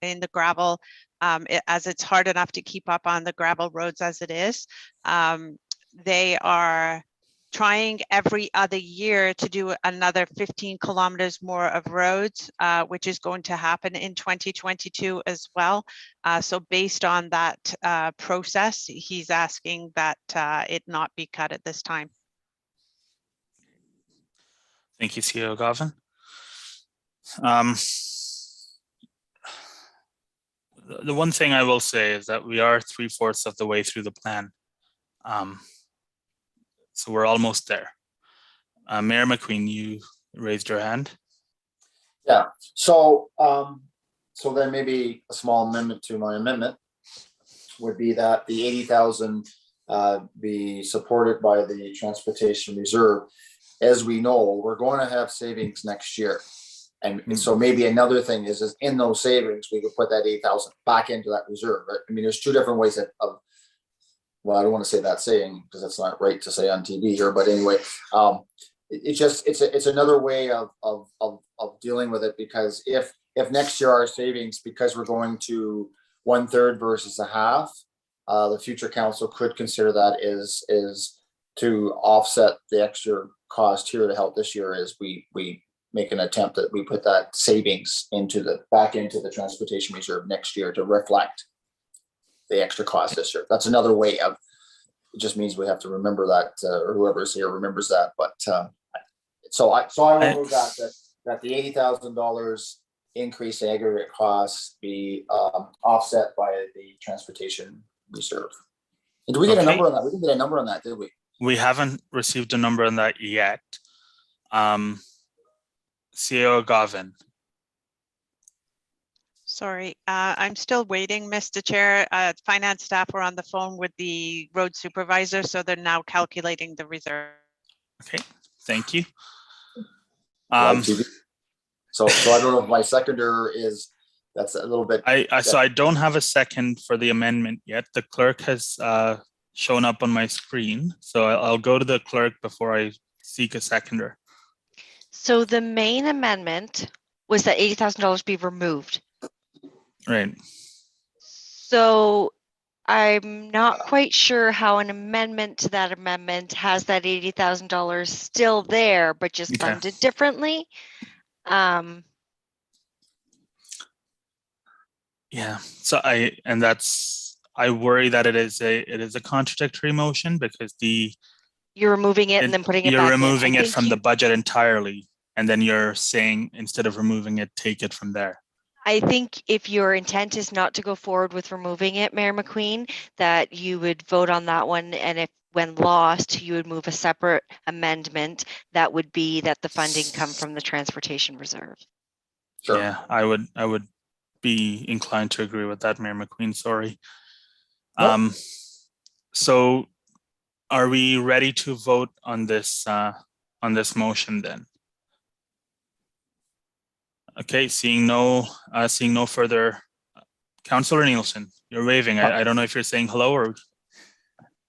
in the gravel, as it's hard enough to keep up on the gravel roads as it is. They are trying every other year to do another 15 kilometers more of roads, which is going to happen in 2022 as well. So based on that process, he's asking that it not be cut at this time. Thank you, CEO Govin. The one thing I will say is that we are 3/4 of the way through the plan. So we're almost there. Mayor McQueen, you raised your hand. Yeah, so so then maybe a small amendment to my amendment would be that the 80,000 be supported by the transportation reserve. As we know, we're going to have savings next year. And so maybe another thing is in those savings, we could put that 8,000 back into that reserve. Right? I mean, there's two different ways of, well, I don't want to say that saying because it's not right to say on TV here, but anyway, it's another way of dealing with it, because if next year our savings, because we're going to 1/3 versus a half, the future council could consider that is to offset the extra cost here to help this year, as we make an attempt that we put that savings back into the transportation reserve next year to reflect the extra cost this year. That's another way of, it just means we have to remember that, or whoever's here remembers that. But so I will move that the $80,000 increase in aggregate costs be offset by the transportation reserve. And do we get a number on that? We didn't get a number on that, did we? We haven't received a number on that yet. CEO Govin. Sorry, I'm still waiting, Mr. Chair. Finance staff were on the phone with the road supervisor, so they're now calculating the reserve. Okay, thank you. So I don't know if my seconder is, that's a little bit. So I don't have a second for the amendment yet. The clerk has shown up on my screen, so I'll go to the clerk before I seek a seconder. So the main amendment was that $80,000 be removed. Right. So I'm not quite sure how an amendment to that amendment has that $80,000 still there, but just funded differently. Yeah. So I worry that it is a contradictory motion, because you're removing it and then putting it back. You're removing it from the budget entirely, and then you're saying, instead of removing it, take it from there. I think if your intent is not to go forward with removing it, Mayor McQueen, that you would vote on that one, and if when lost, you would move a separate amendment that would be that the funding come from the transportation reserve. Sure. Yeah, I would be inclined to agree with that, Mayor McQueen. Sorry. Nope. So are we ready to vote on this motion then? Okay, seeing no further. Councillor Nielsen, you're waving. I don't know if you're saying hello or.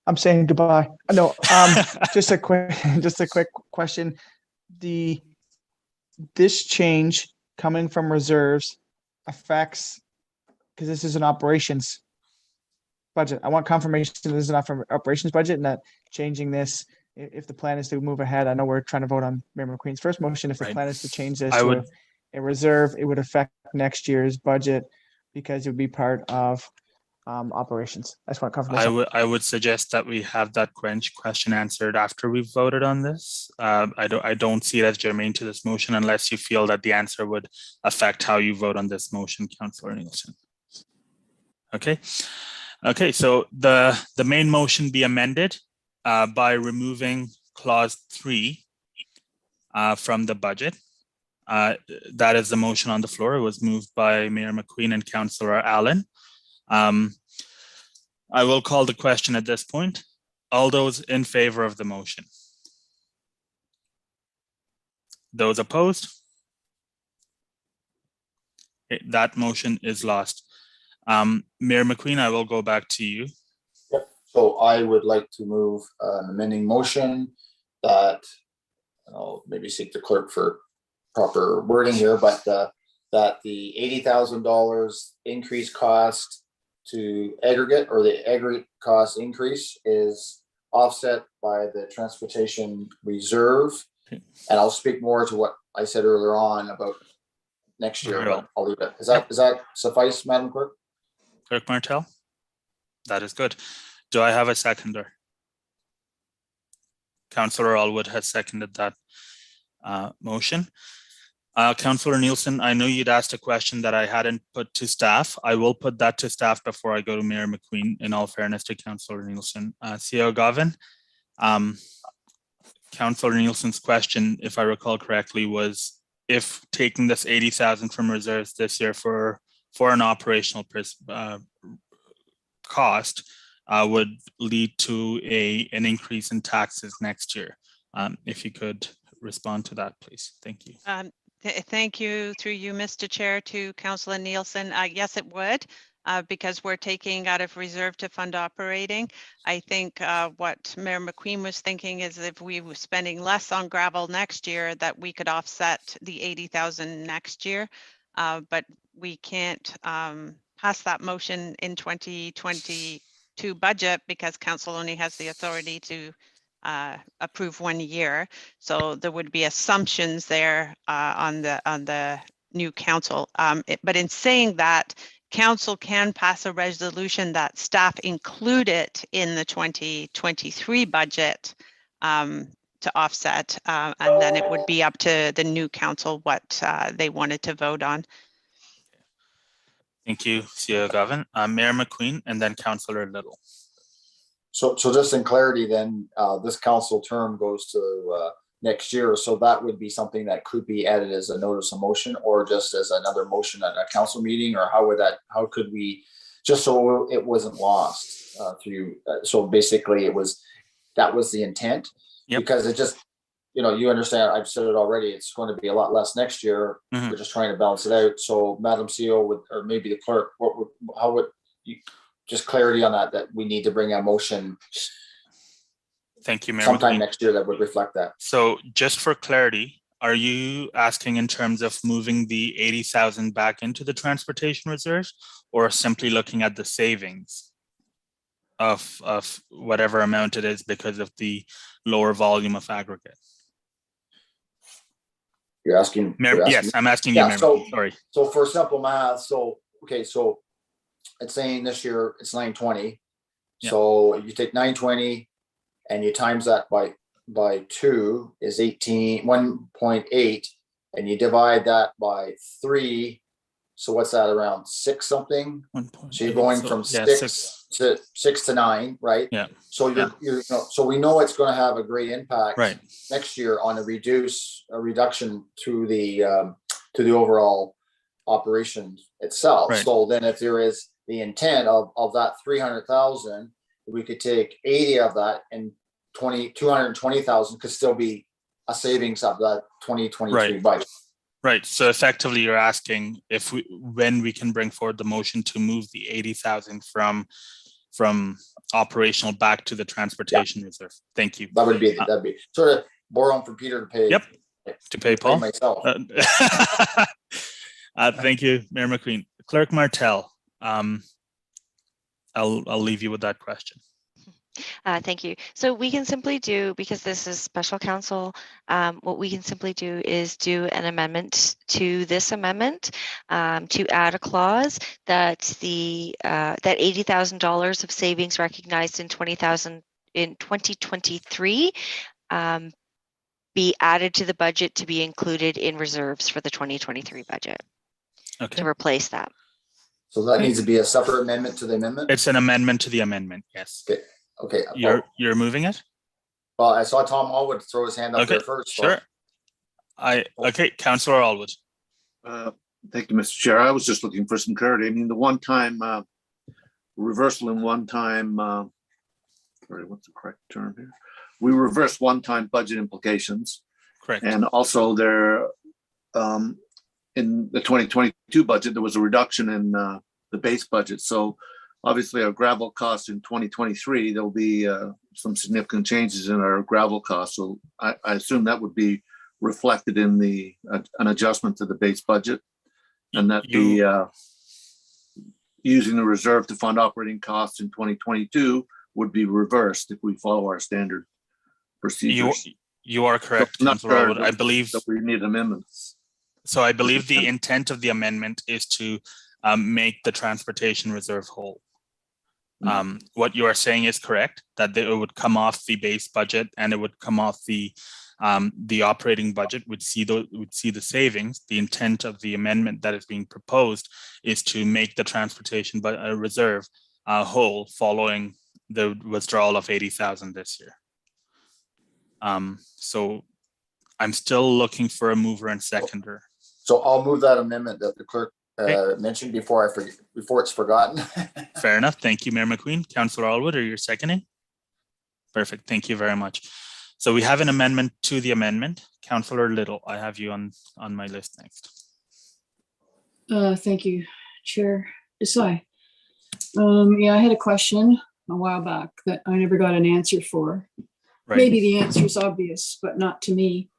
I'm saying goodbye. No, just a quick question. This change coming from reserves affects, because this is an operations budget. I want confirmation this is an operations budget, and that changing this, if the plan is to move ahead, I know we're trying to vote on Mayor McQueen's first motion. If the plan is to change this to a reserve, it would affect next year's budget because it would be part of operations. I just want confirmation. I would suggest that we have that question answered after we've voted on this. I don't see it as germane to this motion unless you feel that the answer would affect how you vote on this motion, Councillor Nielsen. Okay. Okay, so the main motion be amended by removing clause 3 from the budget. That is the motion on the floor. It was moved by Mayor McQueen and Councillor Allen. I will call the question at this point. All those in favor of the motion? Those opposed? Okay, that motion is lost. Mayor McQueen, I will go back to you. Yep. So I would like to move an amending motion that, I'll maybe seek the clerk for proper wording here, but that the $80,000 increased cost to aggregate, or the aggregate cost increase, is offset by the transportation reserve. Okay. And I'll speak more to what I said earlier on about next year, Very but I'll leave it. Is that suffice, Madam Clerk? Clerk Martel? That is good. Do I have a seconder? Councillor Allwood has seconded that motion. Councillor Nielsen, I know you'd asked a question that I hadn't put to staff. I will put that to staff before I go to Mayor McQueen, in all fairness to Councillor Nielsen. CEO Govin, Councillor Nielsen's question, if I recall correctly, was if taking this 80,000 from reserves this year for an operational cost would lead to an increase in taxes next year. If you could respond to that, please. Thank you. Thank you, through you, Mr. Chair, to Councillor Nielsen. Yes, it would, because we're taking out of reserve to fund operating. I think what Mayor McQueen was thinking is if we were spending less on gravel next year, that we could offset the 80,000 next year. But we can't pass that motion in 2022 budget because council only has the authority to approve 1 year. So there would be assumptions there on the new council. But in saying that, council can pass a resolution that staff include it in the 2023 budget to offset, and then it would be up to the new council what they wanted to vote on. Thank you, CEO Gavin. Mayor McQueen, and then Councillor Little. So just in clarity, then this council term goes to next year. So that would be something that could be added as a notice of motion, or just as another motion at a council meeting, or how could we, just so it wasn't lost through. So basically that was the intent. Yep. Because it just, you understand, I've said it already, it's going to be a lot less next year. Mm-hmm. We're just trying to balance it out. So Madam CEO or maybe the clerk, how would you, just clarity on that we need to bring a motion. Thank you, Mayor. Sometime next year that would reflect that. So just for clarity, are you asking in terms of moving the 80,000 back into the transportation reserve, or simply looking at the savings of whatever amount it is because of the lower volume of aggregate? You're asking? Yes, I'm asking you, Mayor. Sorry. So for simple math, so it's saying this year it's 920. Yeah. So you take 920 and you times that by 2 is 1.8, and you divide that by 3. So what's that, around 6 something? So you're going from 6 to 9, right? Yeah. So so we know it's going to have a great impact next year on a reduction to the overall operation itself. Right. So then if there is the intent of that 300,000, we could take 80 of that, and 220,000 could still be a savings of that 2023 budget. Right. So effectively, you're asking when we can bring forward the motion to move the 80,000 from operational back to the transportation reserve. Thank you. That'd be sort of borrowing from Peter to pay. Yep. To pay Paul. Myself. Thank you, Mayor McQueen. Clerk Martel. I'll leave you with that question. Thank you. So we can simply do, because this is special counsel, what we can simply do is do an amendment to this amendment to add a clause that that $80,000 of savings recognized in 2023 be added to the budget to be included in reserves for the 2023 budget. Okay. To replace that. So that needs to be a separate amendment to the amendment? It's an amendment to the amendment, yes. Okay, okay. You're moving it? Well, I saw Tom Allwood throw his hand up Okay, there first. so- sure. Okay, Councillor Allwood. Thank you, Mr. Chair. I was just looking for some clarity. I mean, the one-time reversal and one-time, sorry, what's the correct term here? We reversed one-time budget implications. Correct. And also there, in the 2022 budget, there was a reduction in the base budget. So obviously our gravel costs in 2023, there'll be some significant changes in our gravel costs. So I assume that would be reflected in the an adjustment to the base budget, and that using the reserve to fund operating costs in 2022 would be reversed if we follow our standard procedures. You are correct, So Councillor Allwood. I believe that we need amendments. so. I believe the intent of the amendment is to make the transportation reserve whole. What you are saying is correct, that it would come off the base budget and it would come off the operating budget, would see the savings. The intent of the amendment that is being proposed is to make the transportation reserve whole following the withdrawal of 80,000 this year. So I'm still looking for a mover and seconder. So I'll move that amendment that the clerk mentioned before it's forgotten. Fair enough. Thank you, Mayor McQueen. Councillor Allwood, are you seconding? Perfect. Thank you very much. So we have an amendment to the amendment. Councillor Little, I have you on my list next. Thank you, Chair Desai. Yeah, I had a question a while back that I never got an answer for. Right. Maybe the answer is obvious, but not to me.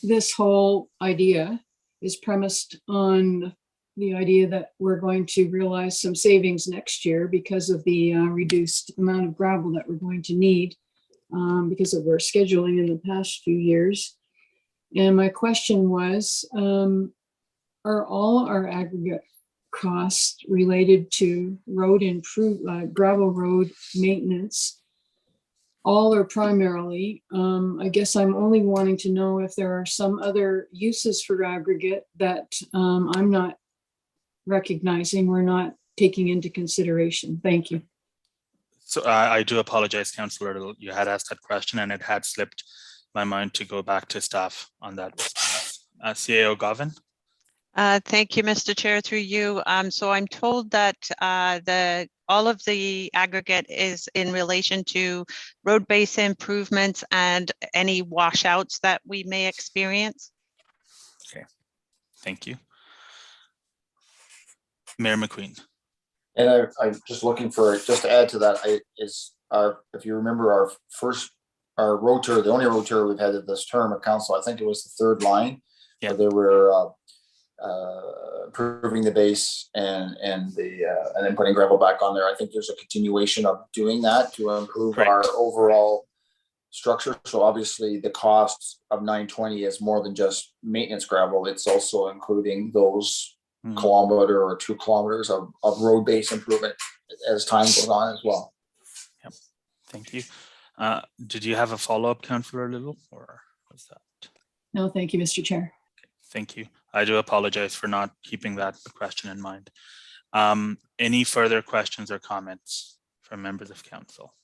This whole idea is premised on the idea that we're going to realize some savings next year because of the reduced amount of gravel that we're going to need because of our scheduling in the past few years. And my question was, are all our aggregate costs related to gravel road maintenance, all or primarily? I guess I'm only wanting to know if there are some other uses for aggregate that I'm not recognizing, we're not taking into consideration. Thank you. So I do apologize, Councillor Little. You had asked that question and it had slipped my mind to go back to staff on that. CAO Govan. Thank you, Mr. Chair, through you. So I'm told that all of the aggregate is in relation to road base improvements and any washouts that we may experience. Okay, thank you. Mayor McQueen. And I'm just looking for, just to add to that, if you remember our road tour, the only road tour we've had at this term of council, I think it was the third line. Yeah. Where they were improving the base and then putting gravel back on there. I think there's a continuation of doing that to improve Correct. our overall structure. So obviously the cost of 920 is more than just maintenance gravel. It's also including those kilometer or 2 kilometers of road base improvement as time goes on as well. Yep. Thank you. Did you have a follow-up, Councillor Little, or was that? No, thank you, Mr. Chair. Thank you. I do apologize for not keeping that question in mind. Any further questions or comments from members of council?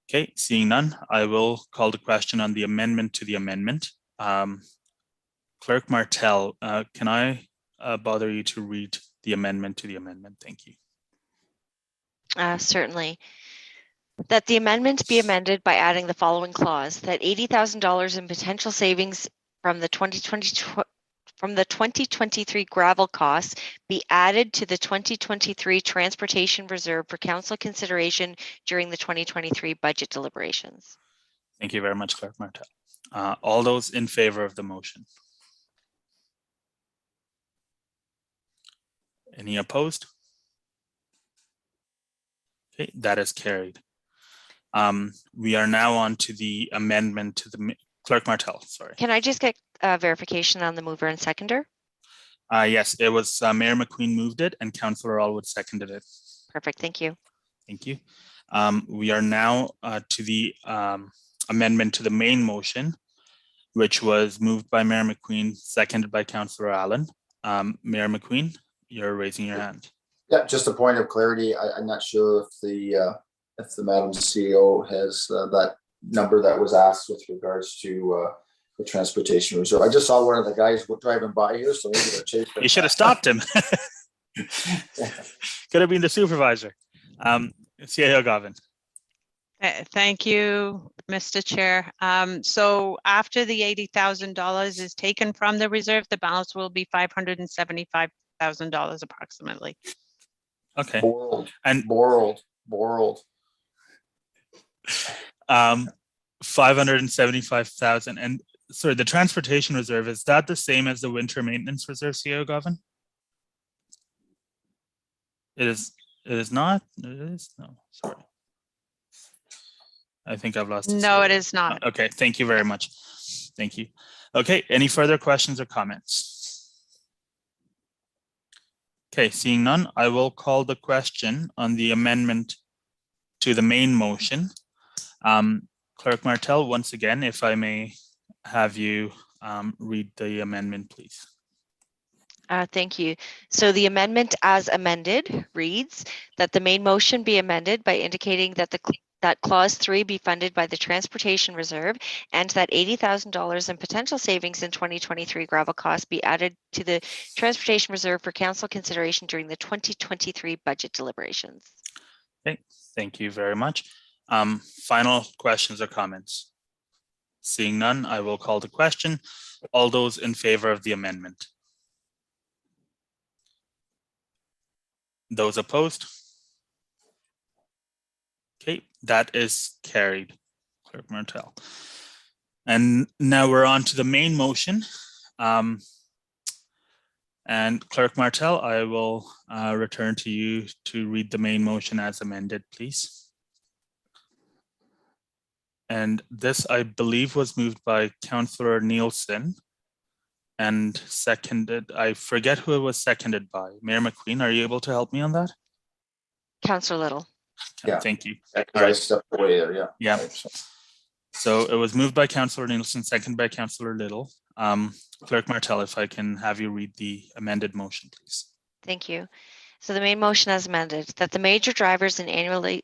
Okay, seeing none, I will call the question on the amendment to the amendment. Clerk Martel, can I bother you to read the amendment to the amendment? Thank you. Certainly. That the amendment be amended by adding the following clause, that $80,000 in potential savings from the 2023 gravel costs be added to the 2023 transportation reserve for council consideration during the 2023 budget deliberations. Thank you very much, Clerk Martel. All those in favor of the motion? Any opposed? Okay, that is carried. We are now on to the amendment to the Clerk Martel, sorry. Can I just get verification on the mover and seconder? Yes, it was Mayor McQueen moved it and Councillor Allwood seconded it. Perfect, thank you. Thank you. We are now to the amendment to the main motion, which was moved by Mayor McQueen, seconded by Councillor Allen. Mayor McQueen, you're raising your hand. Yeah, just a point of clarity. I'm not sure if the Madam CEO has that number that was asked with regards to the transportation reserve. I just saw one of the guys driving by here, so maybe they're chasing. You should have stopped him. Could have been the supervisor. CAO Gavin. Thank you, Mr. Chair. So after the $80,000 is taken from the reserve, the balance will be $575,000 approximately. Okay. Borrowed. And borrowed. 575,000. And sorry, the transportation reserve, is that the same as the winter maintenance reserve, CAO Gavin? It is not. It is no. Sorry. I think I've lost. No, it is not. Okay, thank you very much. Thank you. Okay, any further questions or comments? Okay, seeing none, I will call the question on the amendment to the main motion. Clerk Martel, once again, if I may have you read the amendment, please. Thank you. So the amendment as amended reads that the main motion be amended by indicating that that clause 3 be funded by the transportation reserve and that $80,000 in potential savings in 2023 gravel costs be added to the transportation reserve for council consideration during the 2023 budget deliberations. Okay, thank you very much. Final questions or comments? Seeing none, I will call the question. All those in favor of the amendment? Those opposed? Okay, that is carried, Clerk Martel. And now we're on to the main motion. And Clerk Martel, I will return to you to read the main motion as amended, please. And this, I believe, was moved by Councillor Nielsen and seconded, I forget who it was seconded by. Mayor McQueen, are you able to help me on that? Councillor Little. Yeah. Thank you. All right. I stepped away there, yeah. Yeah. Right, so it was moved by Councillor Nielsen, seconded by Councillor Little. Clerk Martel, if I can have you read the amended motion, please. Thank you. So the main motion as amended, that the major drivers in annualization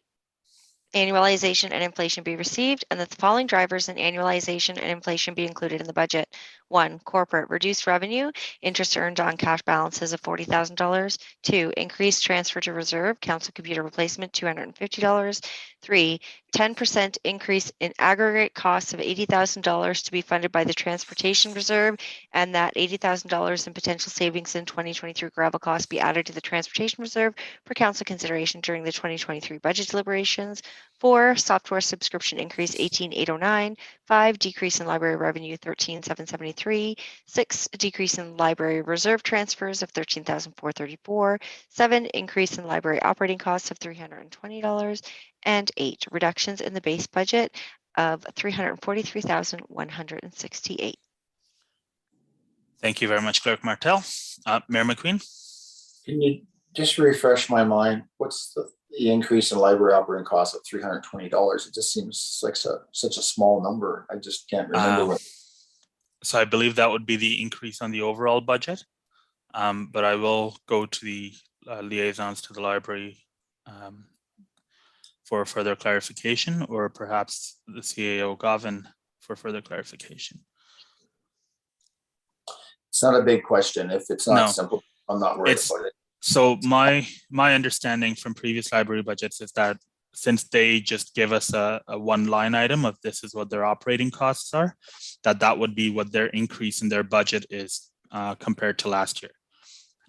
and inflation be received, and that the following drivers in annualization and inflation be included in the budget. 1, corporate, reduced revenue, interest earned on cash balances of $40,000. 2, increased transfer to reserve, council computer replacement, $250. 3, 10% increase in aggregate costs of $80,000 to be funded by the transportation reserve, and that $80,000 in potential savings in 2023 gravel costs be added to the transportation reserve for council consideration during the 2023 budget deliberations. 4, software subscription increase 18,809. 5, decrease in library revenue 13,773. 6, decrease in library reserve transfers of 13,434. 7, increase in library operating costs of $320. And 8, reductions in the base budget of $343,168. Thank you very much, Clerk Martel. Mayor McQueen? Can you just refresh my mind? What's the increase in library operating costs of $320? It just seems like such a small number. I just can't remember what. So I believe that would be the increase on the overall budget. But I will go to the liaisons to the library for further clarification, or perhaps the CAO Gavin for further clarification. It's not a big question. If it's not simple, I'm not worried about it. So my understanding from previous library budgets is that since they just give us a one line item of this is what their operating costs are, that would be what their increase in their budget is compared to last year.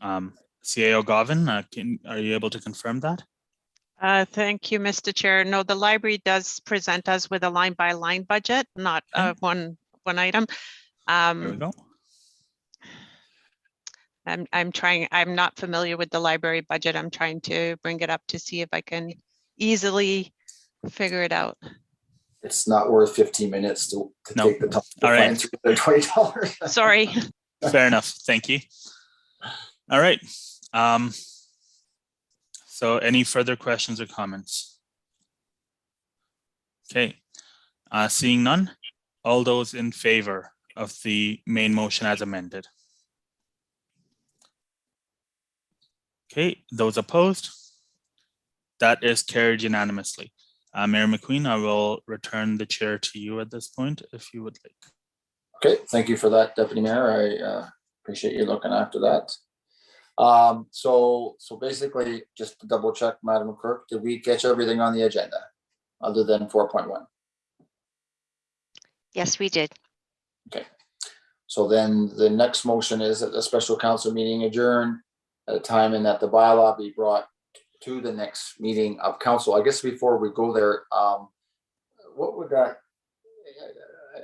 CAO Gavin, are you able to confirm that? Thank you, Mr. Chair. No, the library does present us with a line by line budget, not one item. There we go. I'm not familiar with the library budget. I'm trying to bring it up to see if I can easily figure it out. It's not worth 15 minutes to take the time to find through the $20. Sorry. Fair enough. Thank you. All right. So any further questions or comments? Okay. Seeing none, all those in favor of the main motion as amended? Okay, those opposed? That is carried unanimously. Mayor McQueen, I will return the chair to you at this point if you would like. Okay, thank you for that, Deputy Mayor. I appreciate you looking after that. So basically, just to double check, Madam Clerk, did we catch everything on the agenda other than 4.1? Yes, we did. Okay. So then the next motion is that the special council meeting adjourn at a time and that the bylaw be brought to the next meeting of council. I guess before we go there, what would that,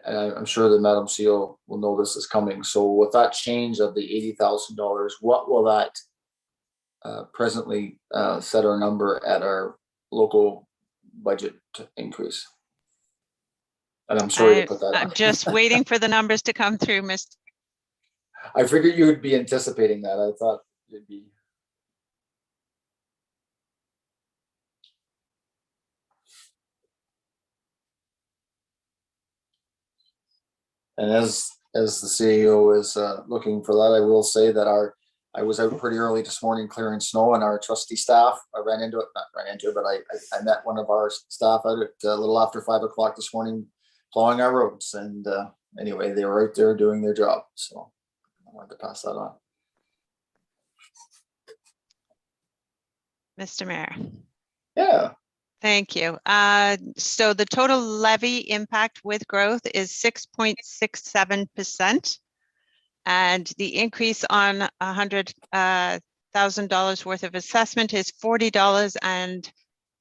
and I'm sure that Madam CEO will know this is coming. So with that change of the $80,000, what will that presently set our number at our local budget increase? And I'm sorry to put that I'm on. just waiting for the numbers to come through, Mr. I figured you would be anticipating that. I thought it'd be. And as the CEO is looking for that, I will say that I was out pretty early this morning clearing snow, and our trustee staff, I ran into it, but I met one of our staff out at a little after 5 o'clock this morning, plowing our roads. And anyway, they were out there doing their job. So I wanted to pass that on. Mr. Mayor. Yeah. Thank you. So the total levy impact with growth is 6.67%. And the increase on $100,000 worth of assessment is $40 and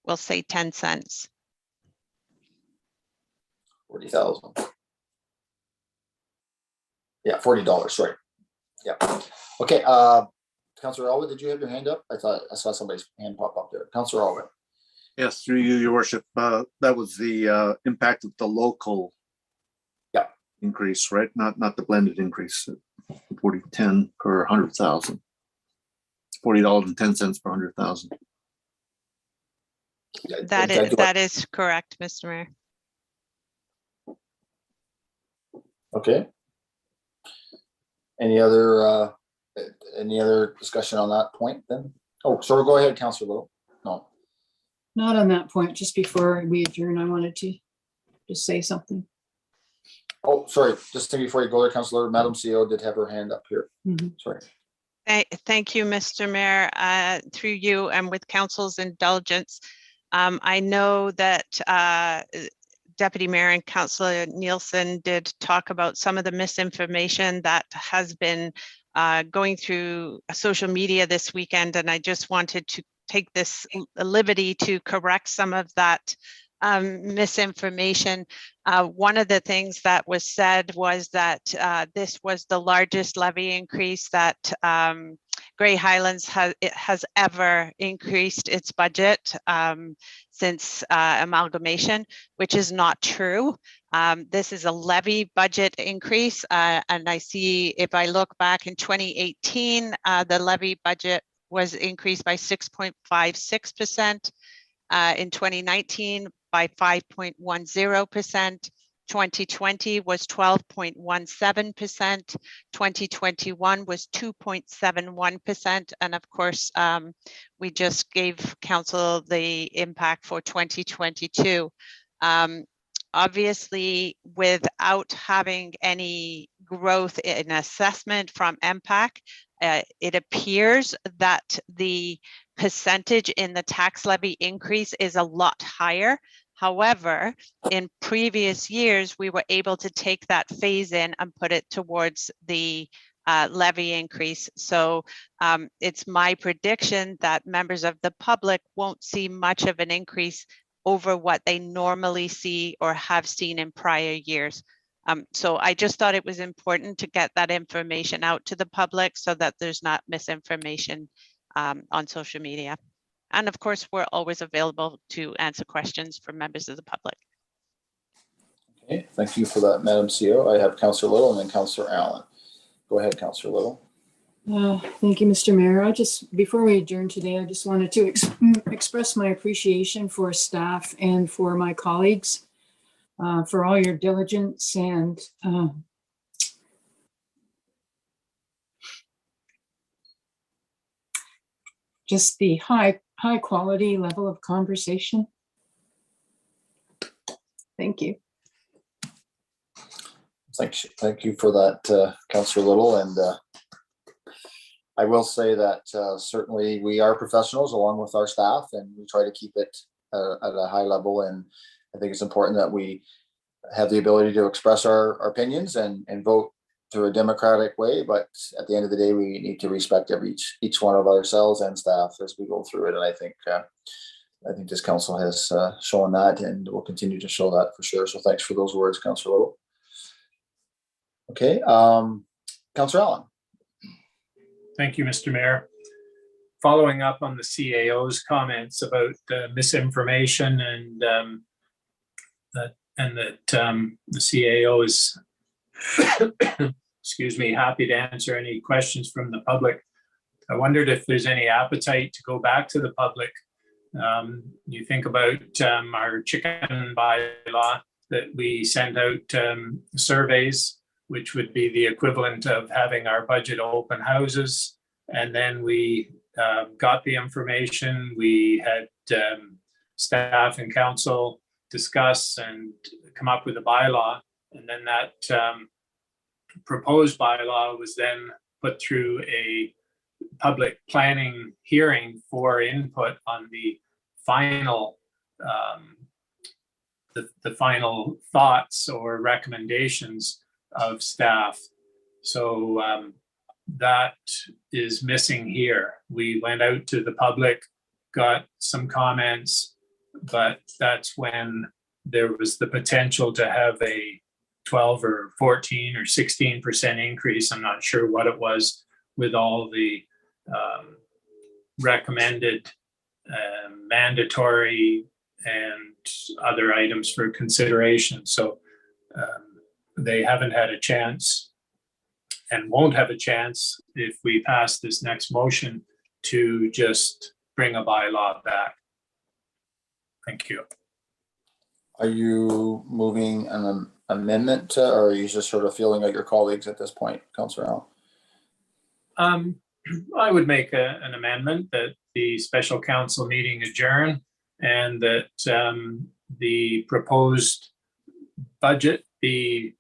we'll say 10 cents. 40,000. Yeah, $40. Sorry. Yeah. Okay. Councillor Elwood, did you have your hand up? I thought I saw somebody's hand pop up there. Councillor Elwood. Yes, through you, your worship. That was the impact of the local increase, right? Not the blended increase. 40.10 per 100,000. $40.10 per 100,000. That is correct, Mr. Mayor. Okay. Any other discussion on that point then? Oh, sorry, go ahead, Councillor Little. No. Not on that point. Just before we adjourn, I wanted to just say something. Oh, sorry. Just before you go there, Councillor, Madam CEO did have her hand up here. Sorry. Thank you, Mr. Mayor. Through you and with council's indulgence, I know that Deputy Mayor and Councillor Nielsen did talk about some of the misinformation that has been going through social media this weekend, and I just wanted to take this liberty to correct some of that misinformation. One of the things that was said was that this was the largest levy increase that Grey Highlands has ever increased its budget since amalgamation, which is not true. This is a levy budget increase, and I see if I look back in 2018, the levy budget was increased by 6.56%. In 2019 by 5.10%. 2020 was 12.17%. 2021 was 2.71%. And of course, we just gave council the impact for 2022. Obviously, without having any growth in assessment from MPAC, it appears that the percentage in the tax levy increase is a lot higher. However, in previous years, we were able to take that phase in and put it towards the levy increase. So it's my prediction that members of the public won't see much of an increase over what they normally see or have seen in prior years. So I just thought it was important to get that information out to the public so that there's not misinformation on social media. And of course, we're always available to answer questions from members of the public. Okay, thank you for that, Madam CEO. I have Councillor Little and then Councillor Allen. Go ahead, Councillor Little. Thank you, Mr. Mayor. Before we adjourn today, I just wanted to express my appreciation for staff and for my colleagues for all your diligence and just the high quality level of conversation. Thank you. Thank you for that, Councillor Little. And I will say that certainly we are professionals along with our staff, and we try to keep it at a high level. And I think it's important that we have the ability to express our opinions and vote through a democratic way. But at the end of the day, we need to respect each one of ourselves and staff as we go through it. And I think this council has shown that, and will continue to show that for sure. So thanks for those words, Councillor Little. Okay, Councillor Allen. Thank you, Mr. Mayor. Following up on the CAO's comments about misinformation and that the CAO is, excuse me, happy to answer any questions from the public. I wondered if there's any appetite to go back to the public. You think about our chicken bylaw that we sent out surveys, which would be the equivalent of having our budget open houses. And then we got the information, we had staff and council discuss and come up with a bylaw. And then that proposed bylaw was then put through a public planning hearing for input on the final the final thoughts or recommendations of staff. So that is missing here. We went out to the public, got some comments, but that's when there was the potential to have a 12 or 14 or 16% increase. I'm not sure what it was, with all the recommended, mandatory and other items for consideration. So they haven't had a chance and won't have a chance if we pass this next motion to just bring a bylaw back. Thank you. Are you moving an amendment or are you just sort of feeling like your colleagues at this point, Councillor Allen? I would make an amendment that the special council meeting adjourn and that the proposed budget be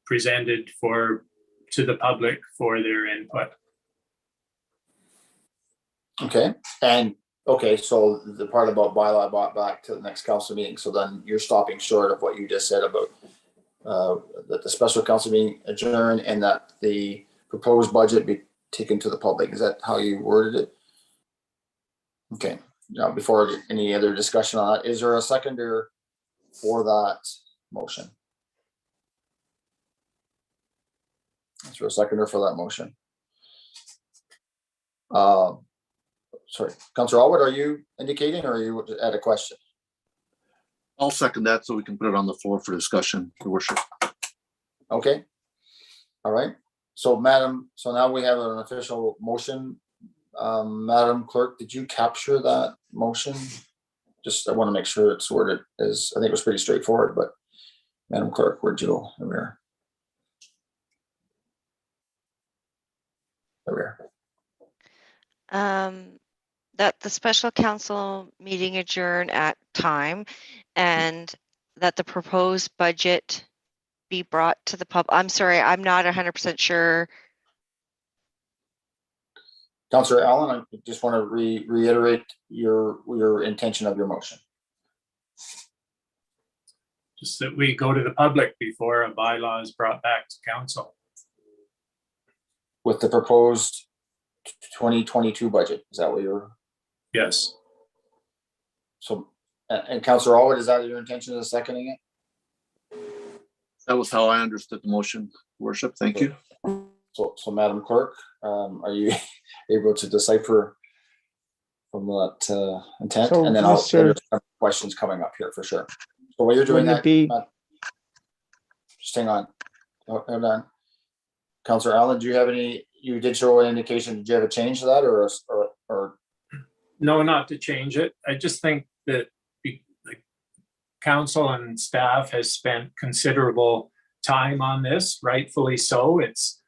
presented to the public for their input. Okay, and okay, so the part about bylaw brought back to the next council meeting. So then you're stopping short of what you just said about that the special council meeting adjourn and that the proposed budget be taken to the public. Is that how you worded it? Okay. Now, before any other discussion on that, is there a seconder for that motion? Is there a seconder for that motion? Sorry, Councillor Alwood, are you indicating or are you at a question? I'll second that so we can put it on the floor for discussion, Your Worship. Okay. All right. So now we have an official motion. Madam Clerk, did you capture that motion? Just, I want to make sure it's worded as, I think it was pretty straightforward, but Madam Clerk, where'd you go? There we are. That the special council meeting adjourn at time and that the proposed budget be brought to the public. I'm sorry, I'm not 100% sure. Councillor Allen, I just want to reiterate your intention of your motion. Just that we go to the public before a bylaw is brought back to council. With the proposed 2022 budget, is that what you're? Yes. So, and Councillor Alwood, is that your intention of seconding it? That was how I understood the motion, Worship. Thank you. So Madam Clerk, are you able to decipher from that intent? So, and then there's questions coming up here for sure. So while you're doing that, just hang on. Hold on. Councillor Allen, do you have any? You did show an indication. Did you have a change to that, or? No, not to change it. I just think that the council and staff has spent considerable time on this, rightfully so. It's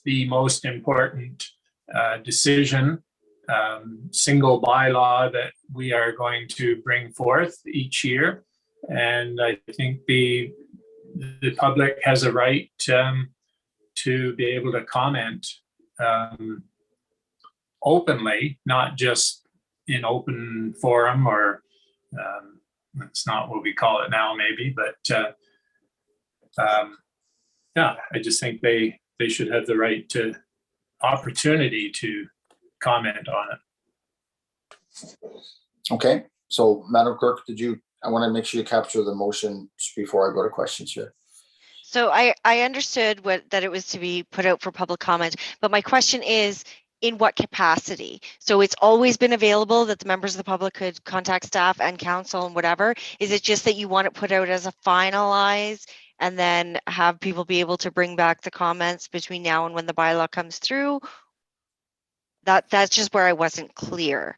the most important decision single bylaw that we are going to bring forth each year. And I think the public has a right to be able to comment openly, not just in open forum, or that's not what we call it now, maybe, but yeah, I just think they should have the right to opportunity to comment on it. Okay, so Madam Clerk, I want to make sure you capture the motion before I go to questions here. So I understood that it was to be put out for public comment, but my question is, in what capacity? So it's always been available that the members of the public could contact staff and council and whatever. Is it just that you want it put out as a finalize and then have people be able to bring back the comments between now and when the bylaw comes through? That's just where I wasn't clear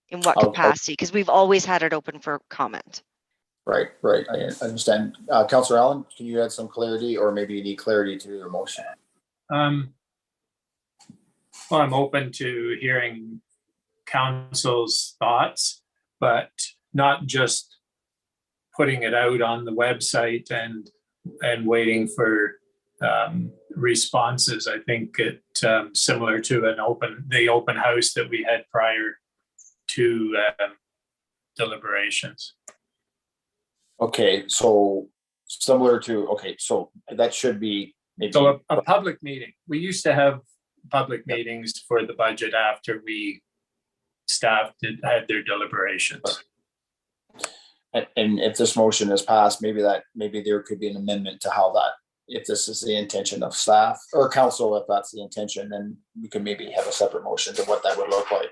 in what capacity, because we've always had it open for comment. Right. I understand. Councillor Allen, can you add some clarity, or maybe you need clarity to your motion? Well, I'm open to hearing council's thoughts, but not just putting it out on the website and waiting for responses. I think it similar to the open house that we had prior to deliberations. Okay, so similar to, so that should be maybe. So a public meeting. We used to have public meetings for the budget after staff had their deliberations. And if this motion is passed, maybe there could be an amendment to how that, if this is the intention of staff or council, if that's the intention, then we can maybe have a separate motion to what that would look like.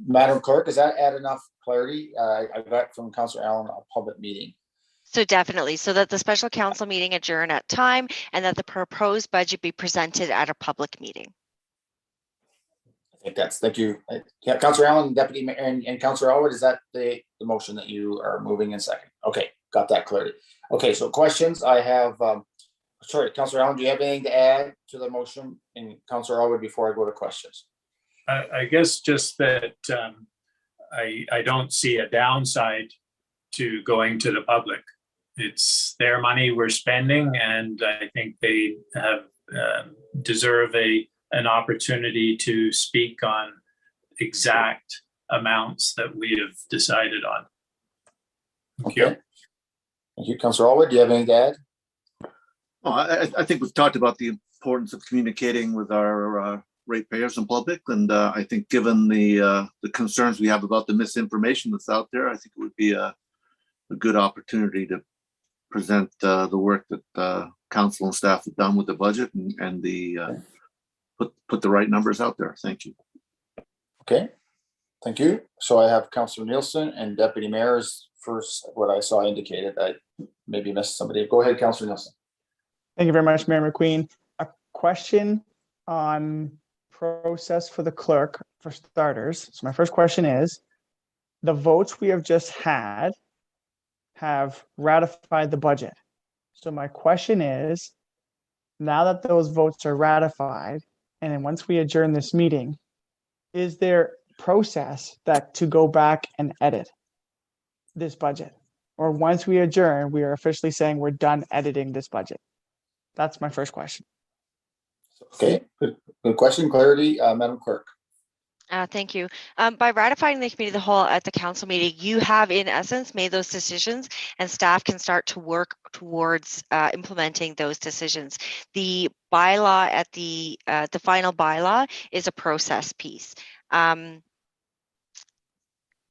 Madam Clerk, does that add enough clarity? I got from Councillor Allen a public meeting. So definitely, so that the special council meeting adjourn at time and that the proposed budget be presented at a public meeting. I think thank you. Yeah, Councillor Allen, Deputy Mayor, and Councillor Elwood, is that the motion that you are moving in second? Okay, got that clarity. Okay, so questions. I have, sorry, Councillor Allen, do you have anything to add to the motion? And Councillor Elwood, before I go to questions. I guess just that I don't see a downside to going to the public. It's their money we're spending, and I think they have deserve an opportunity to speak on exact amounts that we have decided on. Thank you. Thank you, Councillor Elwood. Do you have anything to add? Oh, I think we've talked about the importance of communicating with our ratepayers and public, and I think given the concerns we have about the misinformation that's out there, I think it would be a good opportunity to present the work that council and staff have done with the budget and put the right numbers out there. Thank you. Okay, thank you. So I have Councillor Nielsen and Deputy Mayor's first. What I saw indicated I maybe missed somebody. Go ahead, Councillor Nielsen. Thank you very much, Mayor McQueen. A question on process for the clerk for starters. So my first question is, the votes we have just had have ratified the budget. So my question is, now that those votes are ratified, and then once we adjourn this meeting, is there process that to go back and edit this budget? Or once we adjourn, we are officially saying we're done editing this budget? That's my first question. Okay, good question. Clarity, Madam Clerk. Thank you. By ratifying the committee of the whole at the council meeting, you have in essence made those decisions, and staff can start to work towards implementing those decisions. The bylaw at the final bylaw is a process piece.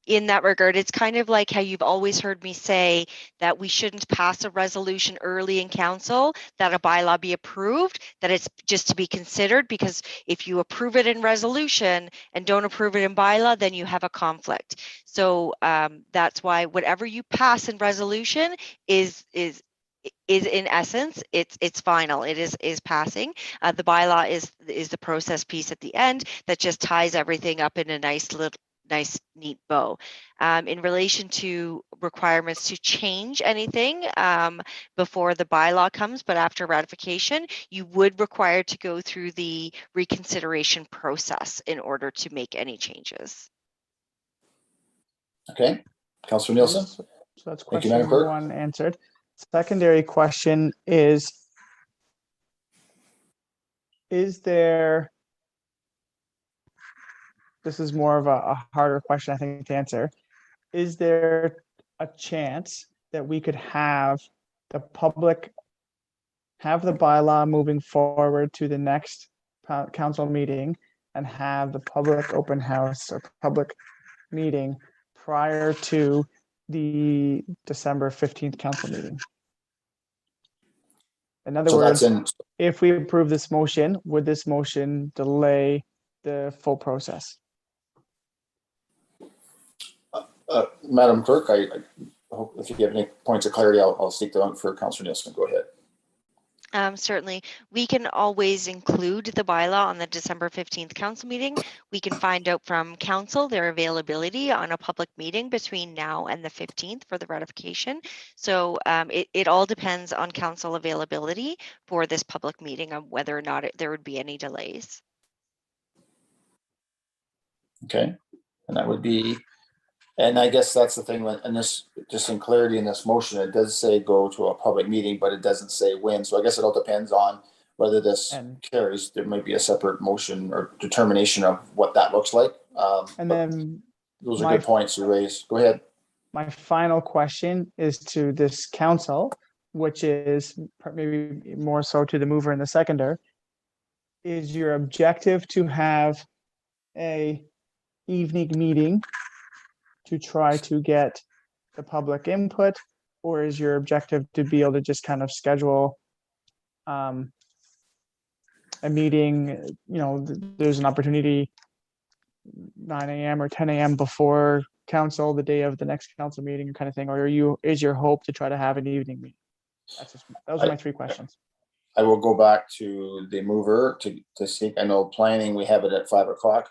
In that regard, it's kind of like how you've always heard me say that we shouldn't pass a resolution early in council, that a bylaw be approved, that it's just to be considered, because if you approve it in resolution and don't approve it in bylaw, then you have a conflict. So that's why whatever you pass in resolution is in essence, it's final. It is passing. The bylaw is the process piece at the end that just ties everything up in a nice nice, neat bow. In relation to requirements to change anything before the bylaw comes, but after ratification, you would require to go through the reconsideration process in order to make any changes. Okay, Councillor Nielsen. So that's Thank you, question Madam Clerk. 1 answered. Secondary question is there, this is more of a harder question, I think, to answer. Is there a chance that we could have the public have the bylaw moving forward to the next council meeting and have the public open house or public meeting prior to the December 15th council meeting? In other So words, that's in, if we approve this motion, would this motion delay the full process? Madam Clerk, I hope if you have any points of clarity, I'll seek them for Councillor Nielsen. Go ahead. Certainly, we can always include the bylaw on the December 15th council meeting. We can find out from council their availability on a public meeting between now and the 15th for the ratification. So it all depends on council availability for this public meeting on whether or not there would be any delays. Okay, and that would be, and I guess that's the thing, and this, just in clarity in this motion, it does say go to a public meeting, but it doesn't say when. So I guess it all depends on whether this carries. There might be a separate motion or determination of what that looks like. And then those are good points you raised. Go ahead. My final question is to this council, which is maybe more so to the mover and the seconder. Is your objective to have a evening meeting to try to get the public input, or is your objective to be able to just kind of schedule a meeting, there's an opportunity 9 a.m. or 10 a.m. before council, the day of the next council meeting kind of thing, or is your hope to try to have an evening meeting? Those are my 3 questions. I will go back to the mover to seek, I know planning, we have it at 5 o'clock,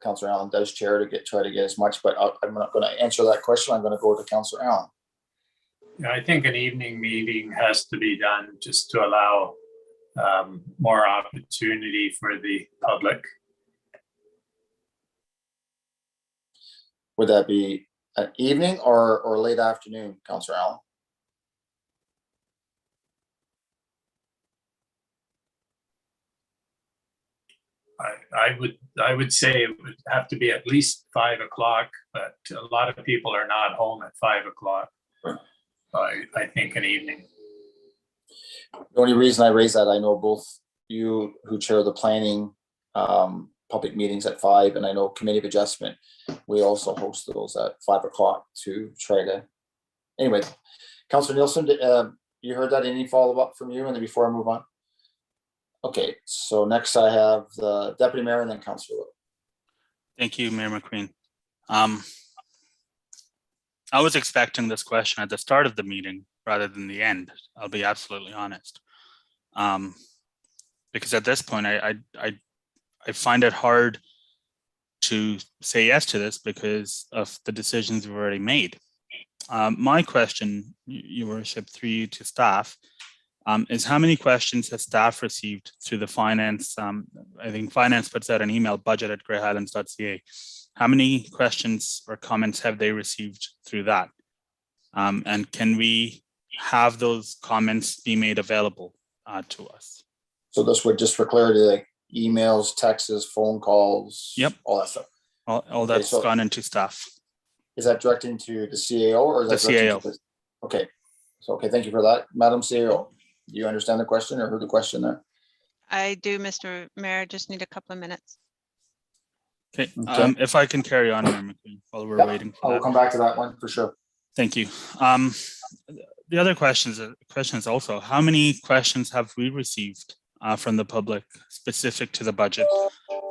Councillor Allen does chair to try to get as much, but I'm not going to answer that question. I'm going to go to Councillor Allen. Yeah, I think an evening meeting has to be done just to allow more opportunity for the public. Would that be an evening or late afternoon, Councillor Allen? I would say it would have to be at least 5 o'clock, but a lot of people are not home at 5 o'clock. I think an evening. The only reason I raise that, I know both you who chair the planning public meetings at 5, and I know committee of adjustment, we also host those at 5 o'clock to try to. Anyway, Councillor Nielsen, you heard that? Any follow up from you? And then before I move on. Okay, so next I have the Deputy Mayor and then Councillor Wood. Thank you, Mayor McQueen. I was expecting this question at the start of the meeting rather than the end. I'll be absolutely honest. Because at this point, I find it hard to say yes to this because of the decisions we've already made. My question, Your Worship, through you to staff, is how many questions has staff received through the finance? I think finance puts out an email, budget@greyhighlands.ca. How many questions or comments have they received through that? And can we have those comments be made available to us? So this would, just for clarity, like emails, texts, phone calls, yep, all that stuff. All that's gone into staff. Is that directing to the CAO or is that the CAO? Okay. So, okay, thank you for that. Madam CAO, do you understand the question or heard the question there? I do, Mr. Mayor. Just need a couple of minutes. Okay. If I can carry on, Mayor McQueen, while we're waiting for that. I'll come back to that one for sure. Thank you. The other question is also, how many questions have we received from the public specific to the budget?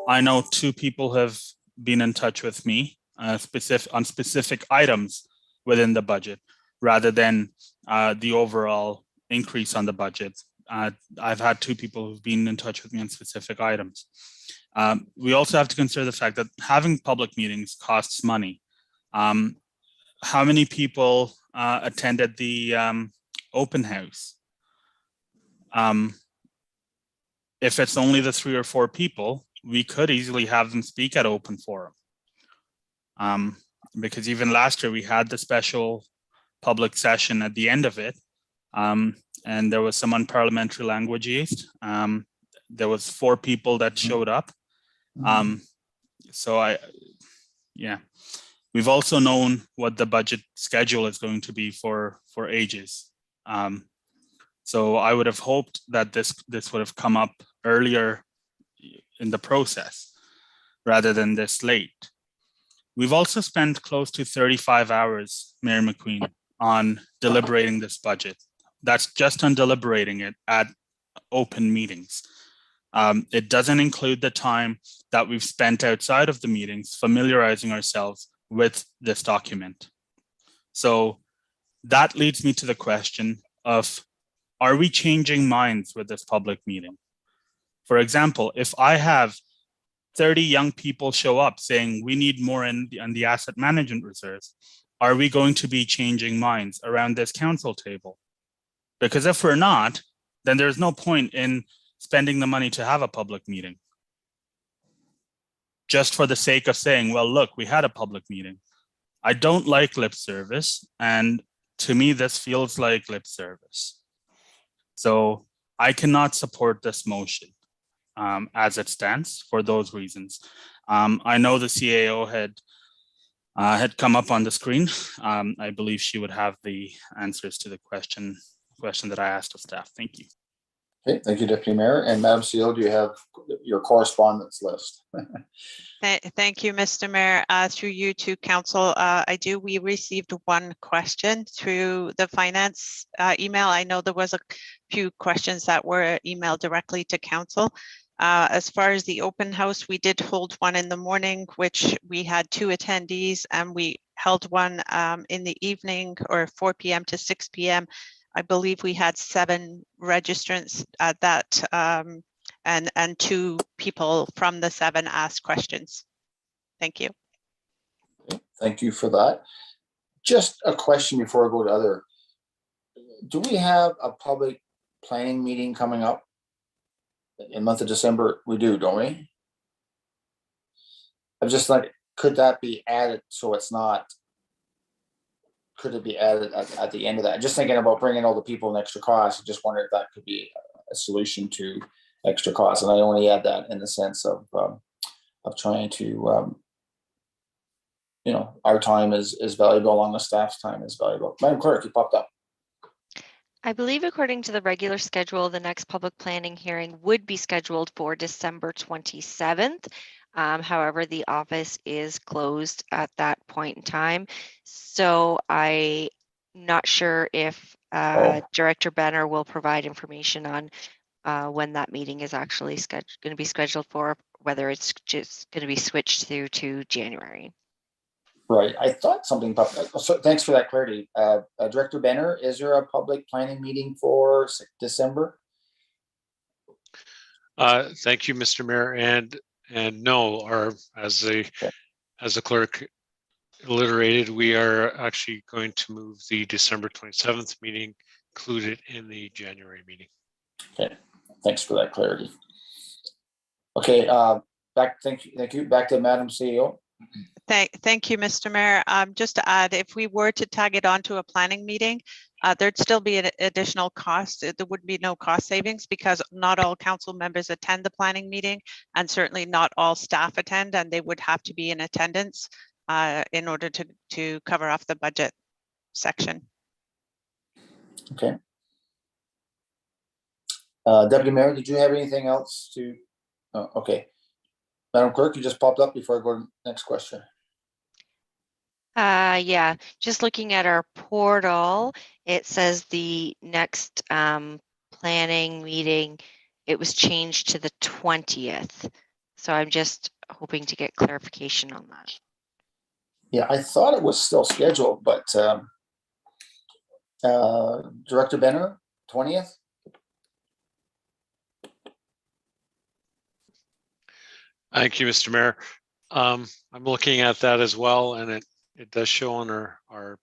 I know 2 people have been in touch with me on specific items within the budget, rather than the overall increase on the budget. I've had 2 people who've been in touch with me on specific items. We also have to consider the fact that having public meetings costs money. How many people attended the open house? If it's only the 3 or 4 people, we could easily have them speak at open forum. Because even last year we had the special public session at the end of it, and there was some unparliamentary language used. There was 4 people that showed up. So we've also known what the budget schedule is going to be for ages. So I would have hoped that this would have come up earlier in the process rather than this late. We've also spent close to 35 hours, Mayor McQueen, on deliberating this budget. That's just on deliberating it at open meetings. It doesn't include the time that we've spent outside of the meetings familiarizing ourselves with this document. So that leads me to the question of, are we changing minds with this public meeting? For example, if I have 30 young people show up saying we need more in the asset management reserves, are we going to be changing minds around this council table? Because if we're not, then there's no point in spending the money to have a public meeting. Just for the sake of saying, well, look, we had a public meeting. I don't like lip service, and to me, this feels like lip service. So I cannot support this motion as it stands for those reasons. I know the CAO had come up on the screen. I believe she would have the answers to the question that I asked of staff. Thank you. Okay, thank you, Deputy Mayor. And Madam CEO, do you have your correspondence list? Thank you, Mr. Mayor. Through you to council, we received one question through the finance email. I know there was a few questions that were emailed directly to council. As far as the open house, we did hold one in the morning, which we had 2 attendees, and we held one in the evening, or 4 p.m. to 6 p.m. I believe we had 7 registrants at that, and 2 people from the 7 asked questions. Thank you. Thank you for that. Just a question before I go to other. Do we have a public planning meeting coming up in the month of December? We do, don't we? I'm just like, could that be added so it's not? Could it be added at the end of that? Just thinking about bringing all the people in extra cost. I just wonder if that could be a solution to extra costs. And I only add that in the sense of trying to, our time is valuable, along with staff's time is valuable. Madam Clerk, you popped up. I believe according to the regular schedule, the next public planning hearing would be scheduled for December 27th. However, the office is closed at that point in time. So I'm not sure if Director Benner will provide information on when that meeting is actually going to be scheduled for, whether it's just going to be switched through to January. Right. I thought something popped up. So thanks for that clarity. Director Benner, is there a public planning meeting for December? Thank you, Mr. Mayor. And no, as the clerk alliterated, we are actually going to move the December 27th meeting, include it in the January meeting. Okay, thanks for that clarity. Okay, thank you. Back to Madam CEO. Thank you, Mr. Mayor. Just to add, if we were to tag it onto a planning meeting, there'd still be an additional cost. There would be no cost savings because not all council members attend the planning meeting, and certainly not all staff attend, and they would have to be in attendance in order to cover off the budget section. Okay. Deputy Mayor, did you have anything else to? Okay. Madam Clerk, you just popped up before I go to the next question. Yeah, just looking at our portal, it says the next planning meeting, it was changed to the 20th. So I'm just hoping to get clarification on that. Yeah, I thought it was still scheduled, but Director Benner, 20th? Thank you, Mr. Mayor. I'm looking at that as well, and it does show on our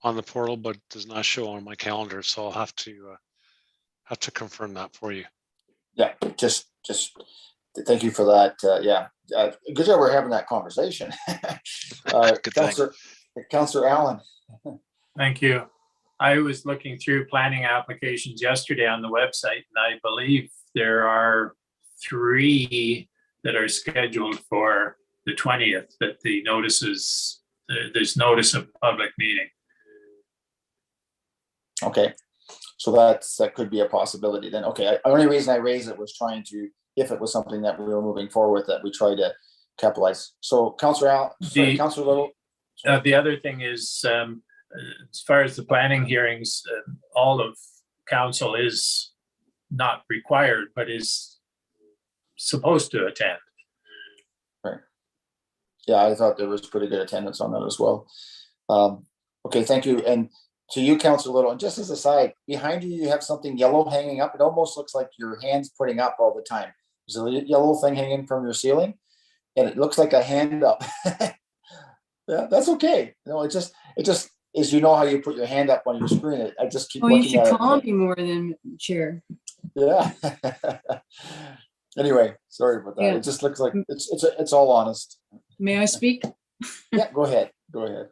on the portal, but does not show on my calendar. So I'll have to confirm that for you. Yeah, just thank you for that. Yeah, good job we're having that conversation. Good thing. Councillor Allen. Thank you. I was looking through planning applications yesterday on the website, and I believe there are 3 that are scheduled for the 20th, that the notices, there's notice of public meeting. Okay, so that could be a possibility then. Okay, the only reason I raised it was trying to, if it was something that we were moving forward with, that we try to capitalize. So Councillor Allen, Councillor Little. The other thing is, as far as the planning hearings, all of council is not required, but is supposed to attend. Right. Yeah, I thought there was pretty good attendance on that as well. Okay, thank you. And to you, Councillor Little, and just as a side, behind you, you have something yellow hanging up. It almost looks like your hand's putting up all the time. There's a yellow thing hanging from your ceiling, and it looks like a hand up. Yeah, that's okay. No, it just is, you know how you put your hand up on your screen. I just keep looking at it. You should call me more than Chair. Yeah. Anyway, sorry about that. Yeah. It just looks like it's all honest. May I speak? Yeah, go ahead. Go ahead.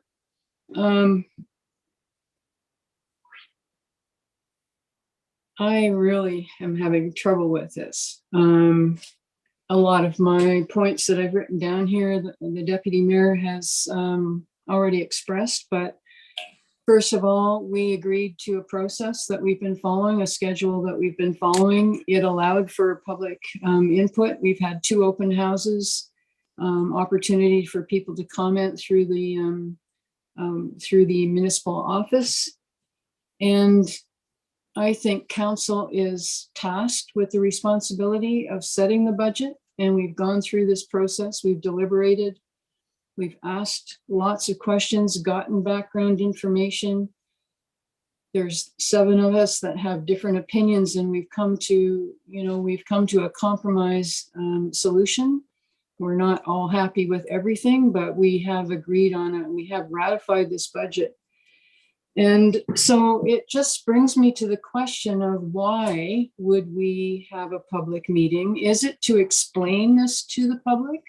I really am having trouble with this. A lot of my points that I've written down here, the deputy mayor has already expressed, but first of all, we agreed to a process that we've been following, a schedule that we've been following. It allowed for public input. We've had 2 open houses, opportunity for people to comment through the municipal office. And I think council is tasked with the responsibility of setting the budget, and we've gone through this process. We've deliberated. We've asked lots of questions, gotten background information. There's 7 of us that have different opinions, and we've come to a compromise solution. We're not all happy with everything, but we have agreed on it. We have ratified this budget. And so it just brings me to the question of why would we have a public meeting? Is it to explain this to the public?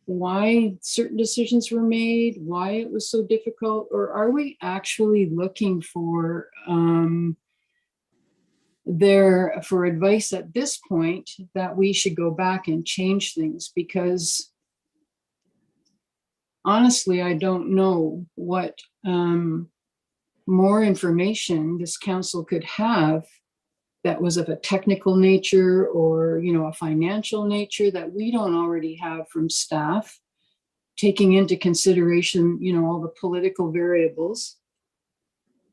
Why certain decisions were made, why it was so difficult, or are we actually looking for advice at this point that we should go back and change things? Because honestly, I don't know what more information this council could have that was of a technical nature or, a financial nature that we don't already have from staff, taking into consideration, all the political variables.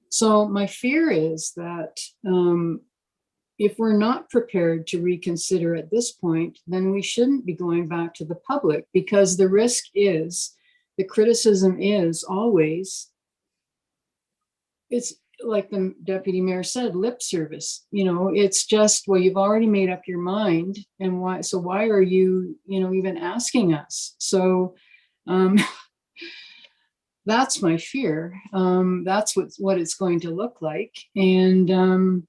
So my fear is that if we're not prepared to reconsider at this point, then we shouldn't be going back to the public, because the risk is, the criticism is always, it's like the deputy mayor said, lip service. It's just, well, you've already made up your mind, and why are you, even asking us? So that's my fear. That's what it's going to look like. And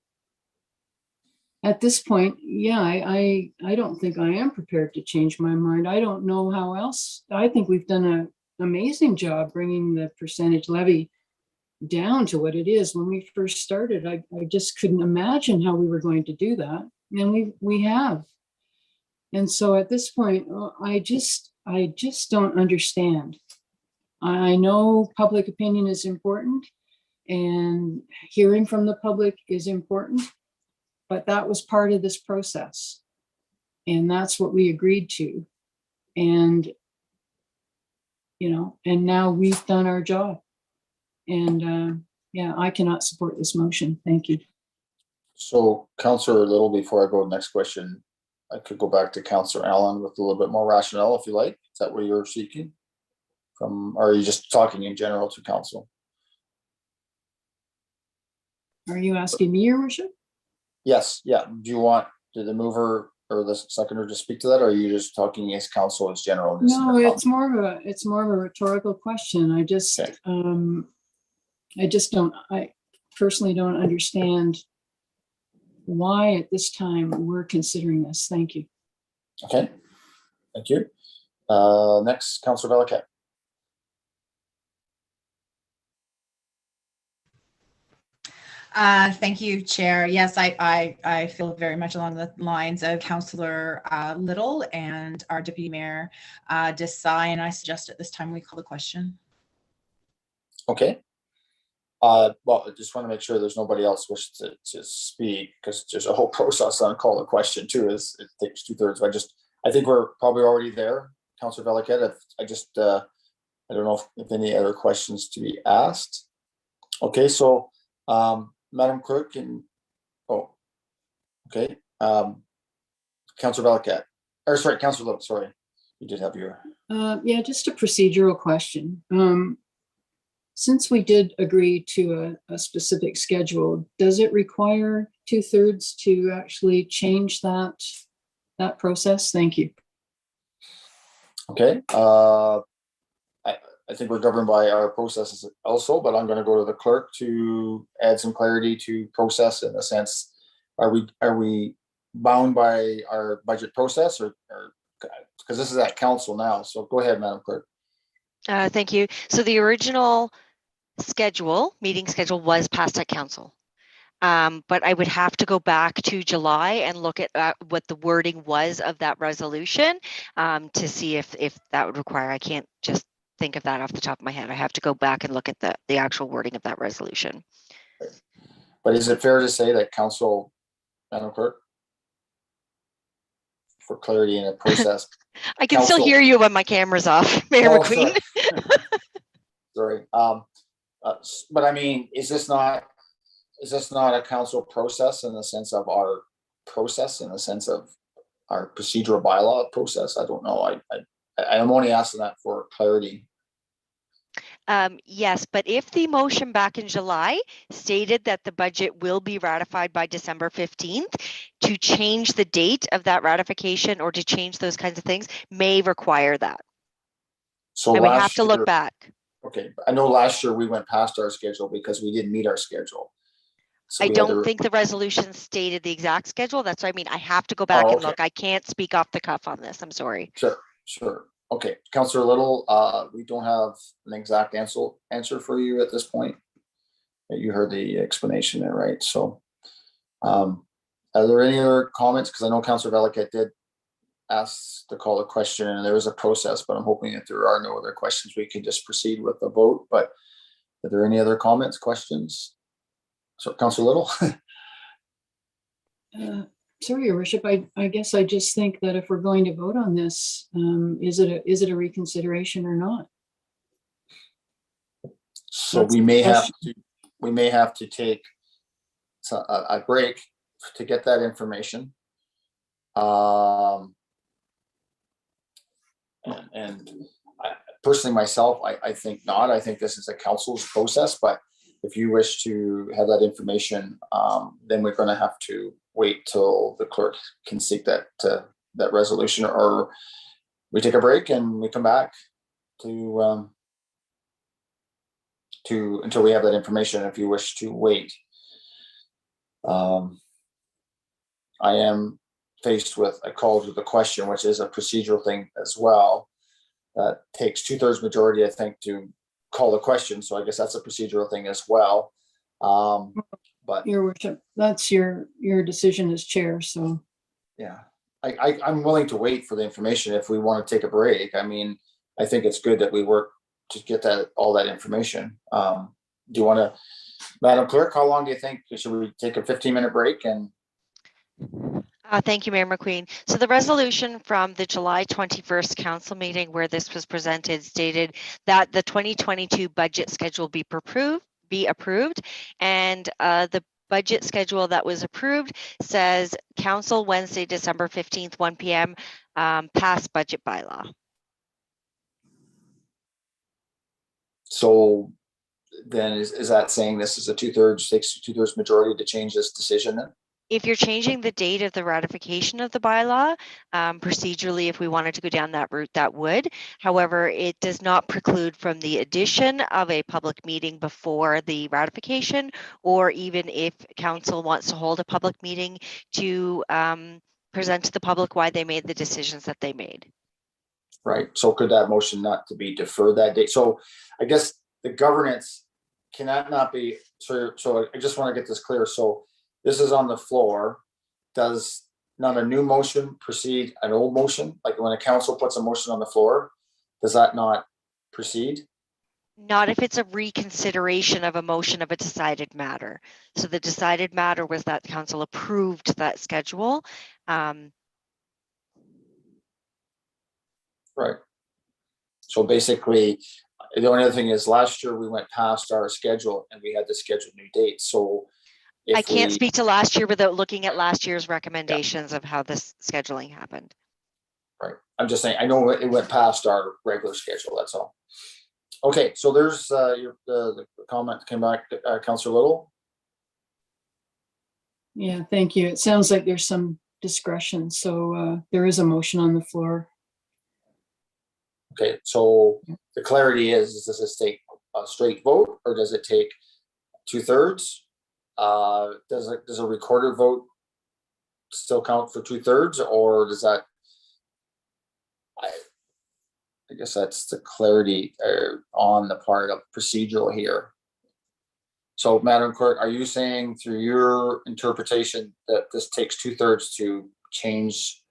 at this point, yeah, I don't think I am prepared to change my mind. I don't know how else. I think we've done an amazing job bringing the percentage levy down to what it is. When we first started, I just couldn't imagine how we were going to do that, and we have. And so at this point, I just don't understand. I know public opinion is important, and hearing from the public is important, but that was part of this process, and that's what we agreed to. And and now we've done our job. And yeah, I cannot support this motion. Thank you. So Councillor Little, before I go to the next question, I could go back to Councillor Allen with a little bit more rationale if you like. Is that what you're seeking from, or are you just talking in general to council? Are you asking me, Your Worship? Yes, yeah. Do the mover or the seconder to speak to that, or are you just talking as council as general? Just in No, the it's more of a rhetorical question. I just, Okay. I personally don't understand why at this time we're considering this. Thank you. Okay, thank you. Next, Councilor Velikat. Thank you, Chair. Yes, I feel very much along the lines of Councillor Little and our Deputy Mayor Desai, and I suggest at this time we call the question. Okay. Well, I just want to make sure there's nobody else wish to speak, because there's a whole process on call the question too. Is it takes 2/3. I think we're probably already there, Councilor Velikat. I don't know if any other questions to be asked. Okay, so Madam Clerk okay. Councilor Velikat, or sorry, Councilor Little, sorry. You did have your. Yeah, just a procedural question. Since we did agree to a specific schedule, does it require 2/3 to actually change that process? Thank you. Okay, I think we're governed by our processes also, but I'm going to go to the clerk to add some clarity to process in the sense, are we bound by our budget process or because this is at council now, so go ahead, Madam Clerk. Thank you. So the original meeting schedule was passed at council. But I would have to go back to July and look at what the wording was of that resolution to see if that would require. I can't just think of that off the top of my head. I have to go back and look at the actual wording of that resolution. But is it fair to say that council, Madam Clerk, for clarity in a process? I can still hear you when my camera's off, Mayor McQueen. Sorry. But I mean, is this not a council process in the sense of our process, in the sense of our procedural bylaw process? I don't know. I'm only asking that for clarity. Yes, but if the motion back in July stated that the budget will be ratified by December 15th, to change the date of that ratification or to change those kinds of things may require that. So I would have to look back. Okay, I know last year we went past our schedule because we didn't meet our schedule. So I don't think the resolution stated the exact schedule. That's what I mean. I have to go back and look. I can't speak off the cuff on this. I'm sorry. Sure. Okay, Councillor Little, we don't have an exact answer for you at this point. You heard the explanation there, right? So, are there any other comments? Because I know Councillor Velikat did ask to call a question, and there is a process, but I'm hoping if there are no other questions, we can just proceed with the vote. But are there any other comments, questions? So, Councillor Little. Sorry, Your Worship. I guess I just think that if we're going to vote on this, is it a reconsideration or not? So we may have to take a break to get that information. And personally myself, I think not. I think this is a council's process, but if you wish to have that information, then we're going to have to wait till the clerk can seek that resolution, or we take a break and we come back to until we have that information. If you wish to wait, I am faced with a call to the question, which is a procedural thing as well. That takes 2/3 majority, I think, to call the question. So I guess that's a procedural thing as well. But Your Worship, that's your decision as chair. So yeah, I'm willing to wait for the information if we want to take a break. I mean, I think it's good that we work to get all that information. Do you want to, Madam Clerk, how long do you think? Should we take a 15-minute break? And thank you, Mayor McQueen. So the resolution from the July 21st council meeting where this was presented stated that the 2022 budget schedule be approved, and the budget schedule that was approved says council Wednesday, December 15th, 1 p.m. Pass budget bylaw. so then is that saying this is a 2/3 majority to change this decision then? If you're changing the date of the ratification of the bylaw, procedurally, if we wanted to go down that route, that would. However, it does not preclude from the addition of a public meeting before the ratification, or even if council wants to hold a public meeting to present to the public why they made the decisions that they made. Right, so could that motion not to be deferred that date? So I guess the governance cannot not be, so I just want to get this clear. So this is on the floor. Does not a new motion precede an old motion? Like when a council puts a motion on the floor, does that not proceed? Not if it's a reconsideration of a motion of a decided matter. So the decided matter was that council approved that schedule. Right. So basically, the only other thing is last year we went past our schedule and we had to schedule new dates. So if I can't we, speak to last year without looking at last year's recommendations of how this scheduling happened. right, I'm just saying, I know it went past our regular schedule, that's all. Okay, so there's the comment that came back, Councillor Little. Yeah, thank you. It sounds like there's some discretion. So there is a motion on the floor. Okay, so the clarity is does this take a straight vote or does it take 2/3? Does a recorded vote still count for 2/3, or does that? I guess that's the clarity on the part of procedural here. So, Madam Clerk, are you saying through your interpretation that this takes 2/3 to change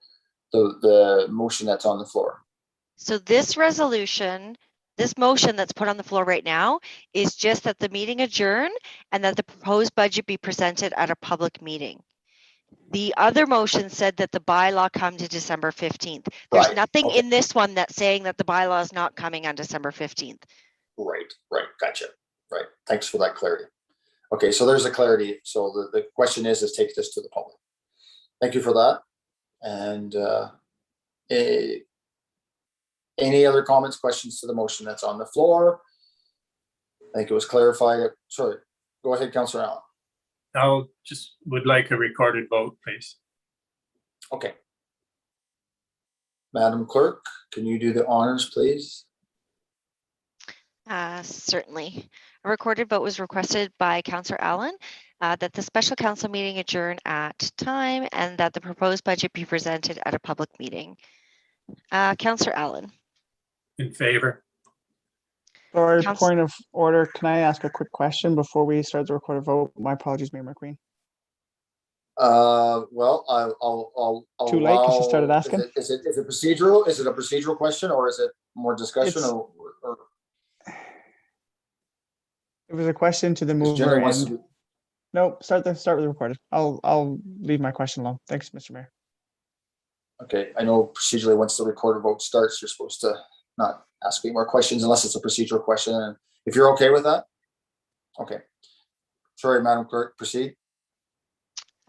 the motion that's on the floor? So this resolution, this motion that's put on the floor right now is just that the meeting adjourn and that the proposed budget be presented at a public meeting. The other motion said that the bylaw come to December 15th. There's Right, nothing okay. in this one that's saying that the bylaw is not coming on December 15th. Right, gotcha. Right, thanks for that clarity. Okay, so there's a clarity. So the question is take this to the public. Thank you for that. And any other comments, questions to the motion that's on the floor? I think it was clarified. Sorry, go ahead, Councillor Allen. I'll just would like a recorded vote, please. Okay. Madam Clerk, can you do the honors, please? Certainly. A recorded vote was requested by Councillor Allen that the special council meeting adjourn at time and that the proposed budget be presented at a public meeting. Councillor Allen. In favor. Sorry, point of order. Can I ask a quick question before we start the recorded vote? My apologies, Mayor McQueen. Well, I'll Too late because she started asking. Is it procedural? Is it a procedural question or is it more discussion or? It was a question to the mover and. Nope, start with the recorded. I'll leave my question alone. Thanks, Mr. Mayor. Okay, I know procedurally once the recorded vote starts, you're supposed to not ask any more questions unless it's a procedural question. And if you're okay with that, okay. Sorry, Madam Clerk, proceed.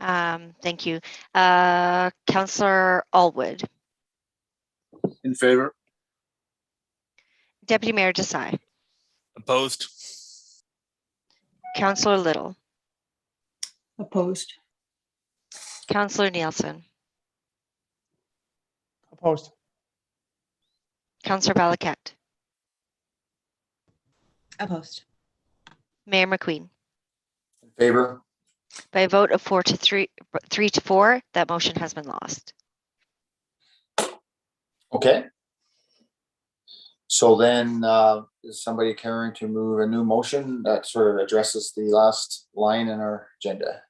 Thank you. Councillor Allwood. In favor. Deputy Mayor Desai. Opposed. Councillor Little. Opposed. Councillor Nielsen. Opposed. Councillor Balaket. Opposed. Mayor McQueen. In favor. By a vote of 3 to 4, that motion has been lost. Okay. So then is somebody caring to move a new motion that sort of addresses the last line in our agenda?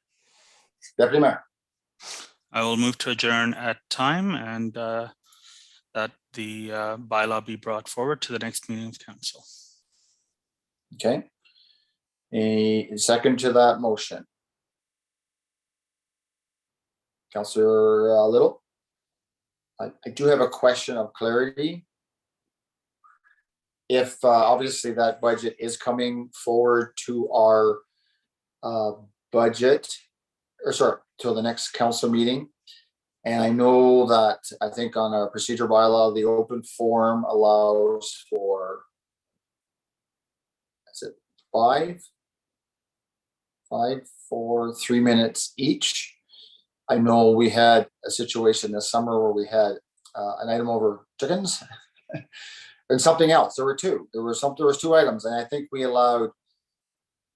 Deputy Mayor. I will move to adjourn at time and that the bylaw be brought forward to the next meeting of council. Okay. A second to that motion. Councillor Little. I do have a question of clarity. If obviously that budget is coming forward to our budget, or sorry, to the next council meeting. And I know that I think on our procedure bylaw, the open forum allows for, is it 5, 4, 3 minutes each. I know we had a situation this summer where we had an item over chickens and something else. There were two. There was 2 items, and I think we allowed.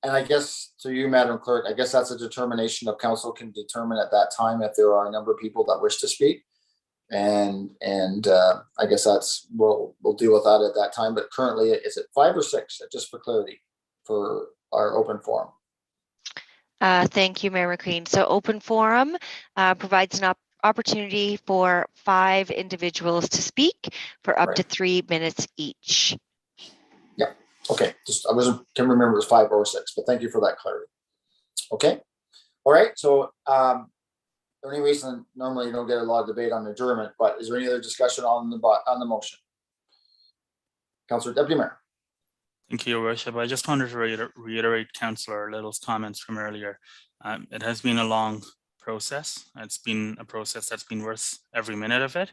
And I guess to you, Madam Clerk, I guess that's a determination of council can determine at that time if there are a number of people that wish to speak. And I guess we'll deal with that at that time. But currently, is it 5 or 6? Just for clarity, for our open forum. Thank you, Mayor McQueen. So open forum provides an opportunity for 5 individuals to speak for up to 3 minutes each. Yeah. Okay. Just can't remember if it was 5 or 6, but thank you for that clarity. Okay. All right. So the only reason normally you don't get a lot of debate on adjournment, but is there any other discussion on the motion? Councillor Deputy Mayor. Thank you, Your Worship. I just wanted to reiterate Councillor Little's comments from earlier. It has been a long process. It's been a process that's been worth every minute of it.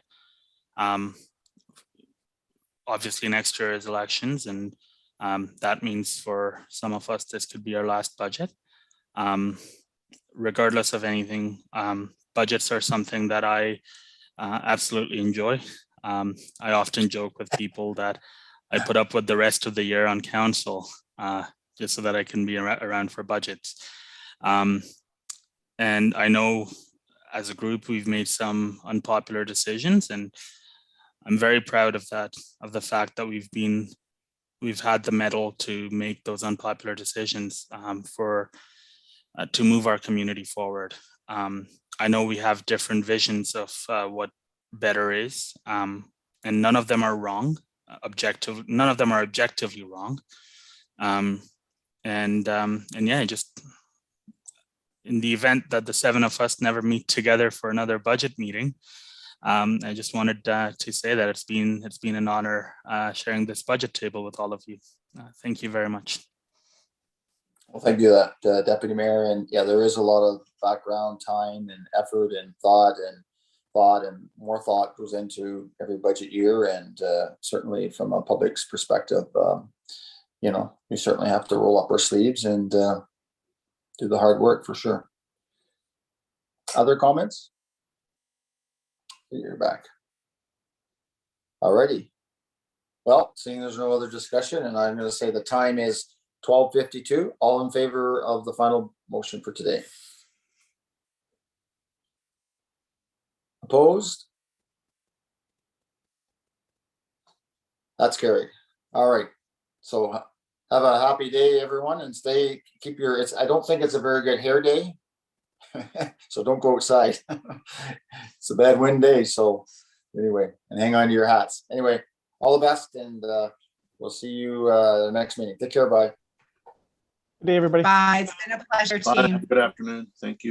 Obviously, next year is elections, and that means for some of us, this could be our last budget. Regardless of anything, budgets are something that I absolutely enjoy. I often joke with people that I put up with the rest of the year on council just so that I can be around for budgets. And I know as a group, we've made some unpopular decisions, and I'm very proud of that, of the fact that we've had the mettle to make those unpopular decisions to move our community forward. I know we have different visions of what better is, and none of them are wrong. None of them are objectively wrong. And yeah, just in the event that the 7 of us never meet together for another budget meeting, I just wanted to say that it's been an honor sharing this budget table with all of you. Thank you very much. Well, thank you, Deputy Mayor. And yeah, there is a lot of background time and effort and thought and more thought goes into every budget year. And certainly from a public's perspective, we certainly have to roll up our sleeves and do the hard work for sure. Other comments? You're back. Alrighty. Well, seeing there's no other discussion, and I'm going to say the time is 12:52. All in favor of the final motion for today? Opposed? That's carried. All right. So have a happy day, everyone, and keep your, I don't think it's a very good hair day. So don't go outside. It's a bad wind day. So anyway, and hang on to your hats. Anyway, all the best, and we'll see you the next meeting. Take care. Bye. Good day, everybody. Bye. It's been a pleasure, team. Good afternoon. Thank you.